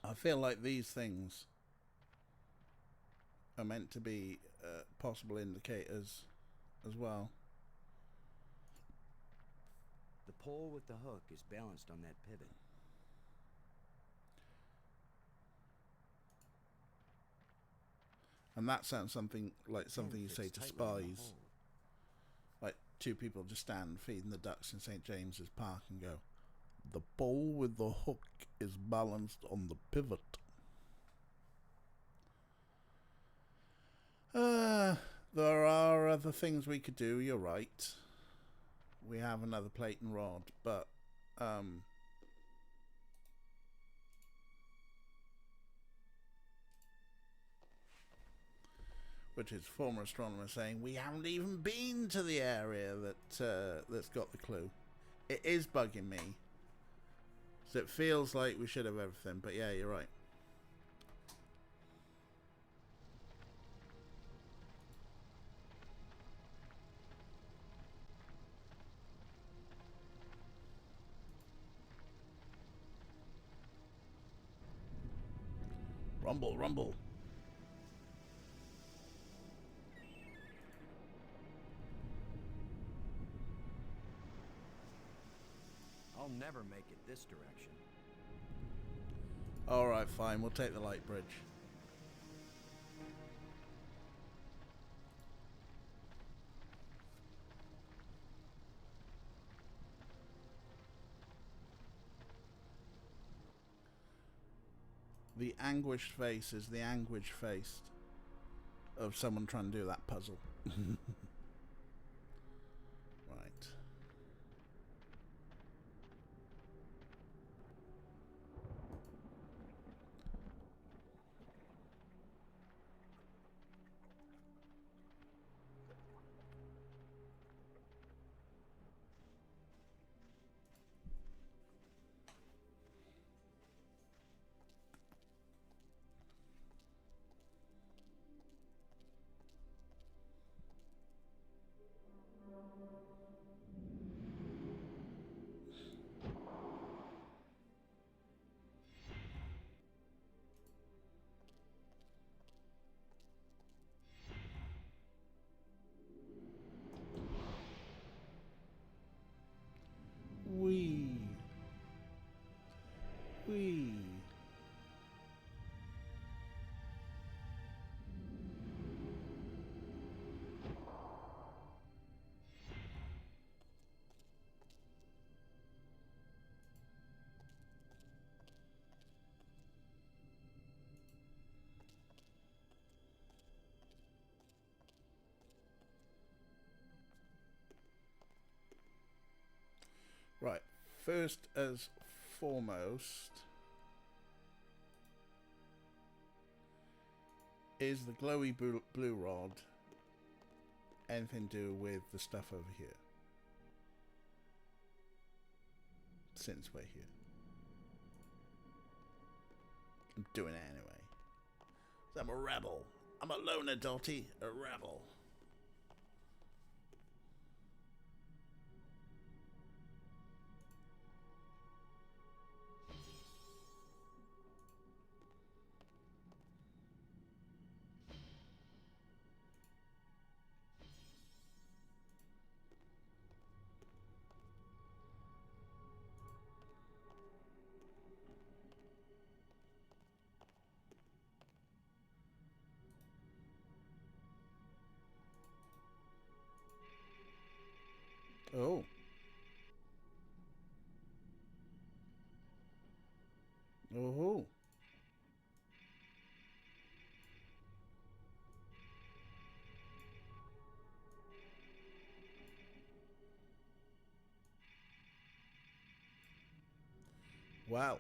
I feel like these things are meant to be possible indicators as well. The pole with the hook is balanced on that pivot. And that sounds something like something you Pin say fits to tightly in the spies. hole. Like two people just stand feeding the ducks in St. James's Park and go, "The pole with the hook is balanced on the pivot." There are other things we could do, you're right. We have another plate and rod, but which is former astronomer saying we haven't even been to the area that's got the clue. It is bugging me. So it feels like we should have everything, but yeah, you're right. Rumble, rumble. I'll never make it this direction. Alright, fine, we'll take the light bridge. The anguished face is the anguished face of someone trying to do that puzzle. Right. Whee! Right, first as foremost is the glowy blue rod anything to do with the stuff over here? Since we're here. I'm doing it anyway. I'm a rebel. I'm a loner, Dotty. A rebel. Oh. Oh. Wow.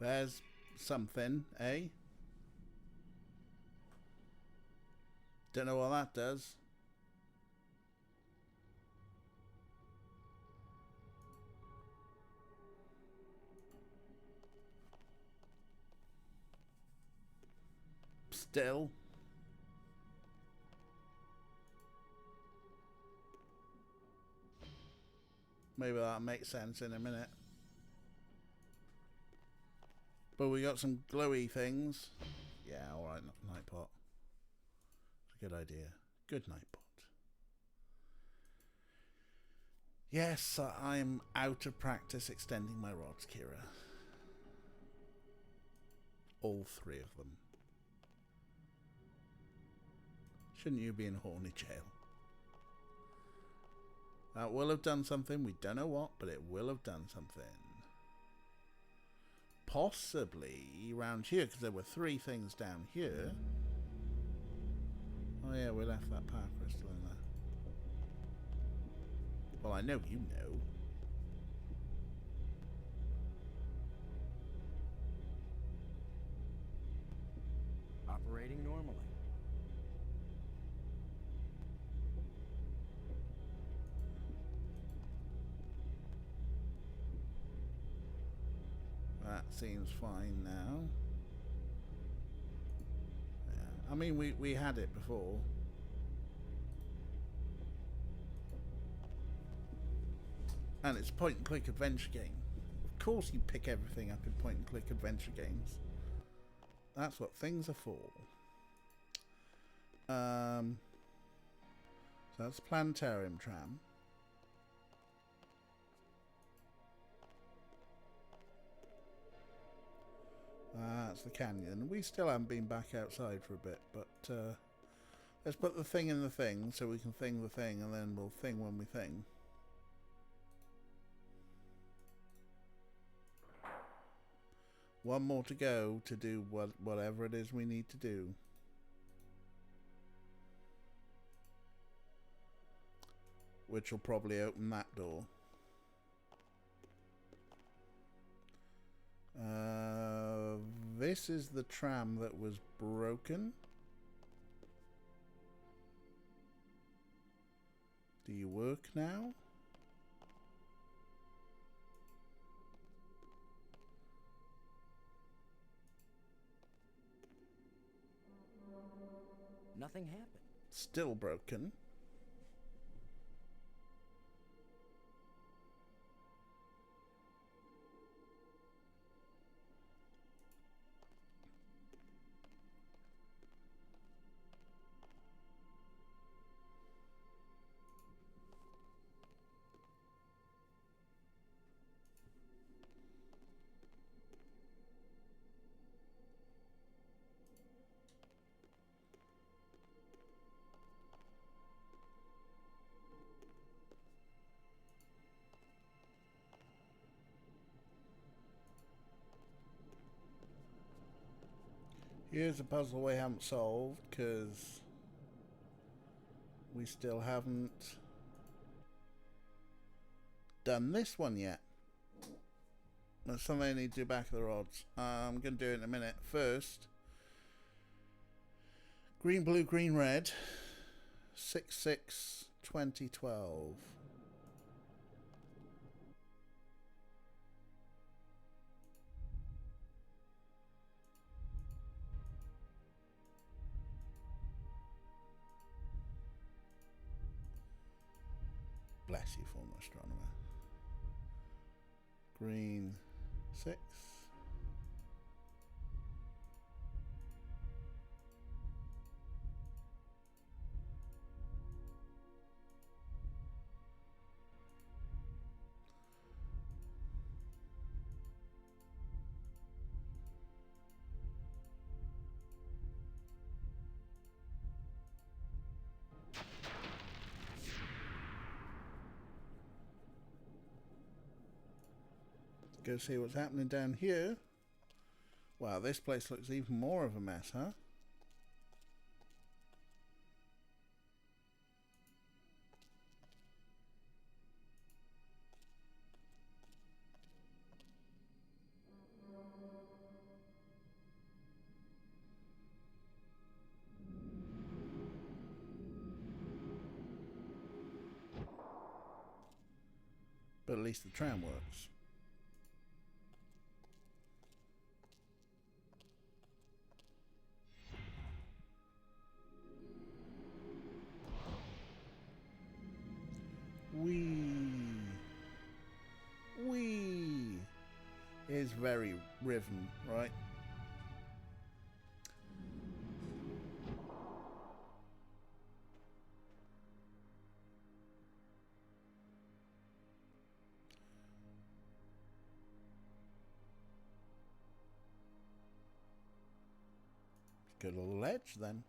There's something, eh? Don't know what that does. Still. Maybe that'll make sense in a minute. But we got some glowy things. Yeah, alright, Nightbot. Good idea. Good Nightbot. Yes, I'm out of practice extending my rods, Kira. All three of them. Shouldn't you be in horny jail? That will have done something. We don't know what, but it will have done something. Possibly around here, because there were three things down here. Oh yeah, we left that power crystal in there. Well, I know you know. Operating normally. That seems fine now. Yeah. I mean, we had it before. And it's a point-and-click adventure game. Of course you pick everything up in point-and-click adventure games. That's what things are for. So that's Planetarium Tram. That's the canyon. We still haven't been back outside for a bit, but let's put the thing in the thing so we can thing the thing, and then we'll thing when we thing. One more to go to do whatever it is we need to do. Which will probably open that door. This is the tram that was broken. Do you work now? Nothing happened. Still broken. Here's a puzzle we haven't solved because we still haven't done this one yet. That's something I need to do back of the rods. I'm going to do it in a minute. First, green, blue, green, red. 6/6/2012. Bless you, former astronomer. Green 6. Go see what's happening down here. Wow, this place looks even more of a mess, huh? But at least the tram works. Wee is very Riven, right? Good little ledge then.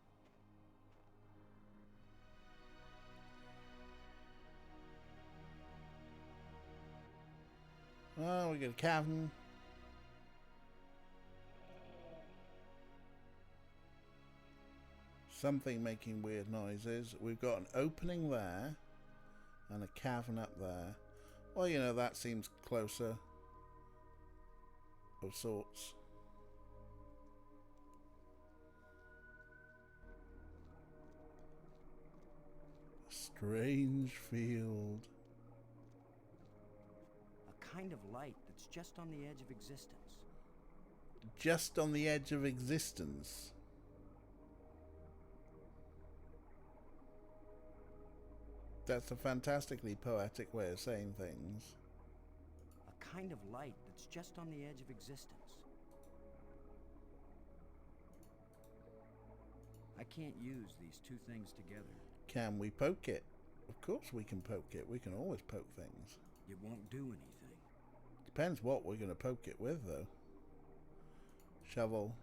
Oh, we got a cavern. Something making weird noises. We've got an opening there and a cavern up there. Well, you know, that seems closer of sorts. Strange field. A kind of light that's just on the edge of existence. Just on the edge of existence. That's a fantastically poetic way of saying things. A kind of light that's just on the edge of existence. I can't use these two things together. Can we poke it? Of course we can poke it. We can always poke things. It won't do anything. Depends what we're going to poke it with, though. Shovel.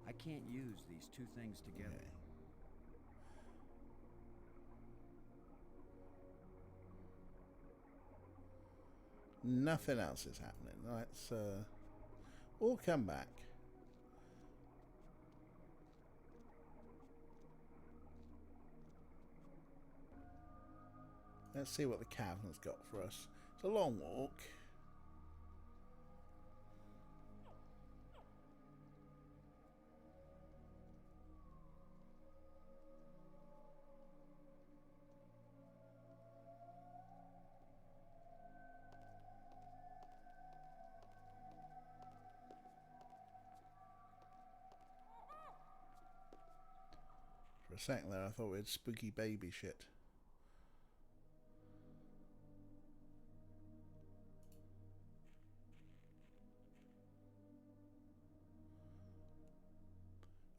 I can't use these two things together. Okay. Nothing else is happening. Let's we'll come back. Let's see what the cavern's got for us. It's a long walk. For a second there, I thought we had spooky baby shit.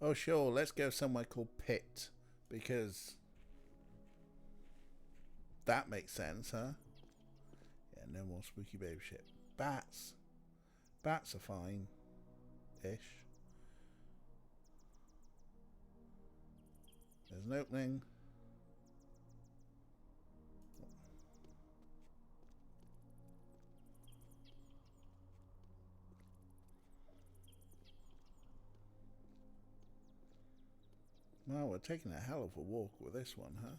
Oh sure, let's go somewhere called Pit, because that makes sense, huh? Yeah, no more spooky baby shit. Bats. Bats are fine-ish. There's an opening. we're taking a hell of a walk with this one, huh?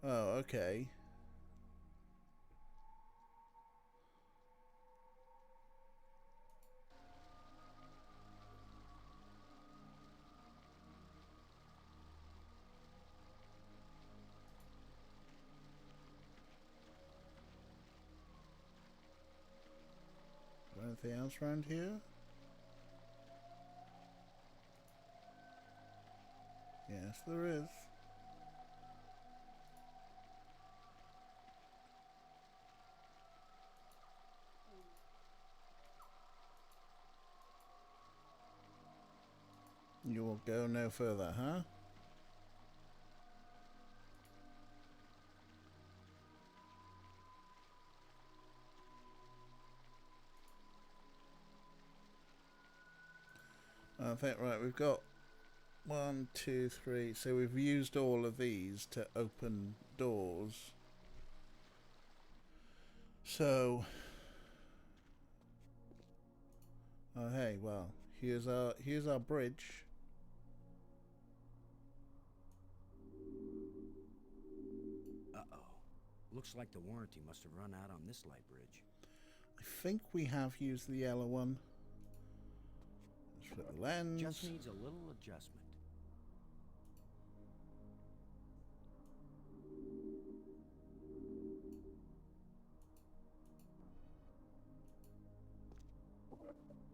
Oh, okay. Anything else around here? Yes, there is. You will go no further, huh? I think, right, we've got 1, 2, 3. So we've used all of these to open doors. So, oh hey, well, here's our bridge. Uh-oh. Looks like the warranty must have run out on this light bridge. I think we have used the yellow one. Let's put the lens. Just needs a little adjustment.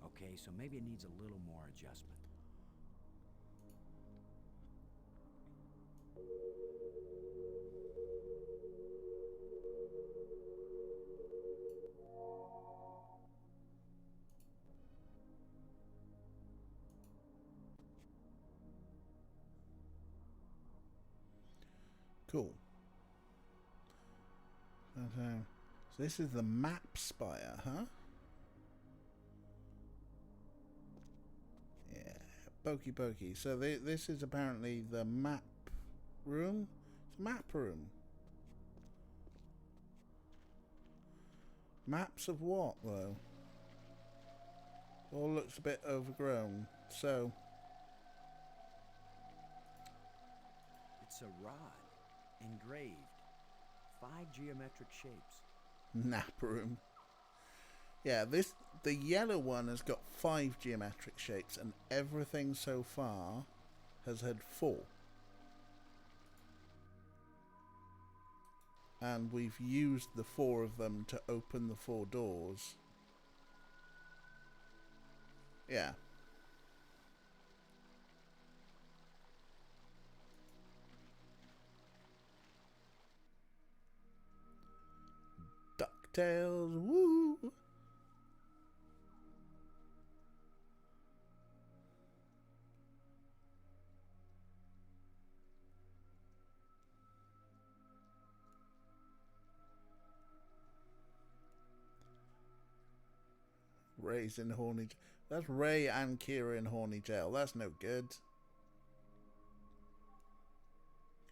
Okay, so maybe it needs a little more adjustment. Cool. So this is the map spire, huh? Yeah, pokey pokey. So this is apparently the map room. It's a map room. Maps of what, though? All looks a bit overgrown. So It's a rod, engraved, 5 geometric shapes. nap room. Yeah, the yellow one has got 5 geometric shapes, and everything so far has had 4. And we've used the 4 of them to open the 4 doors. Yeah. DuckTales, woo! Ray's in horny. That's Ray and Kira in horny jail. That's no good.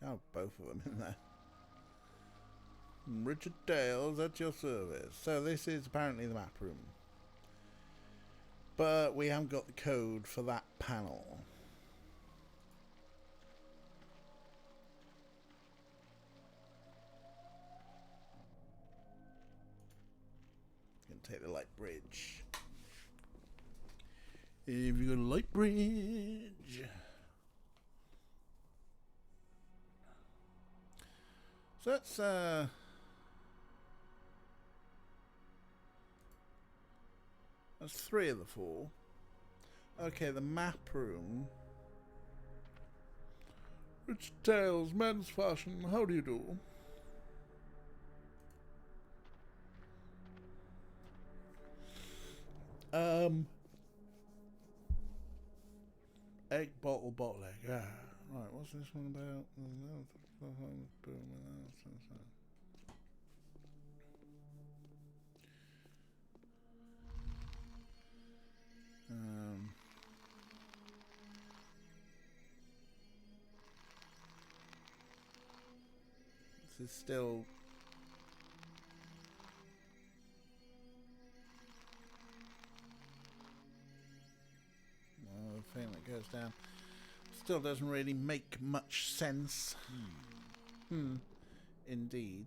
Oh, both of them in there. Richard Dale's at your service. So this is apparently the map room. But we haven't got the code for that panel. Gonna take the light bridge. If you got a light bridge. So that's that's 3 of the 4. Okay, the map room. Rich Tales, Men's Fashion, how do you do? Egg bottle egg. Ah, right. What's this one about? This is still goes down. Still doesn't really make much sense. Indeed.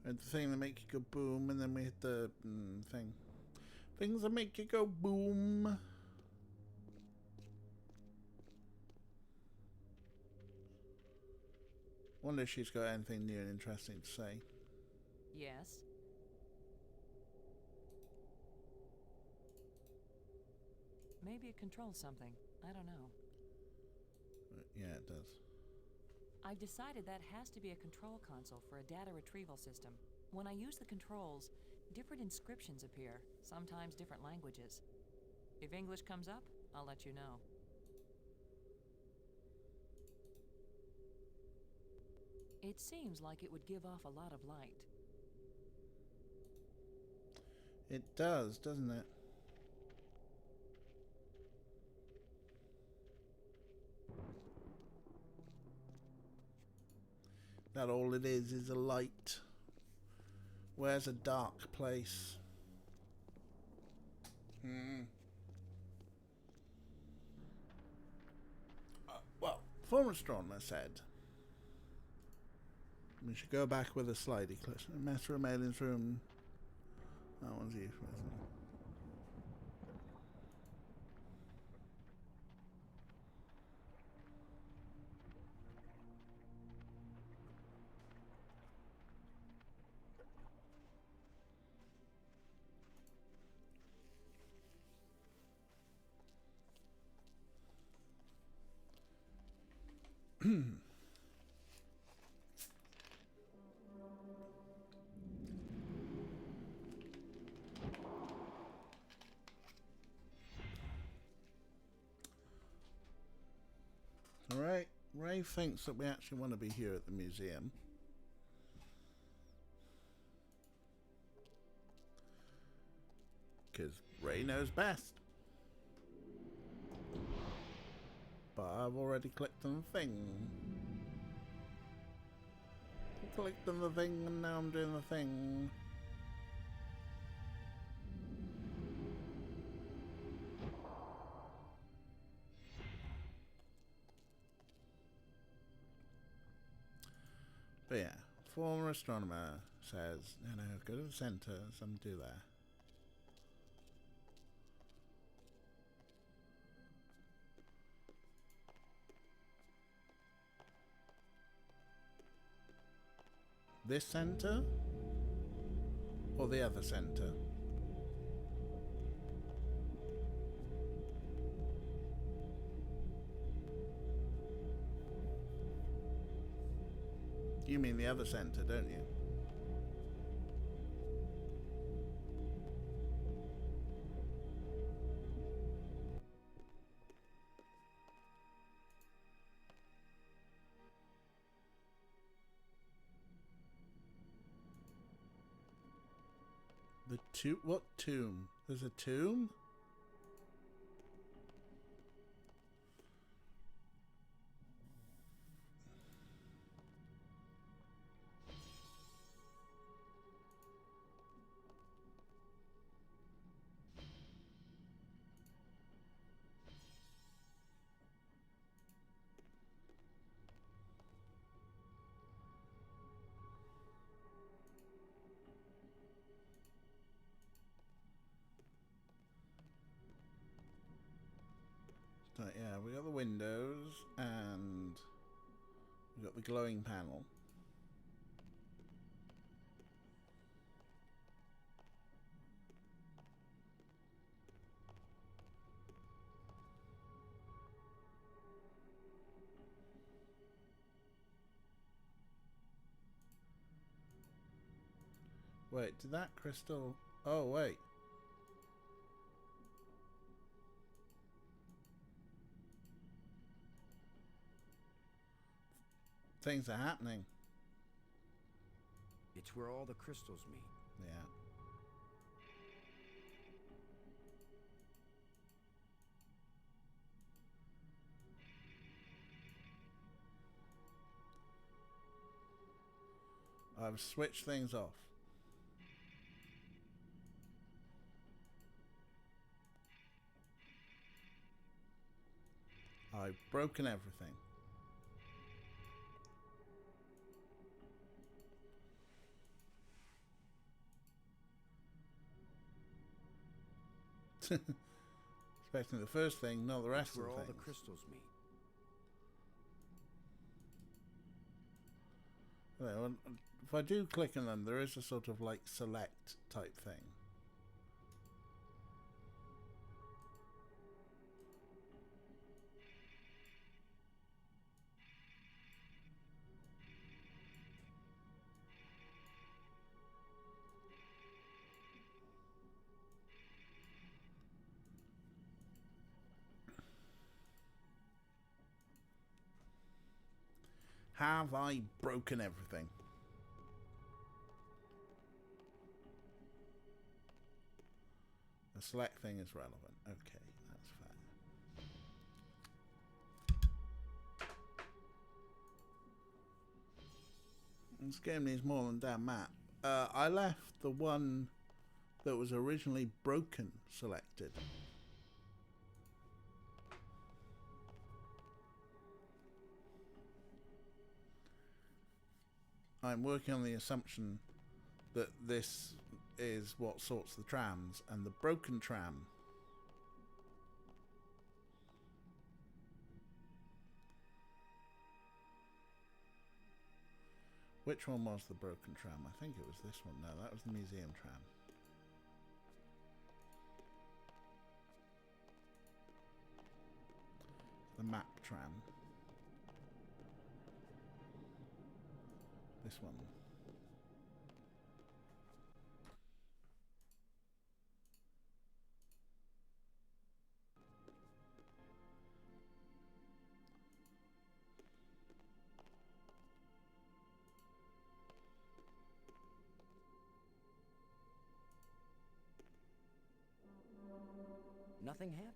And the thing that make you go boom, and then we hit the thing. Things that make you go boom. Wonder if she's got anything new and interesting to say. Yes? Maybe it controls something. I don't know. Yeah, it does. I've decided that has to be a control console for a data retrieval system. When I use the controls, different inscriptions appear, sometimes different languages. If English comes up, I'll let you know. It seems like it would give off a lot of light. It does, doesn't it? That all it is a light. Where's a dark place? Well, former astronomer said we should go back with a slidey clip. Master of Malin's room. That one's useful, isn't it? Alright, Ray thinks that we actually want to be here at the museum. Because Ray knows best. But I've already clicked on the thing. Clicked on the thing and now I'm doing the thing. But yeah, former astronomer says, you know, go to the centre, something to do there. This centre? Or the other centre? You mean the other centre, don't you? The tomb? What tomb? There's a tomb? So yeah, we got the windows and we got the glowing panel. Wait, did that crystal... Oh, wait. Things are happening. It's where all the crystals meet. Yeah. I've switched things off. I've broken everything. Expecting the first thing, not the rest That's where of all the the things. crystals meet. Well, if I do click on them, there is a sort of like select type thing. Have I broken everything? The select thing is relevant. Okay, that's fair. This game needs more than damn map. I left the one that was originally broken selected. I'm working on the assumption that this is what sorts the trams, and the broken tram which one was the broken tram? I think it was this one. No, that was the museum tram. The map tram. This one. Nothing happened.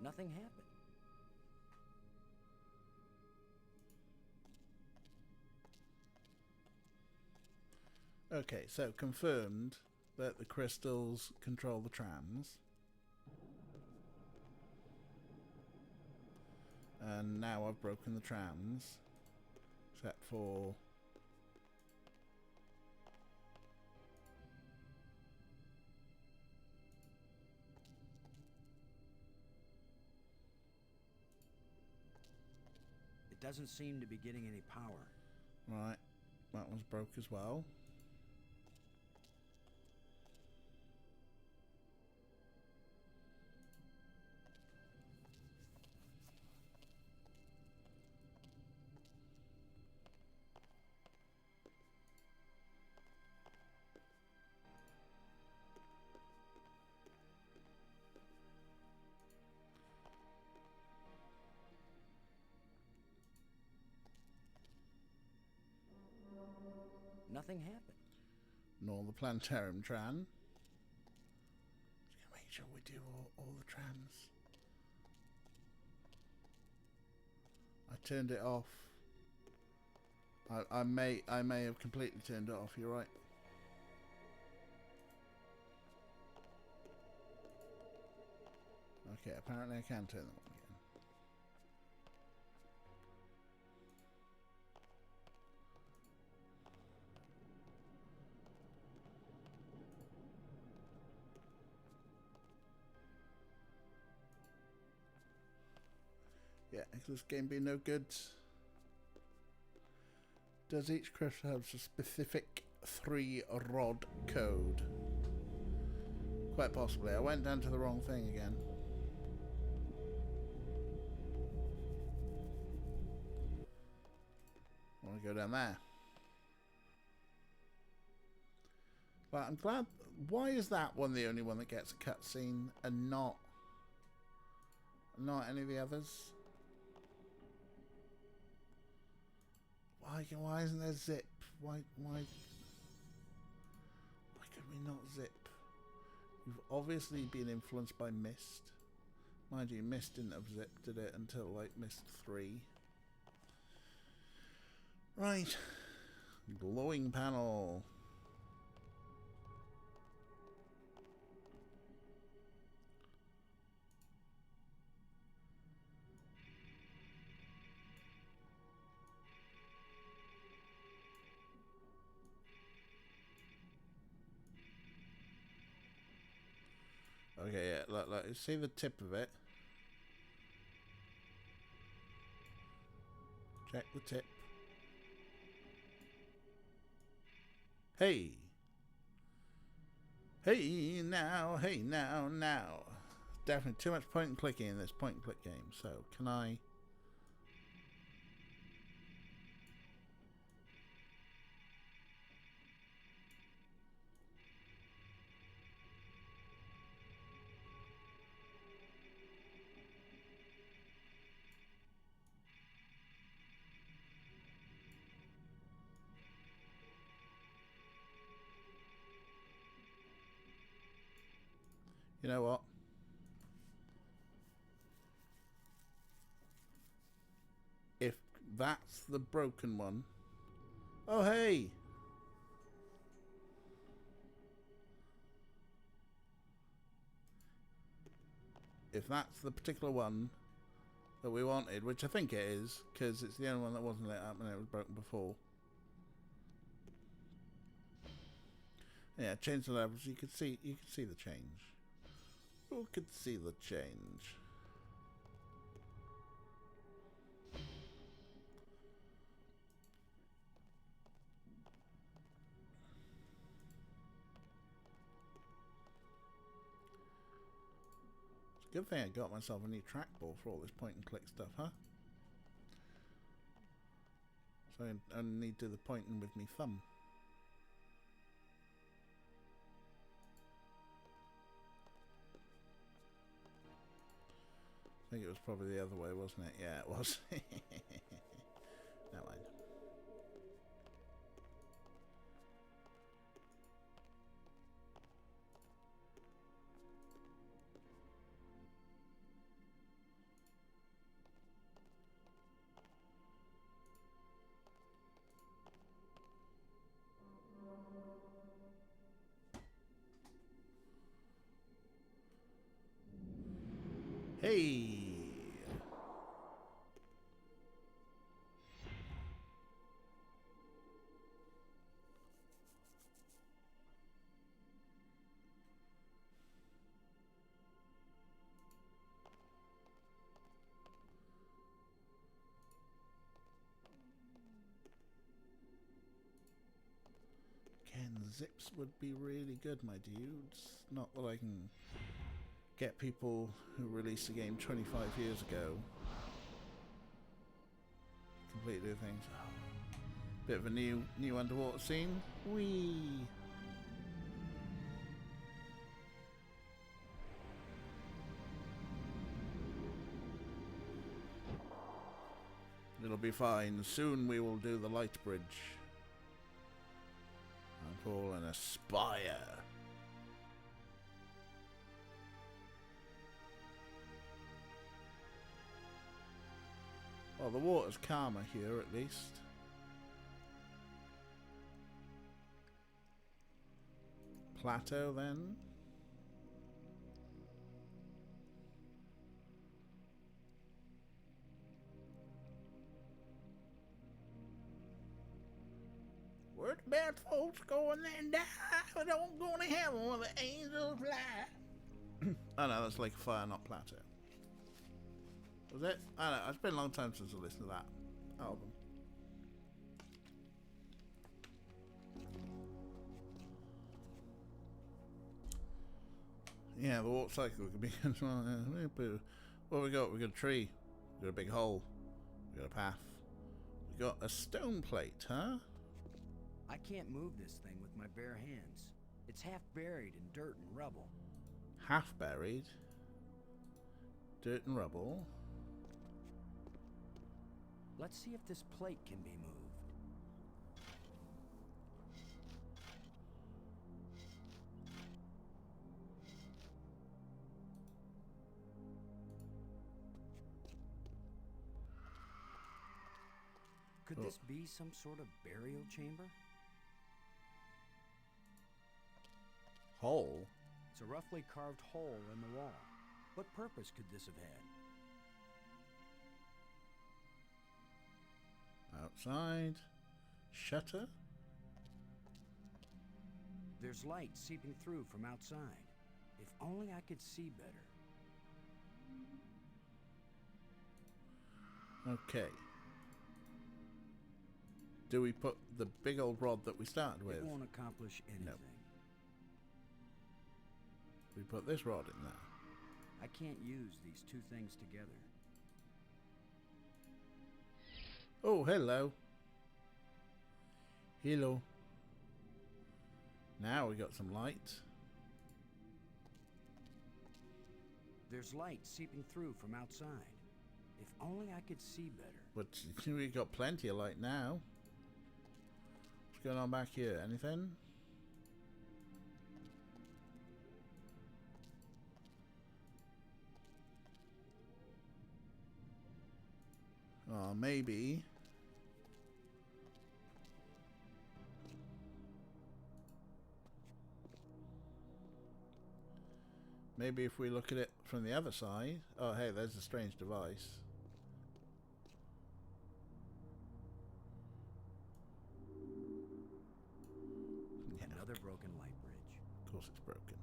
Nothing happened. Okay, so confirmed that the crystals control the trams. And now I've broken the trams. Except for... It doesn't seem to be getting any power. Right, that one's broke as well. Nothing happened. Nor the planetarium tram. Just gonna make sure we do all the trams. I turned it off. I may have completely turned it off, you're right. Okay, apparently I can turn them on again. Yeah, is this game be no good? Does each crystal have a specific 3-rod code? Quite possibly. I went down to the wrong thing again. I want to go down there. But I'm glad... Why is that one the only one that gets a cutscene and not any of the others? Why? Why isn't there zip? Why could we not zip? You've obviously been influenced by Mist. Mind you, Mist didn't have zip, did it, until like Mist 3. Right. Glowing panel. Okay, yeah, look, see the tip of it. Check the tip. Hey! Hey now, now. Definitely too much point and clicking in this point and click game. So, can I... You know what? If that's the broken one... Oh, hey! If that's the particular one that we wanted, which I think it is, because it's the only one that wasn't lit up and it was broken before. Yeah, change the levels. You could see the change. Who could see the change? It's a good thing I got myself a new trackball for all this point and click stuff, huh? So I only need to do the pointing with me thumb. I think it was probably the other way, wasn't it? Yeah, it was. Never mind. Hey! Zips would be really good, my dudes. Not that I can get people who released the game 25 years ago completely do things. Oh, bit of a new underwater scene. Whee! It'll be fine. Soon we will do the light bridge. I'm calling a spire. Well, the water's calmer here at least. Plateau then. Where the bad folks going and die? I don't go to heaven where the angels fly. Oh no, that's Lake of Fire, not Plateau. Was it? I don't know. It's been a long time since I listened to that album. Yeah, the warp cycle could be. What we got? We got a tree. We got a big hole. We got a path. We got a stone plate, huh? I can't move this thing with my bare hands. It's half buried in dirt and rubble. Half buried. Dirt and rubble. Let's see if this plate can be moved. Could this be some sort of burial chamber? Hole? It's a roughly carved hole in the wall. What purpose could this have had? Outside. Shutter? There's light seeping through from outside. If only I could see better. Okay. Do we put the big old rod that we started with? It won't accomplish anything. No. We put this rod in there. I can't use these two things together. Oh, hello. Hello. Now we got some light. There's light seeping through from outside. If only I could see better. But we got plenty of light now. What's going on back here? Anything? Oh, maybe. Maybe if we look at it from the other side. Oh, hey, there's a strange device. Yeah, Another broken light bridge. of course it's broken.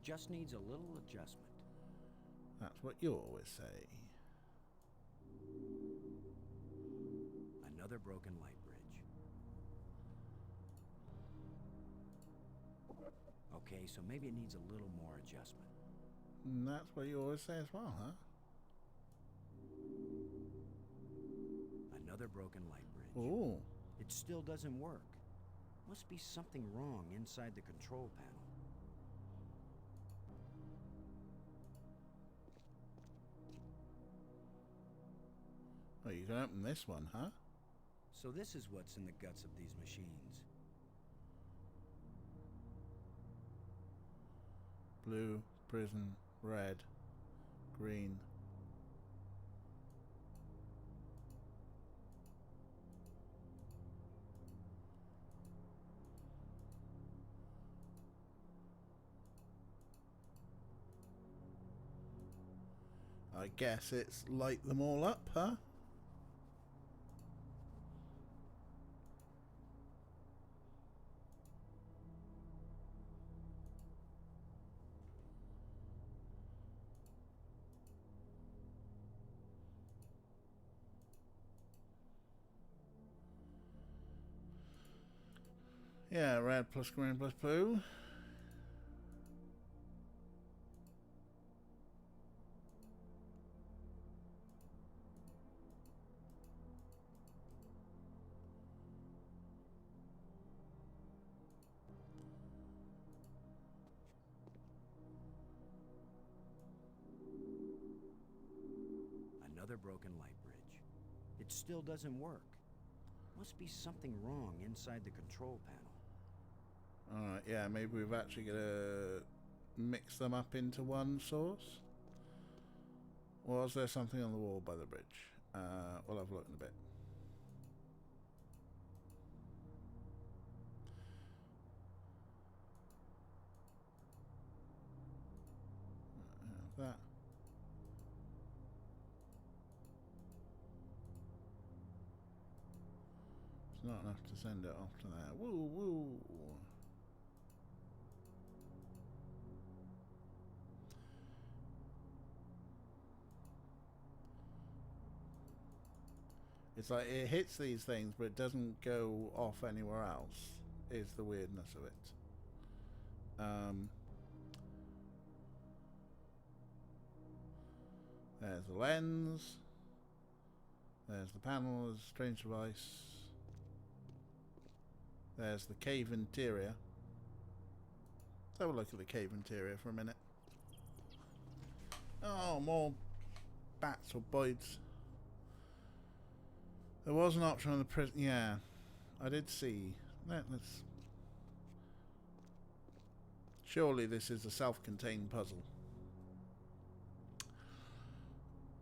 Just needs a little adjustment. That's what you always say. Another broken light bridge. Okay, so maybe it needs a little more adjustment. And that's what you always say as well, huh? Another broken light bridge. Ooh. It still doesn't work. Must be something wrong inside the control panel. Oh, you can open this one, huh? So this is what's in the guts of these machines. Blue, prison, red, green. I guess it's light them all up, huh? Yeah, red plus green plus blue. Another broken light bridge. It still doesn't work. Must be something wrong inside the control panel. Alright, yeah, maybe we've actually got to mix them up into one source. Or is there something on the wall by the bridge? We'll have a look in a bit. That. It's not enough to send it off to there. Woo woo! It's like it hits these things, but it doesn't go off anywhere else. Is the weirdness of it. There's the lens. There's the panel. There's a strange device. There's the cave interior. Let's have a look at the cave interior for a minute. Oh, more bats or boids. There was an option on the prison. Yeah, I did see. Let's. Surely this is a self-contained puzzle.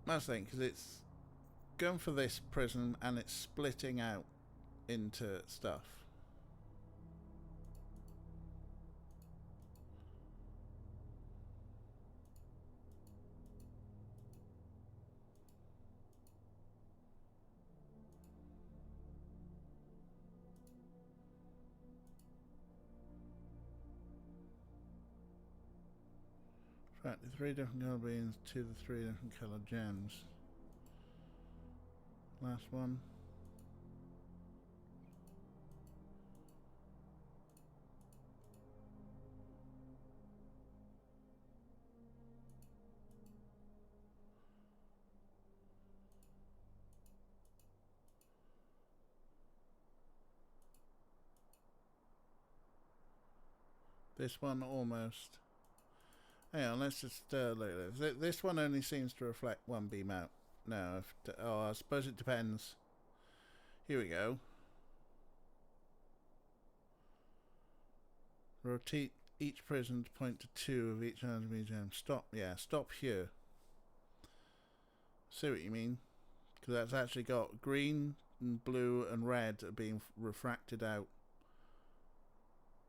That's the thing, because it's going for this prism and it's splitting out into stuff. Right, the 3 different colour beans to the 3 different colour gems. Last one. This one almost. Hang on, let's just look at this. This one only seems to reflect one beam out. No, I suppose it depends. Here we go. Rotate each prism to point to 2 of each enemy gem. Stop, yeah, stop here. See what you mean? Because that's actually got green and blue and red are being refracted out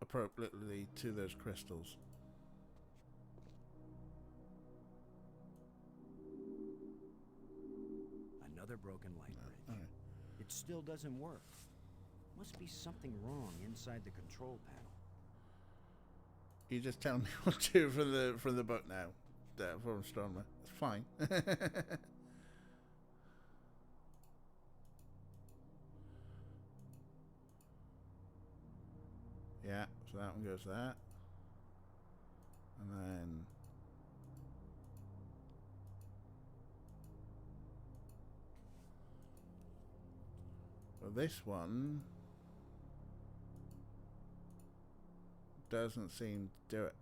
appropriately to those crystals. Another broken light bridge. Alright. It still doesn't work. Must be something wrong inside the control panel. You just tell me what to do from the book now. From Astronomer. It's fine. Yeah, so that one goes there. And then well, this one doesn't seem to do it.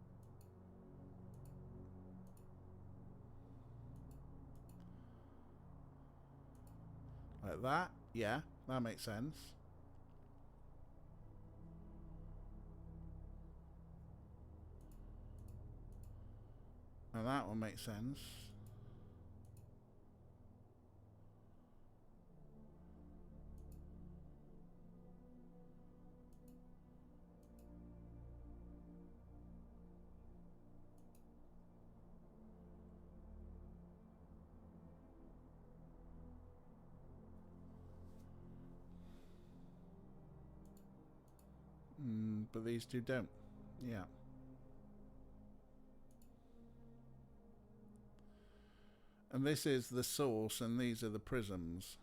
Like that? Yeah, that makes sense. Now that one makes sense. But these two don't. Yeah. And this is the source, and these are the prisms.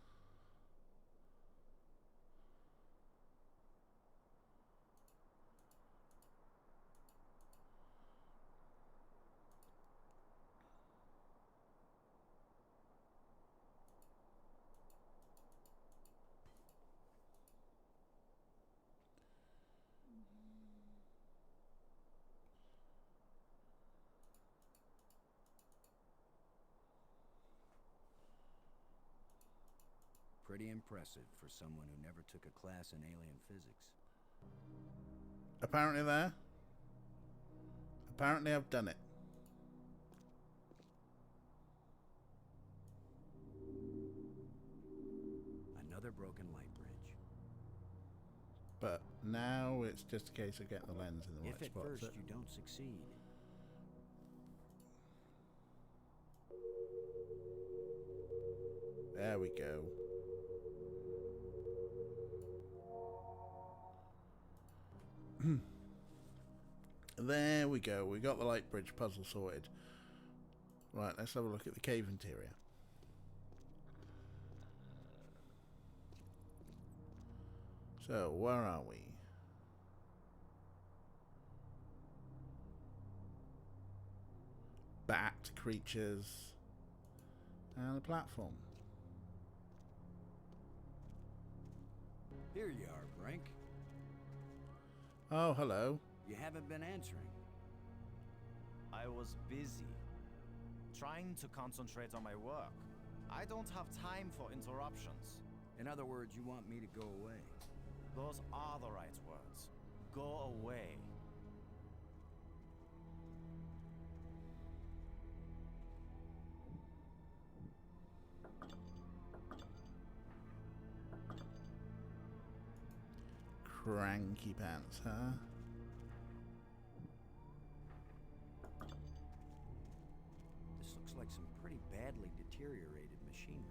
Pretty impressive for someone who never took a class in alien physics. Apparently there. Apparently I've done it. Another broken light bridge. But now it's just a case of getting the lens in the If right at spot. first So- you don't succeed, There we go. There we go. We got the light bridge puzzle sorted. Right, let's have a look at the cave interior. So, where are we? Bat creatures and a platform. here you are, Brink. Oh, hello. You haven't been answering. I was busy, trying to concentrate on my work. I don't have time for interruptions. In other words, you want me to go away. Those are the right words. Go away. cranky pants, huh? This looks like some pretty badly deteriorated machinery.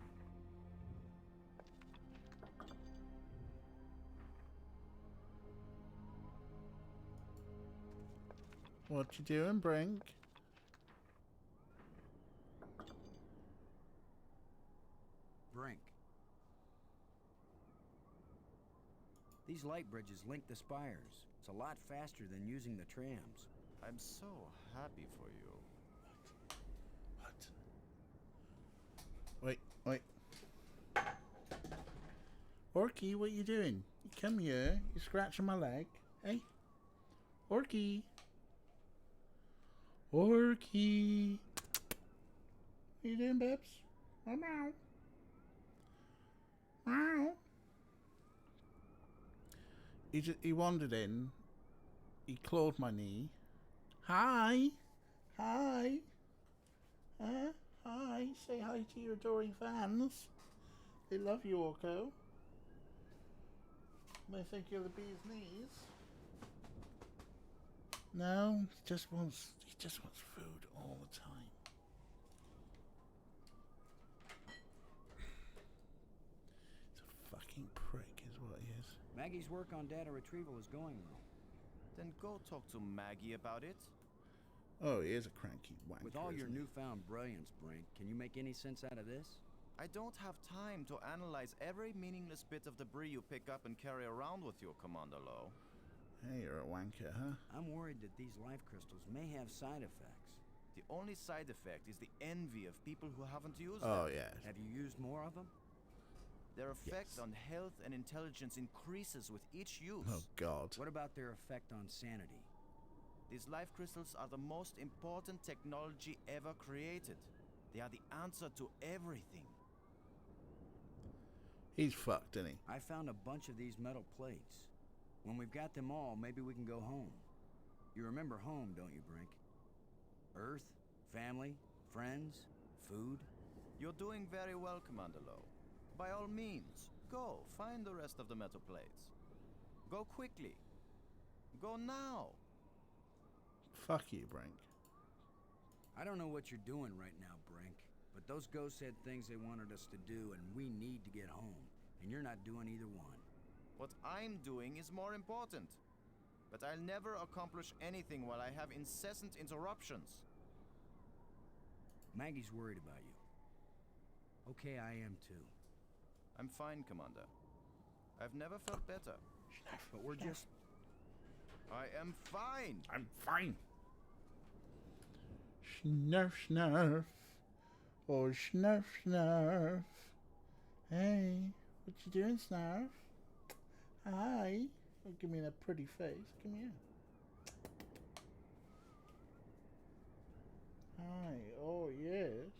What you doing, Brink? Brink. These light bridges link the spires. It's a lot faster than using the trams. I'm so happy for you. What? Wait. Orky, what you doing? You come here. You scratching my leg. Hey? Orky. Orky. What you doing, Babs? Meow. Meow. He wandered in. He clawed my knee. Hi. Hi. Hi. Say hi to your adoring fans. They love you, Orko. They think you're the bee's knees. No, he just wants food all the time. He's a fucking prick, is what he is. Maggie's work on data retrieval is going well. Then go talk to Maggie about it. Oh, he is a cranky wanker. With all your isn't he? newfound brilliance, Brink, can you make any sense out of this? I don't have time to analyze every meaningless bit of debris you pick up and carry around with you, Commander Lowe. Hey, you're a wanker, huh? I'm worried that these life crystals may have side effects. The only side effect is the envy of people who haven't used Oh, them. yeah. Have you used more of them? Their effect Yes. on health and intelligence increases with each use. Oh, God. What about their effect on sanity? These life crystals are the most important technology ever created. They are the answer to everything. He's fucked, isn't he? I found a bunch of these metal plates. When we've got them all, maybe we can go home. You remember home, don't you, Brink? Earth, family, friends, food. You're doing very well, Commander Lowe. By all means, go find the rest of the metal plates. Go quickly. Go now. Fuck you, Brink. I don't know what you're doing right now, Brink, but those ghosts had things they wanted us to do, and we need to get home. And you're not doing either one. What I'm doing is more important. But I'll never accomplish anything while I have incessant interruptions. Maggie's worried about you. Okay, I am too. I'm fine, Commander. I've never felt better. But we're just... I am fine! I'm fine. Snurf, snurf. Oh, snurf, snurf. Hey, what you doing, Snurf? Hi. Oh, give me that pretty face. Come here. Hi. Oh, yes.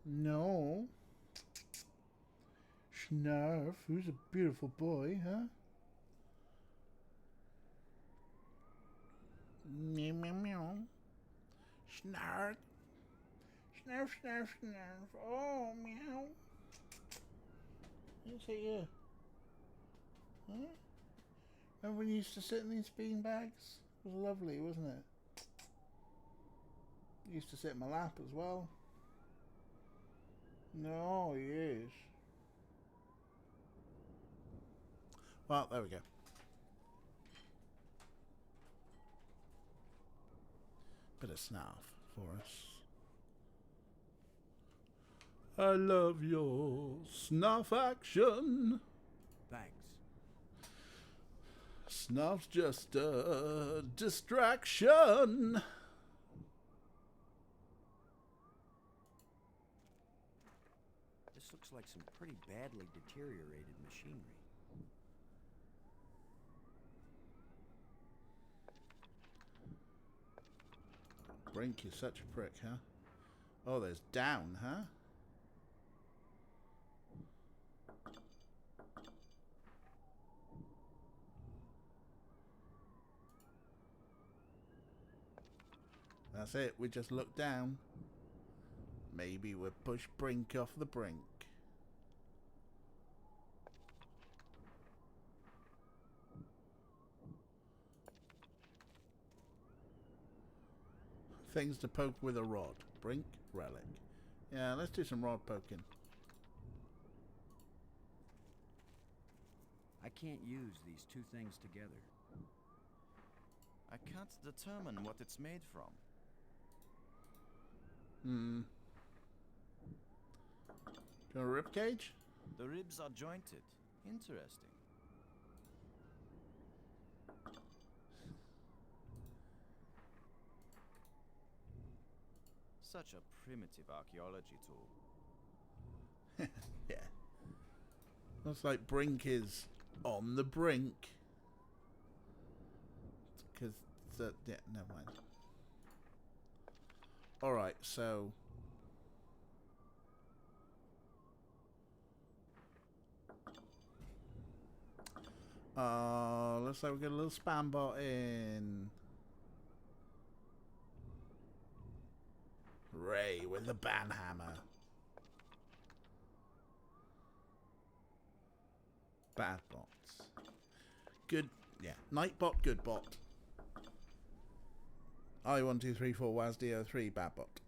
No. Snurf, who's a beautiful boy, huh? Meow, meow, meow. Snarf. Snarf, snarf, snarf. Oh, meow. Is it you? Huh? Remember when you used to sit in these bean bags? It was lovely, wasn't it? You used to sit in my lap as well. No, yes. Well, there we go. Bit of snuff for us. I love your snuff action. Thanks. Snuff's just a distraction. This looks like some pretty badly deteriorated machinery. Brink is such a prick, huh? Oh, there's down, huh? That's it, we just look down. Maybe we'll push Brink off the brink. Things to poke with a rod. Brink, relic. Yeah, let's do some rod poking. I can't use these two things together. I can't determine what it's made from. Hmm. Do you want a rib cage? The ribs are jointed. Interesting. Such a primitive archaeology tool. Yeah. Looks like Brink is on the brink. Because, yeah, never mind. Alright, so... looks like we got a little spam bot in. Ray with the banhammer. Bad bots. Good, yeah. Nightbot, good bot. I1234 WASD03, bad bot.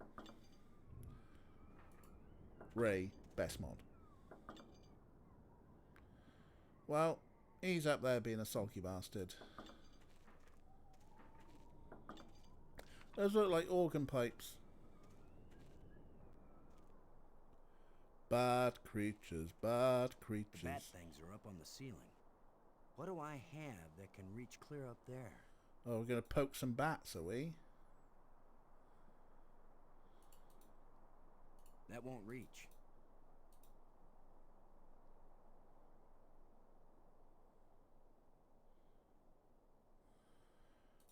Ray, best mod. Well, he's up there being a sulky bastard. Those look like organ pipes. Bad creatures, bad creatures. The bat things are up on the ceiling. What do I have that can reach clear up there? Oh, we're going to poke some bats, are we? That won't reach.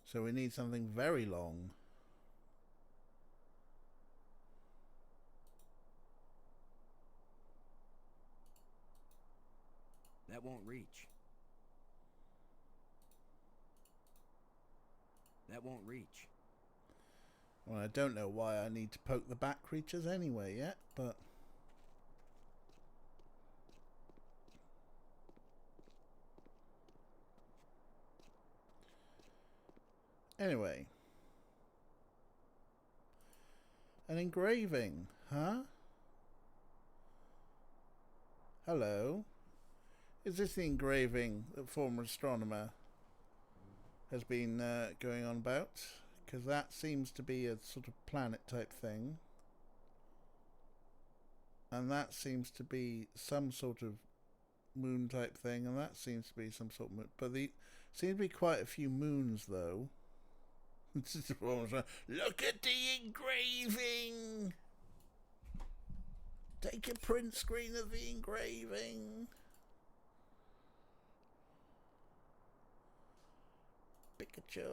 So we need something very long. That won't reach. That won't reach. Well, I don't know why I need to poke the bat creatures anyway yet, but... Anyway. An engraving, huh? Hello? Is this the engraving that former astronomer has been going on about? Because that seems to be a sort of planet type thing. And that seems to be some sort of moon type thing. And that seems to be some sort of moon. But there seem to be quite a few moons though. Look at the engraving! Take a print screen of the engraving. Pictures.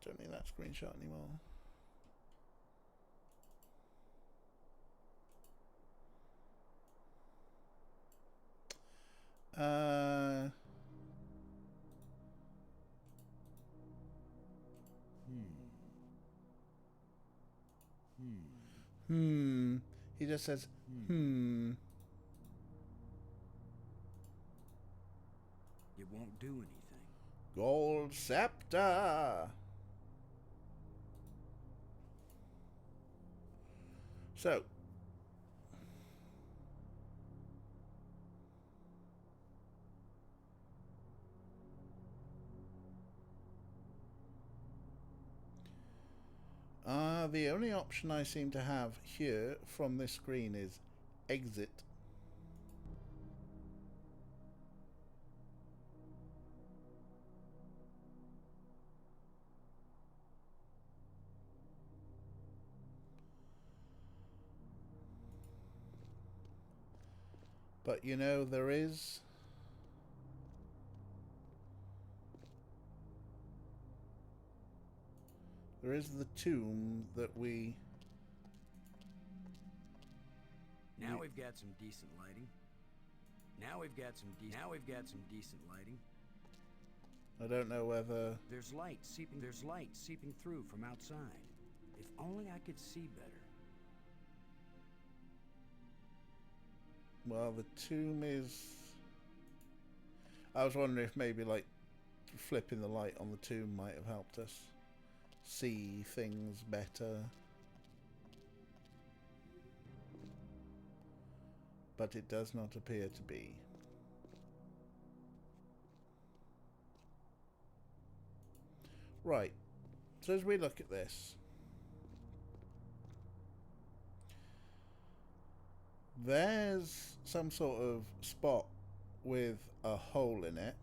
Don't need that screenshot anymore. He just says, It won't do anything. Gold scepter. So, the only option I seem to have here from this screen is exit. But you know, there is the tomb that we... Now we've got some decent lighting. Now we've got some decent lighting. I don't know whether... There's light seeping through from outside. If only I could see better. Well, the tomb is... I was wondering if maybe, like, flipping the light on the tomb might have helped us. see things better. But it does not appear to be. Right, so as we look at this, there's some sort of spot with a hole in it,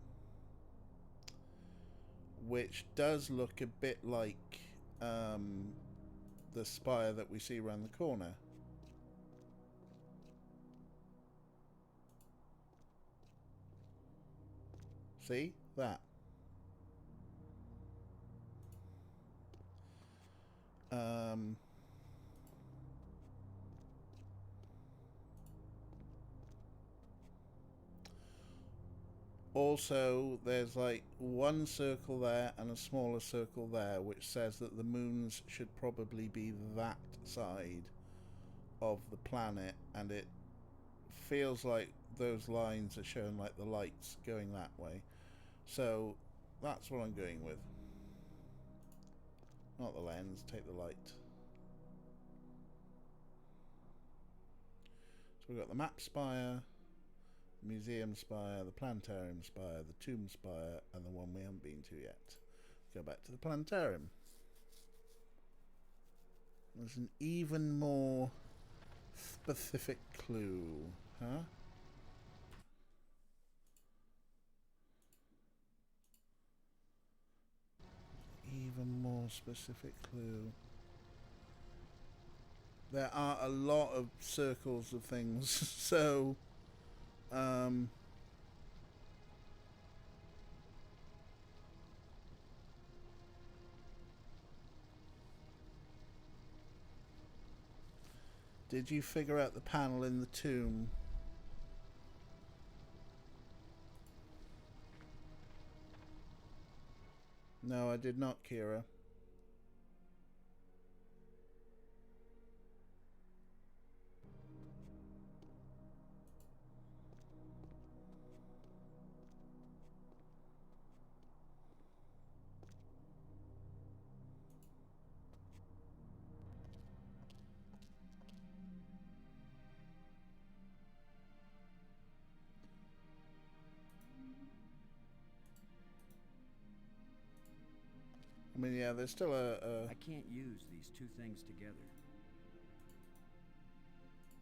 which does look a bit like the spire that we see around the corner. See that? Also, there's like one circle there and a smaller circle there, which says that the moons should probably be that side of the planet, and it feels like those lines are showing like the lights going that way. So that's what I'm going with. Not the lens, take the light. So we've got the map spire, the museum spire, the planetarium spire, the tomb spire, and the one we haven't been to yet. Go back to the planetarium. There's an even more specific clue, huh? Even more specific clue. There are a lot of circles of things, so did you figure out the panel in the tomb? No, I did not, Kira. I mean, yeah, there's still I can't use these two things together.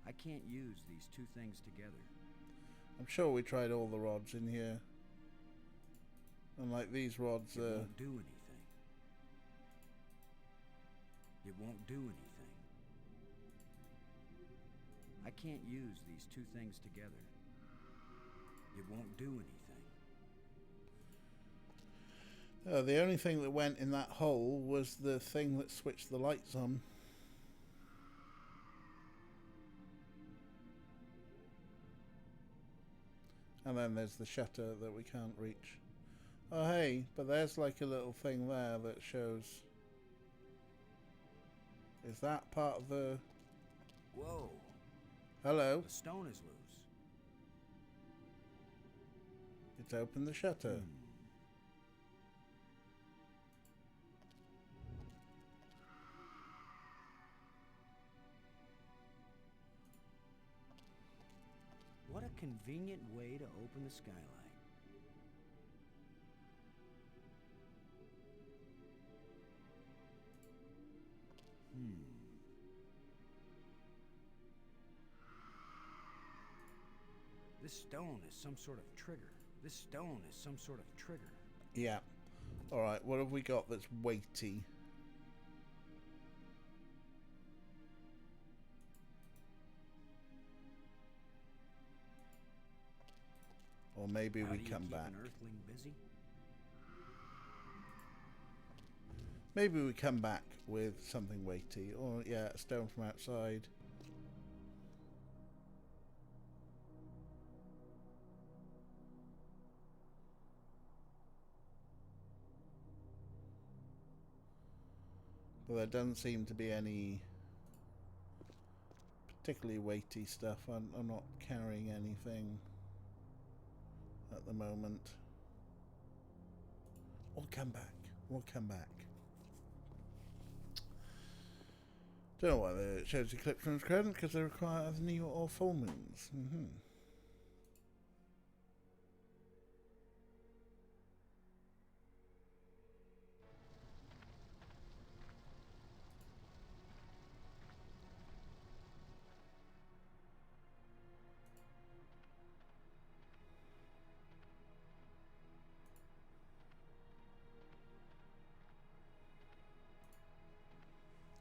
I can't use these two things together. I'm sure we tried all the rods in here. And like these rods It won't do anything. It won't do anything. I can't use these two things together. It won't do anything. the only thing that went in that hole was the thing that switched the lights on. And then there's the shutter that we can't reach. Oh hey, but there's like a little thing there that shows... Is that part of the... Whoa. Hello? The stone is loose. It's opened the shutter. What a convenient way to open the skylight. This stone is some sort of trigger. This stone is some sort of trigger. Yeah. Alright, what have we got that's weighty? Or maybe How we do you come keep back. an earthling busy? Maybe we come back with something weighty. Or, yeah, a stone from outside. But there doesn't seem to be any particularly weighty stuff. I'm not carrying anything at the moment. We'll come back. We'll come back. Don't know why it shows eclipse moons crescent, because they require either new or full moons.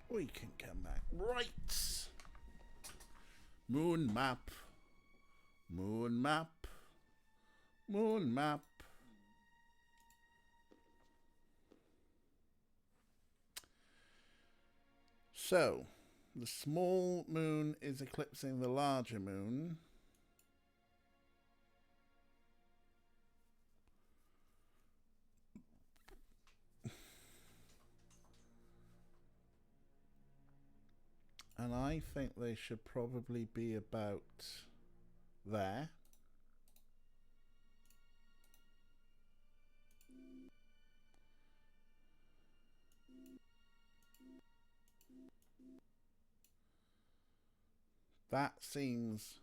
We can come back. Right. Moon map. Moon map. Moon map. So, the small moon is eclipsing the larger moon. And I think they should probably be about there. That seems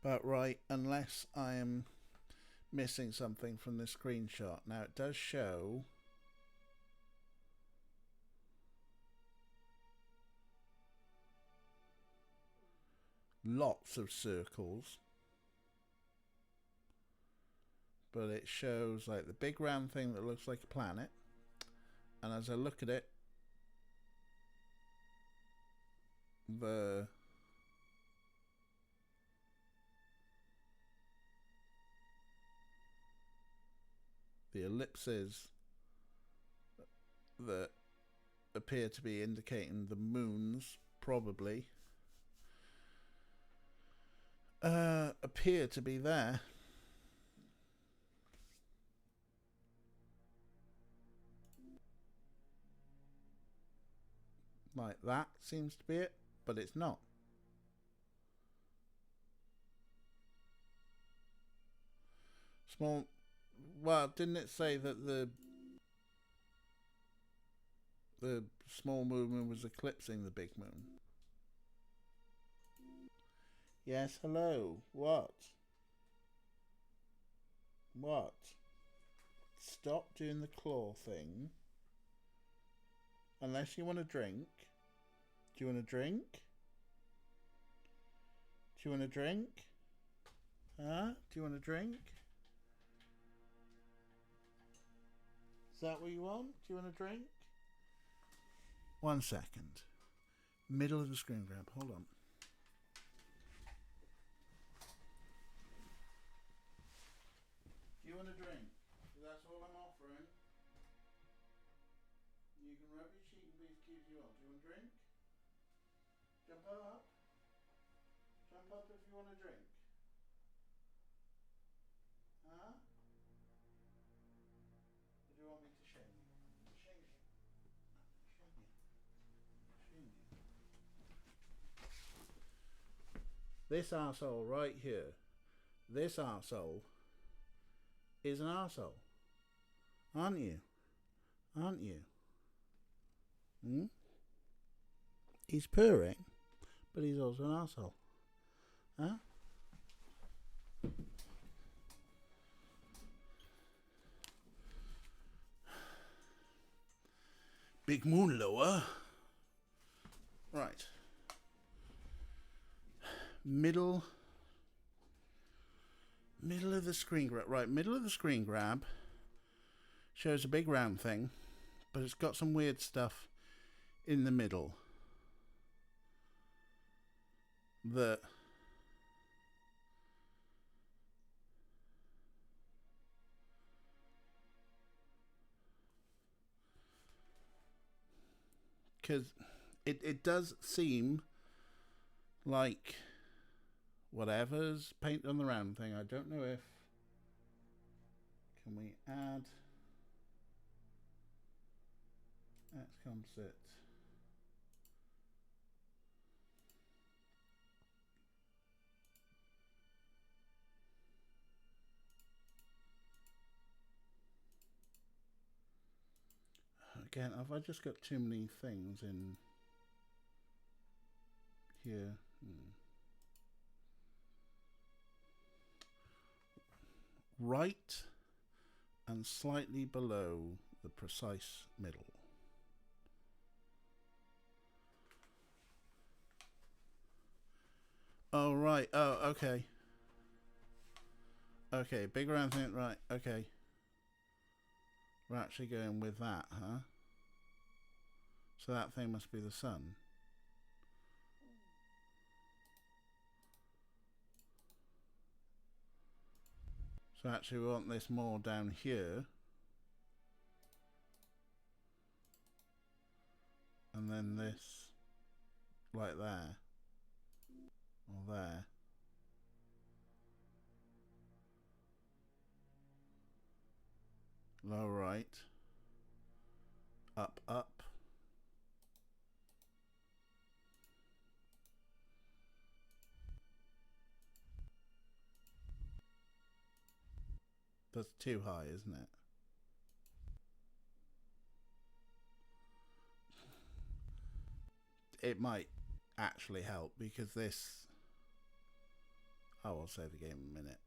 about right, unless I am missing something from the screenshot. Now it does show lots of circles, but it shows like the big round thing that looks like a planet, and as I look at it, the ellipses that appear to be indicating the moons probably appear to be there. Like that seems to be it, but it's not. Small, well, didn't it say that the small moon was eclipsing the big moon? Yes, hello. What? What? Stop doing the claw thing. Unless you want a drink. Do you want a drink? Do you want a drink? Huh? Do you want a drink? Is that what you want? Do you want a drink? 1 second. Middle of the screen grab. Hold on. Do you want a drink? That's all I'm offering. You can rub your cheek and be as cute as you want. Do you want a drink? Jump up. Jump up if you want a drink. Huh? Or do you want me to shame you? Shame you. Shame you. Shame you. This arsehole right here. This arsehole is an arsehole. Aren't you? Aren't you? He's purring, but he's also an arsehole. Huh? Big moon lower. Right. Middle of the screen grab. Right, middle of the screen grab shows a big round thing, but it's got some weird stuff in the middle that because it does seem like whatever's painted on the round thing. I don't know if can we add that's composite. Again, have I just got too many things in here. Right and slightly below the precise middle. Oh, right. Oh, okay. Okay, big round thing. Right, okay. We're actually going with that, huh? So that thing must be the sun. So actually we want this more down here. And then this like there. Or there. Low right. Up, up. That's too high, isn't it? It might actually help because this... Oh, I'll save the game in a minute.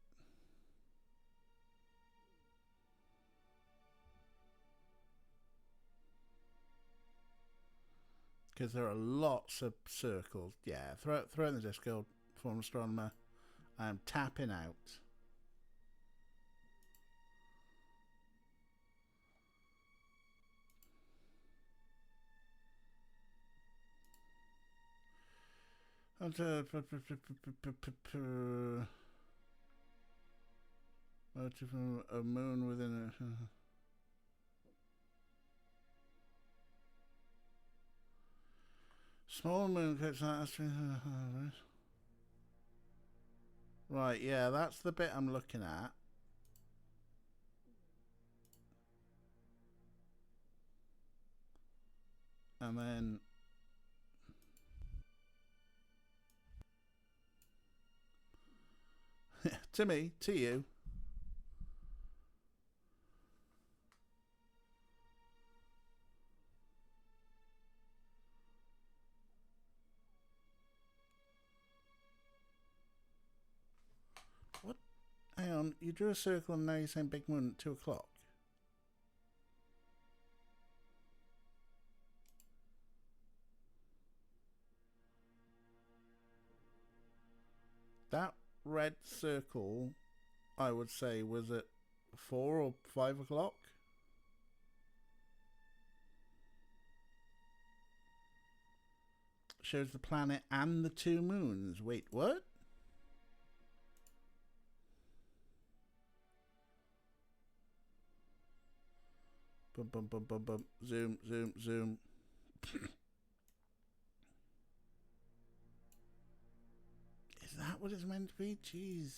Because there are lots of circles. Yeah, throw in the Discord, Former Astronomer. I'm tapping out. A moon within a... Small moon catch that. Right, yeah, that's the bit I'm looking at. And then... to me, to you. What? Hang on, you drew a circle and now you're saying big moon at 2 o'clock. That red circle, I would say, was at 4 or 5 o'clock. Shows the planet and the 2 moons. Wait, what? Bum, bum, bum, bum, bum. Zoom, zoom, zoom. Is that what it's meant to be? Jeez.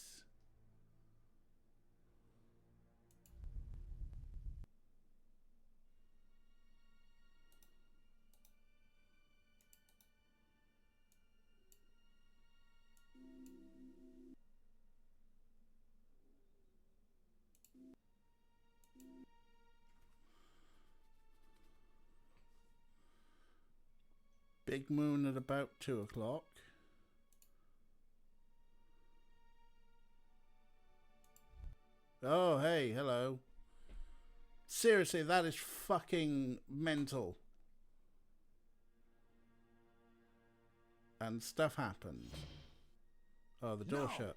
Big moon at about 2 o'clock. Oh, hey, hello. Seriously, that is fucking mental. And stuff happened. Oh, the door shut.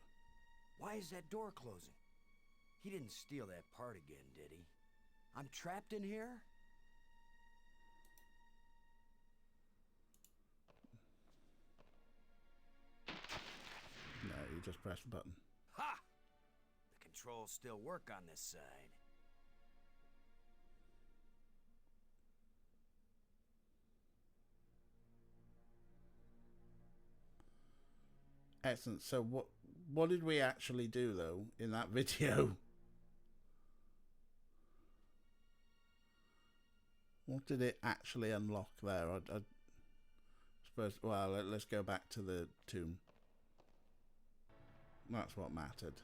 Why is that door closing? He didn't steal that part again, did he? I'm trapped in here? No, you just press the button. Ha! The controls still work on this side. Excellent. So what did we actually do though in that video? What did it actually unlock there? I suppose. Well, let's go back to the tomb. That's what mattered.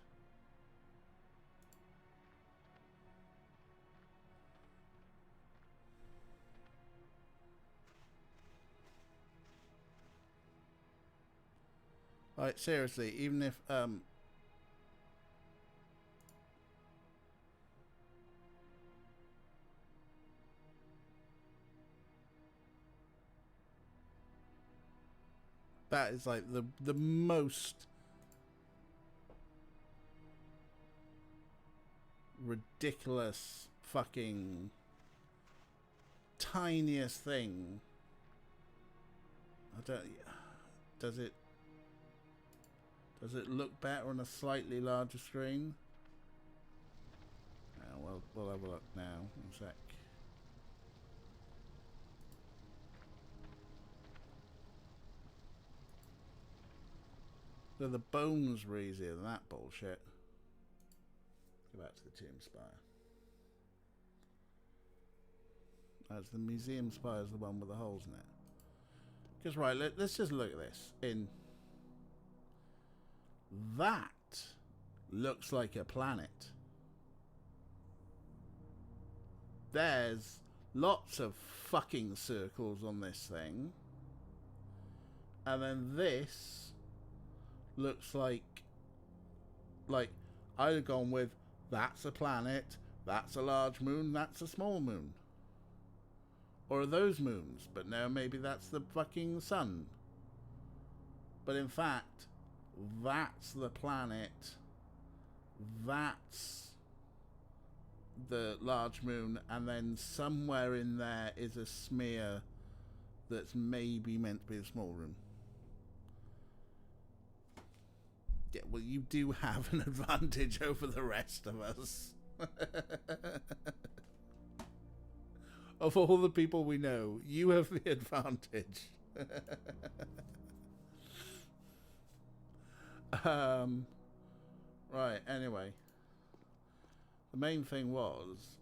Like, seriously, even if, that is like the most ridiculous fucking tiniest thing. I don't. Does it look better on a slightly larger screen? Well, we'll have a look now. One sec. So the bones were easier than that bullshit. Go back to the tomb spire. That's the museum spire, is the one with the holes in it. Because right, let's just look at this. That looks like a planet. There's lots of fucking circles on this thing. And then this looks like I'd have gone with, that's a planet, that's a large moon, that's a small moon. Or are those moons? But no, maybe that's the fucking sun. But in fact, that's the planet. That's the large moon. And then somewhere in there is a smear that's maybe meant to be a small moon. Yeah, well, you do have an advantage over the rest of us. Of all the people we know, you have the advantage. Right, anyway. The main thing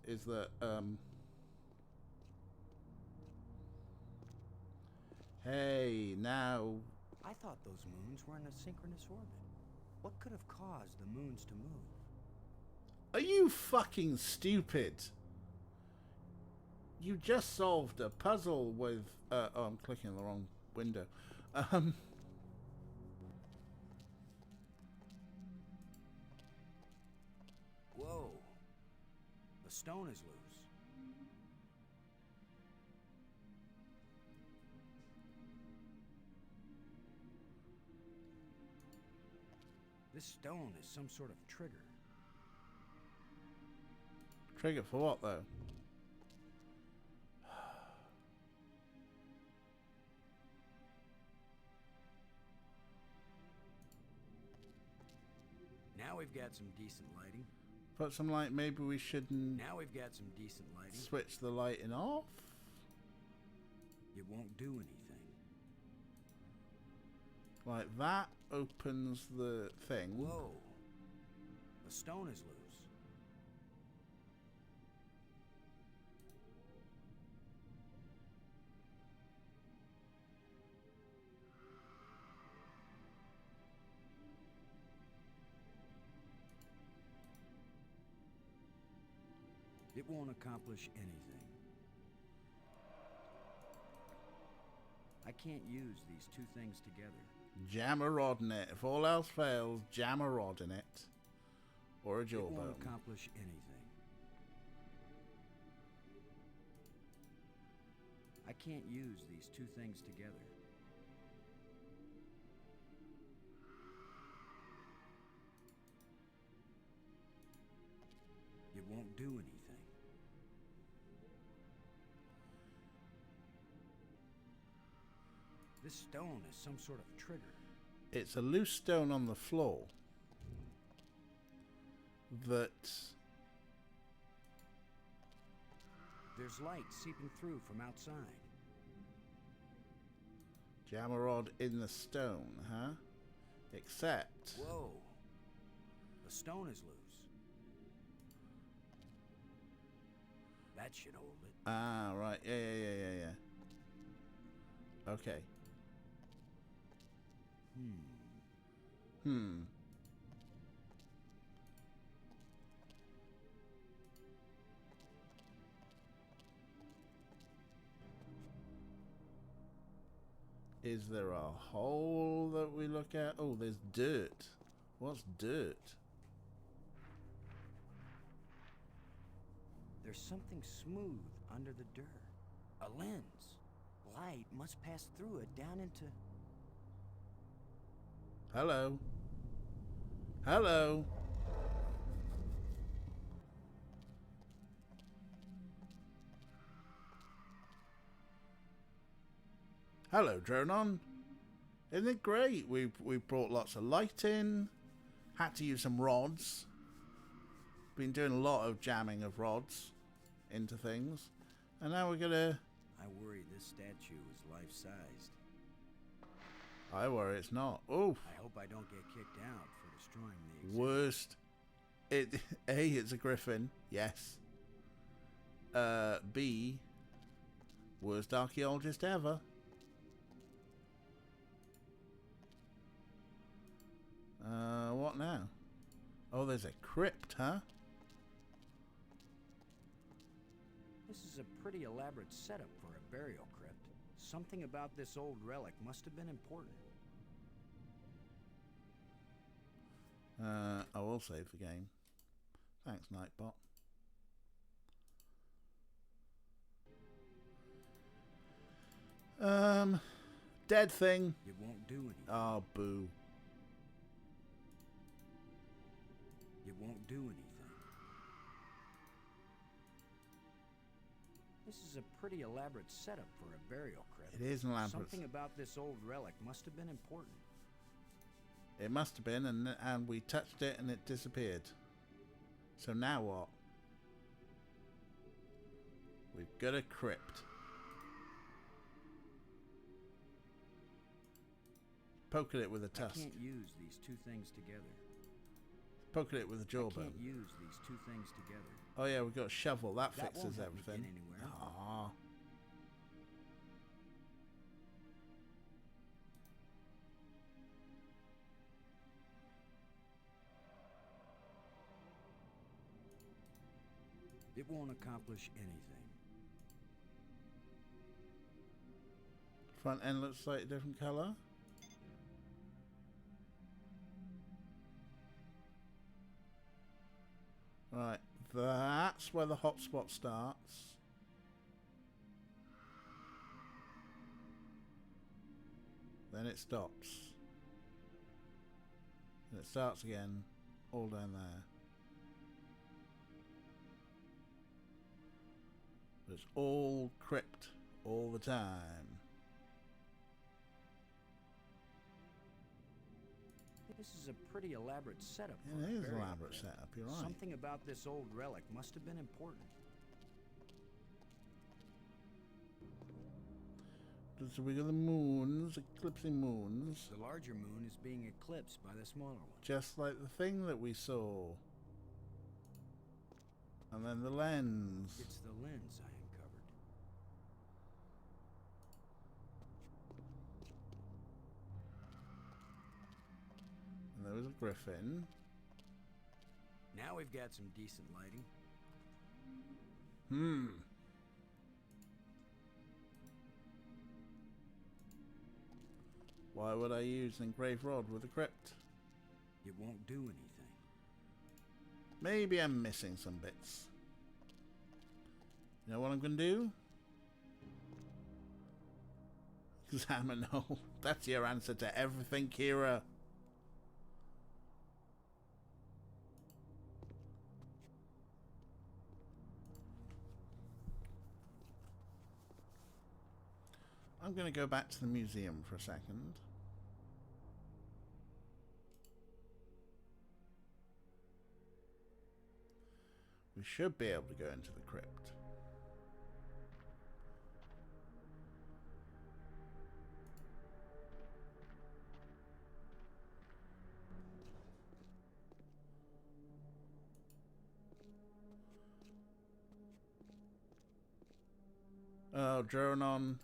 is that, hey, now... I thought those moons were in a synchronous orbit. What could have caused the moons to move? Are you fucking stupid? You just solved a puzzle with... oh, I'm clicking the wrong window. Whoa. The stone is loose. This stone is some sort of trigger. Trigger for what, though? Now we've got some decent lighting. Put some light. Maybe we shouldn't Now we've got some decent lighting. switch the lighting off. It won't do anything. Like that opens the thing. Whoa. The stone is loose. It won't accomplish anything. I can't use these two things together. Jam a rod in it. If all else fails, jam a rod in it. Or a It won't jawbone. accomplish anything. I can't use these two things together. It won't do anything. This stone is some sort of trigger. It's a loose stone on the floor that... There's light seeping through from outside. Jam a rod in the stone, huh? Except... Whoa. The stone is loose. That should hold it. Ah, right. Yeah. Okay. Is there a hole that we look at? Oh, there's dirt. What's dirt? There's something smooth under the dirt. A lens. Light must pass through it down into... Hello. Hello. Hello, Dronon. Isn't it great? We've brought lots of light in. Had to use some rods. Been doing a lot of jamming of rods into things. And now we're gonna... I worry this statue is life-sized. I worry it's not. Oh, I hope I don't get kicked out for destroying the exhibit. worst. A, it's a griffin. Yes. B, worst archaeologist ever. What now? Oh, there's a crypt, huh? This is a pretty elaborate setup for a burial crypt. Something about this old relic must have been important. I will save the game. Thanks, Nightbot. Dead thing. It won't do anything. Oh, boo. It won't do anything. This is a pretty elaborate setup for a burial crypt. It is an elaborate. Something about this old relic must have been important. It must have been, and we touched it and it disappeared. So now what? We've got a crypt. Poking it with a tusk. I can't use these two things together. Poking it with a I jawbone. can't use these two things together. Oh yeah, we've got a shovel. That That fixes won't help me everything. get anywhere. Aww. It won't accomplish anything. Front end looks like a different colour. Right, that's where the hotspot starts. Then it stops. And it starts again, all down there. But it's all crypt all the time. This is a pretty elaborate setup for Yeah, a it is an burial elaborate crypt. setup, you're right. Something about this old relic must have been important. So we got the moons, eclipsing moons. The larger moon is being eclipsed by the smaller one. Just like the thing that we saw. And then the lens. It's the lens I uncovered. And there was a griffin. Now we've got some decent lighting. Why would I use an engraved rod with a crypt? It won't do anything. Maybe I'm missing some bits. You know what I'm going to do? Examine hole. That's your answer to everything, Kira. I'm going to go back to the museum for a second. We should be able to go into the crypt. Oh, Dronon.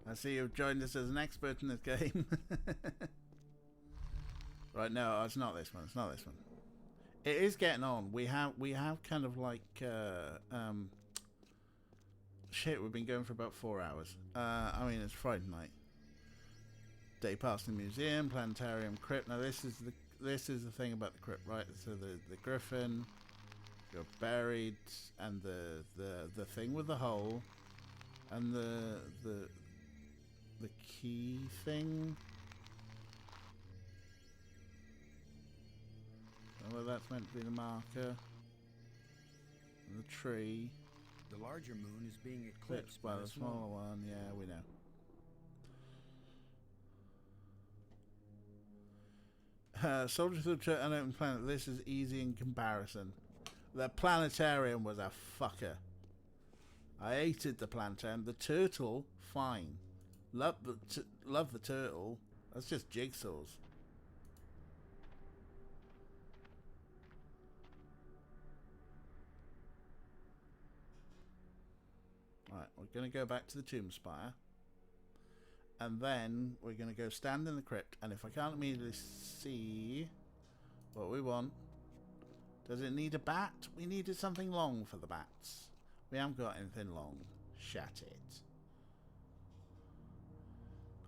I see you've joined us as an expert in this game. Right, no, it's not this one. It's not this one. It is getting on. We have kind of like shit. We've been going for about 4 hours. I mean, it's Friday night. Day pass in the museum, planetarium, crypt. Now this is the thing about the crypt, right? So the griffin, you're buried, and the thing with the hole, and the key thing. Well, that's meant to be the marker. And the tree. The larger moon is being Eclipsed by the smaller one. Yeah, we know. Soldier through the unopened planet. This is easy in comparison. The planetarium was a fucker. I hated the planetarium. The turtle, fine. Love the turtle. That's just jigsaws. Right, we're going to go back to the tomb spire. And then we're going to go stand in the crypt. And if I can't immediately see what we want... Does it need a bat? We needed something long for the bats. We haven't got anything long. Shut it.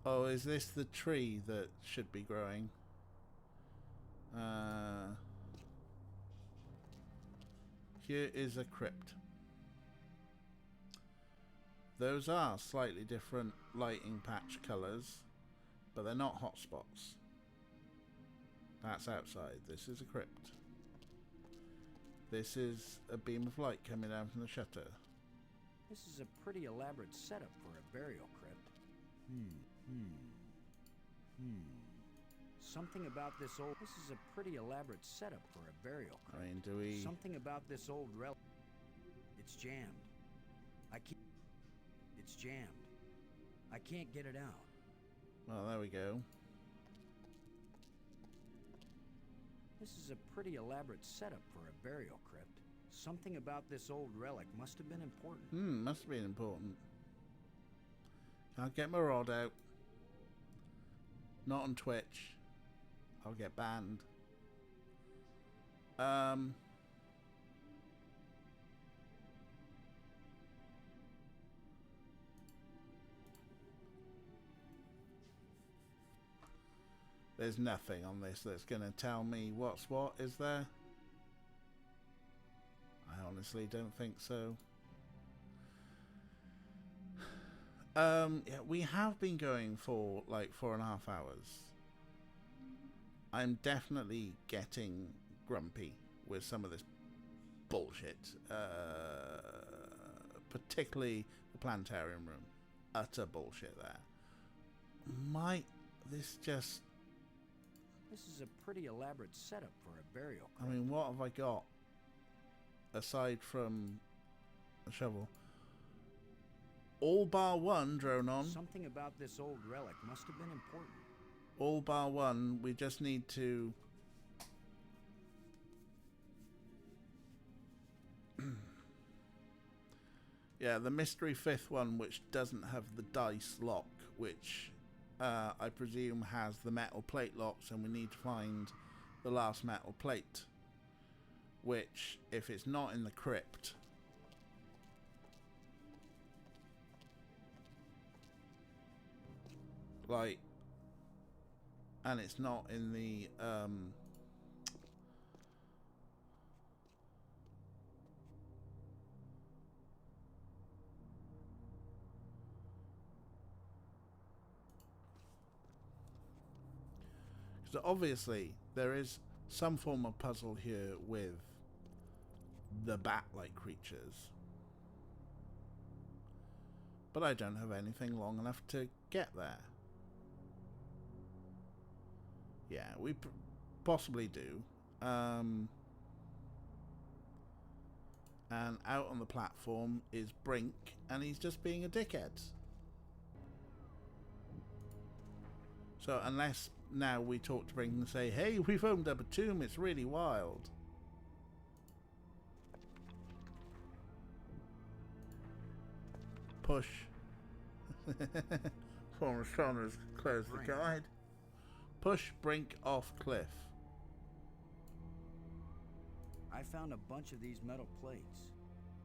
Oh, is this the tree that should be growing? Here is a crypt. Those are slightly different lighting patch colours, but they're not hotspots. That's outside. This is a crypt. This is a beam of light coming down from the shutter. This is a pretty elaborate setup for a burial crypt. Something about this old... This is a pretty elaborate setup for a burial crypt. I mean, do we... Something about this old relic... It's jammed. It's jammed. I can't get it out. Well, there we go. This is a pretty elaborate setup for a burial crypt. Something about this old relic must have been important. Must have been important. Can't get my rod out. Not on Twitch. I'll get banned. There's nothing on this that's going to tell me what's what, is there? I honestly don't think so. Yeah, we have been going for like 4.5 hours. I'm definitely getting grumpy with some of this bullshit. Particularly the planetarium room. Utter bullshit there. This is a pretty elaborate setup for a burial crypt. I mean, what have I got aside from a shovel? All bar one drone on. Something about this old relic must have been important. All bar one. We just need to... yeah, the mystery fifth one, which doesn't have the dice lock, which... I presume has the metal plate locks, and we need to find the last metal plate, which, if it's not in the crypt, like, and it's not in the so obviously there is some form of puzzle here with the bat-like creatures, but I don't have anything long enough to get there. Yeah, we possibly do. And out on the platform is Brink, and he's just being a dickhead. So unless now we talk to Brink and say, hey, we've opened up a tomb, it's really wild. Push. Former astronomers close the guide. Push Brink off cliff. I found a bunch of these metal plates.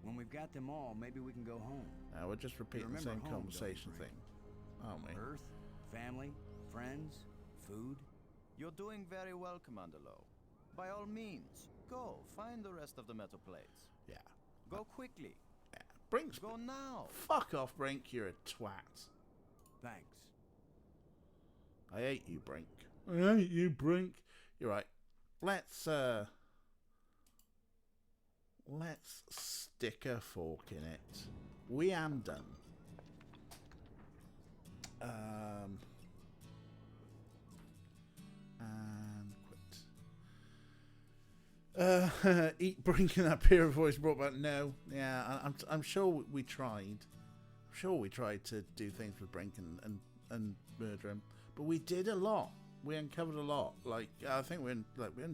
When we've got them all, maybe we can go home. We're just repeating the same conversation thing, aren't we? Earth, family, friends? Food? You're doing very well, Commander Lowe. By all means, go find the rest of the metal plates. Yeah. Go quickly. Yeah. Brink's... Go now. Fuck off, Brink. You're a twat. Thanks. I hate you, Brink. I hate you, Brink. You're right. Let's stick a fork in it. We am done. And quit. Eat Brink and that peer voice brought back. No, yeah, I'm sure we tried. I'm sure we tried to do things with Brink and murder him, but we did a lot. We uncovered a lot. Like I think we only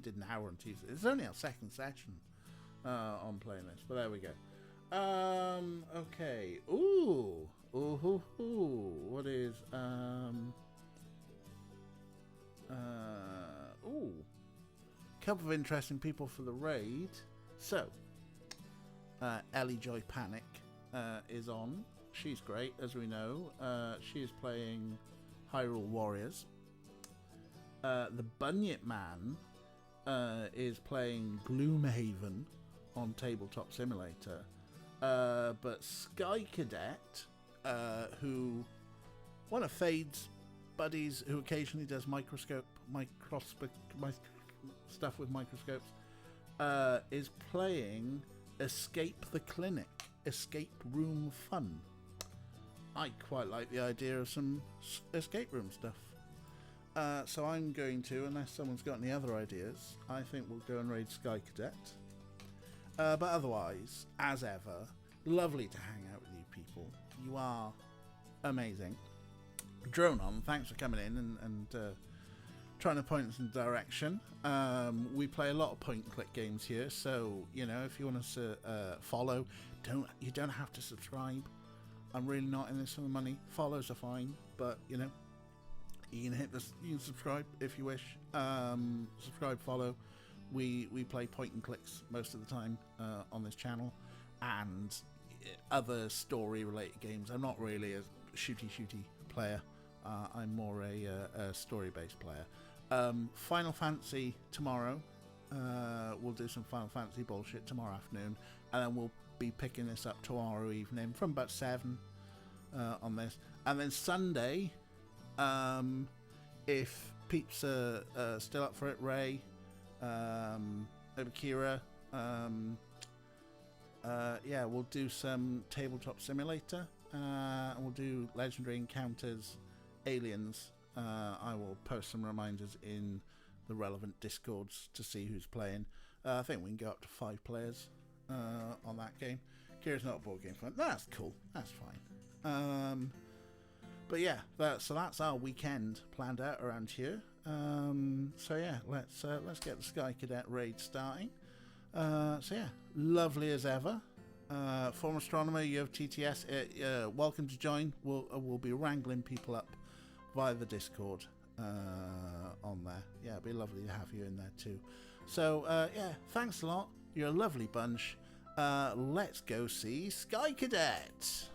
did an hour on Tuesday. It's only our second session on playing this, but there we go. Okay. Ooh. What is couple of interesting people for the raid. So Ellie Joy Panic is on. She's great, as we know. She is playing Hyrule Warriors. The Bunyip Man is playing Gloomhaven on Tabletop Simulator. But Sky Cadet, who one of Fade's buddies who occasionally does stuff with microscopes, is playing Escape the Clinic, Escape Room Fun. I quite like the idea of some escape room stuff. So I'm going to, unless someone's got any other ideas, I think we'll go and raid Sky Cadet. But otherwise, as ever, lovely to hang out with you people. You are amazing. Dronon, thanks for coming in and trying to point us in the direction. We play a lot of point-and-click games here, so, you know, if you want us to follow, you don't have to subscribe. I'm really not in this for the money. Follows are fine, but, you know, you can subscribe if you wish. Subscribe, follow. We play point and clicks most of the time on this channel, and other story related games. I'm not really a shooty player. I'm more a story based player. Final Fantasy tomorrow. We'll do some Final Fantasy bullshit tomorrow afternoon, and then we'll be picking this up tomorrow evening from about 7 on this, and then Sunday, if peeps are still up for it, Ray, Kira, yeah, we'll do some Tabletop Simulator, and we'll do Legendary Encounters Aliens. I will post some reminders in the relevant Discords to see who's playing. I think we can go up to 5 players on that game. Kira's not a board game fan. That's cool. That's fine. But yeah, that's our weekend planned out around here. So yeah, let's get the Sky Cadet raid starting. So yeah, lovely as ever. Former astronomer, you have TTS. Welcome to join. We'll be wrangling people up via the Discord on there. Yeah, it'd be lovely to have you in there too. So yeah, thanks a lot. You're a lovely bunch. Let's go see Sky Cadet.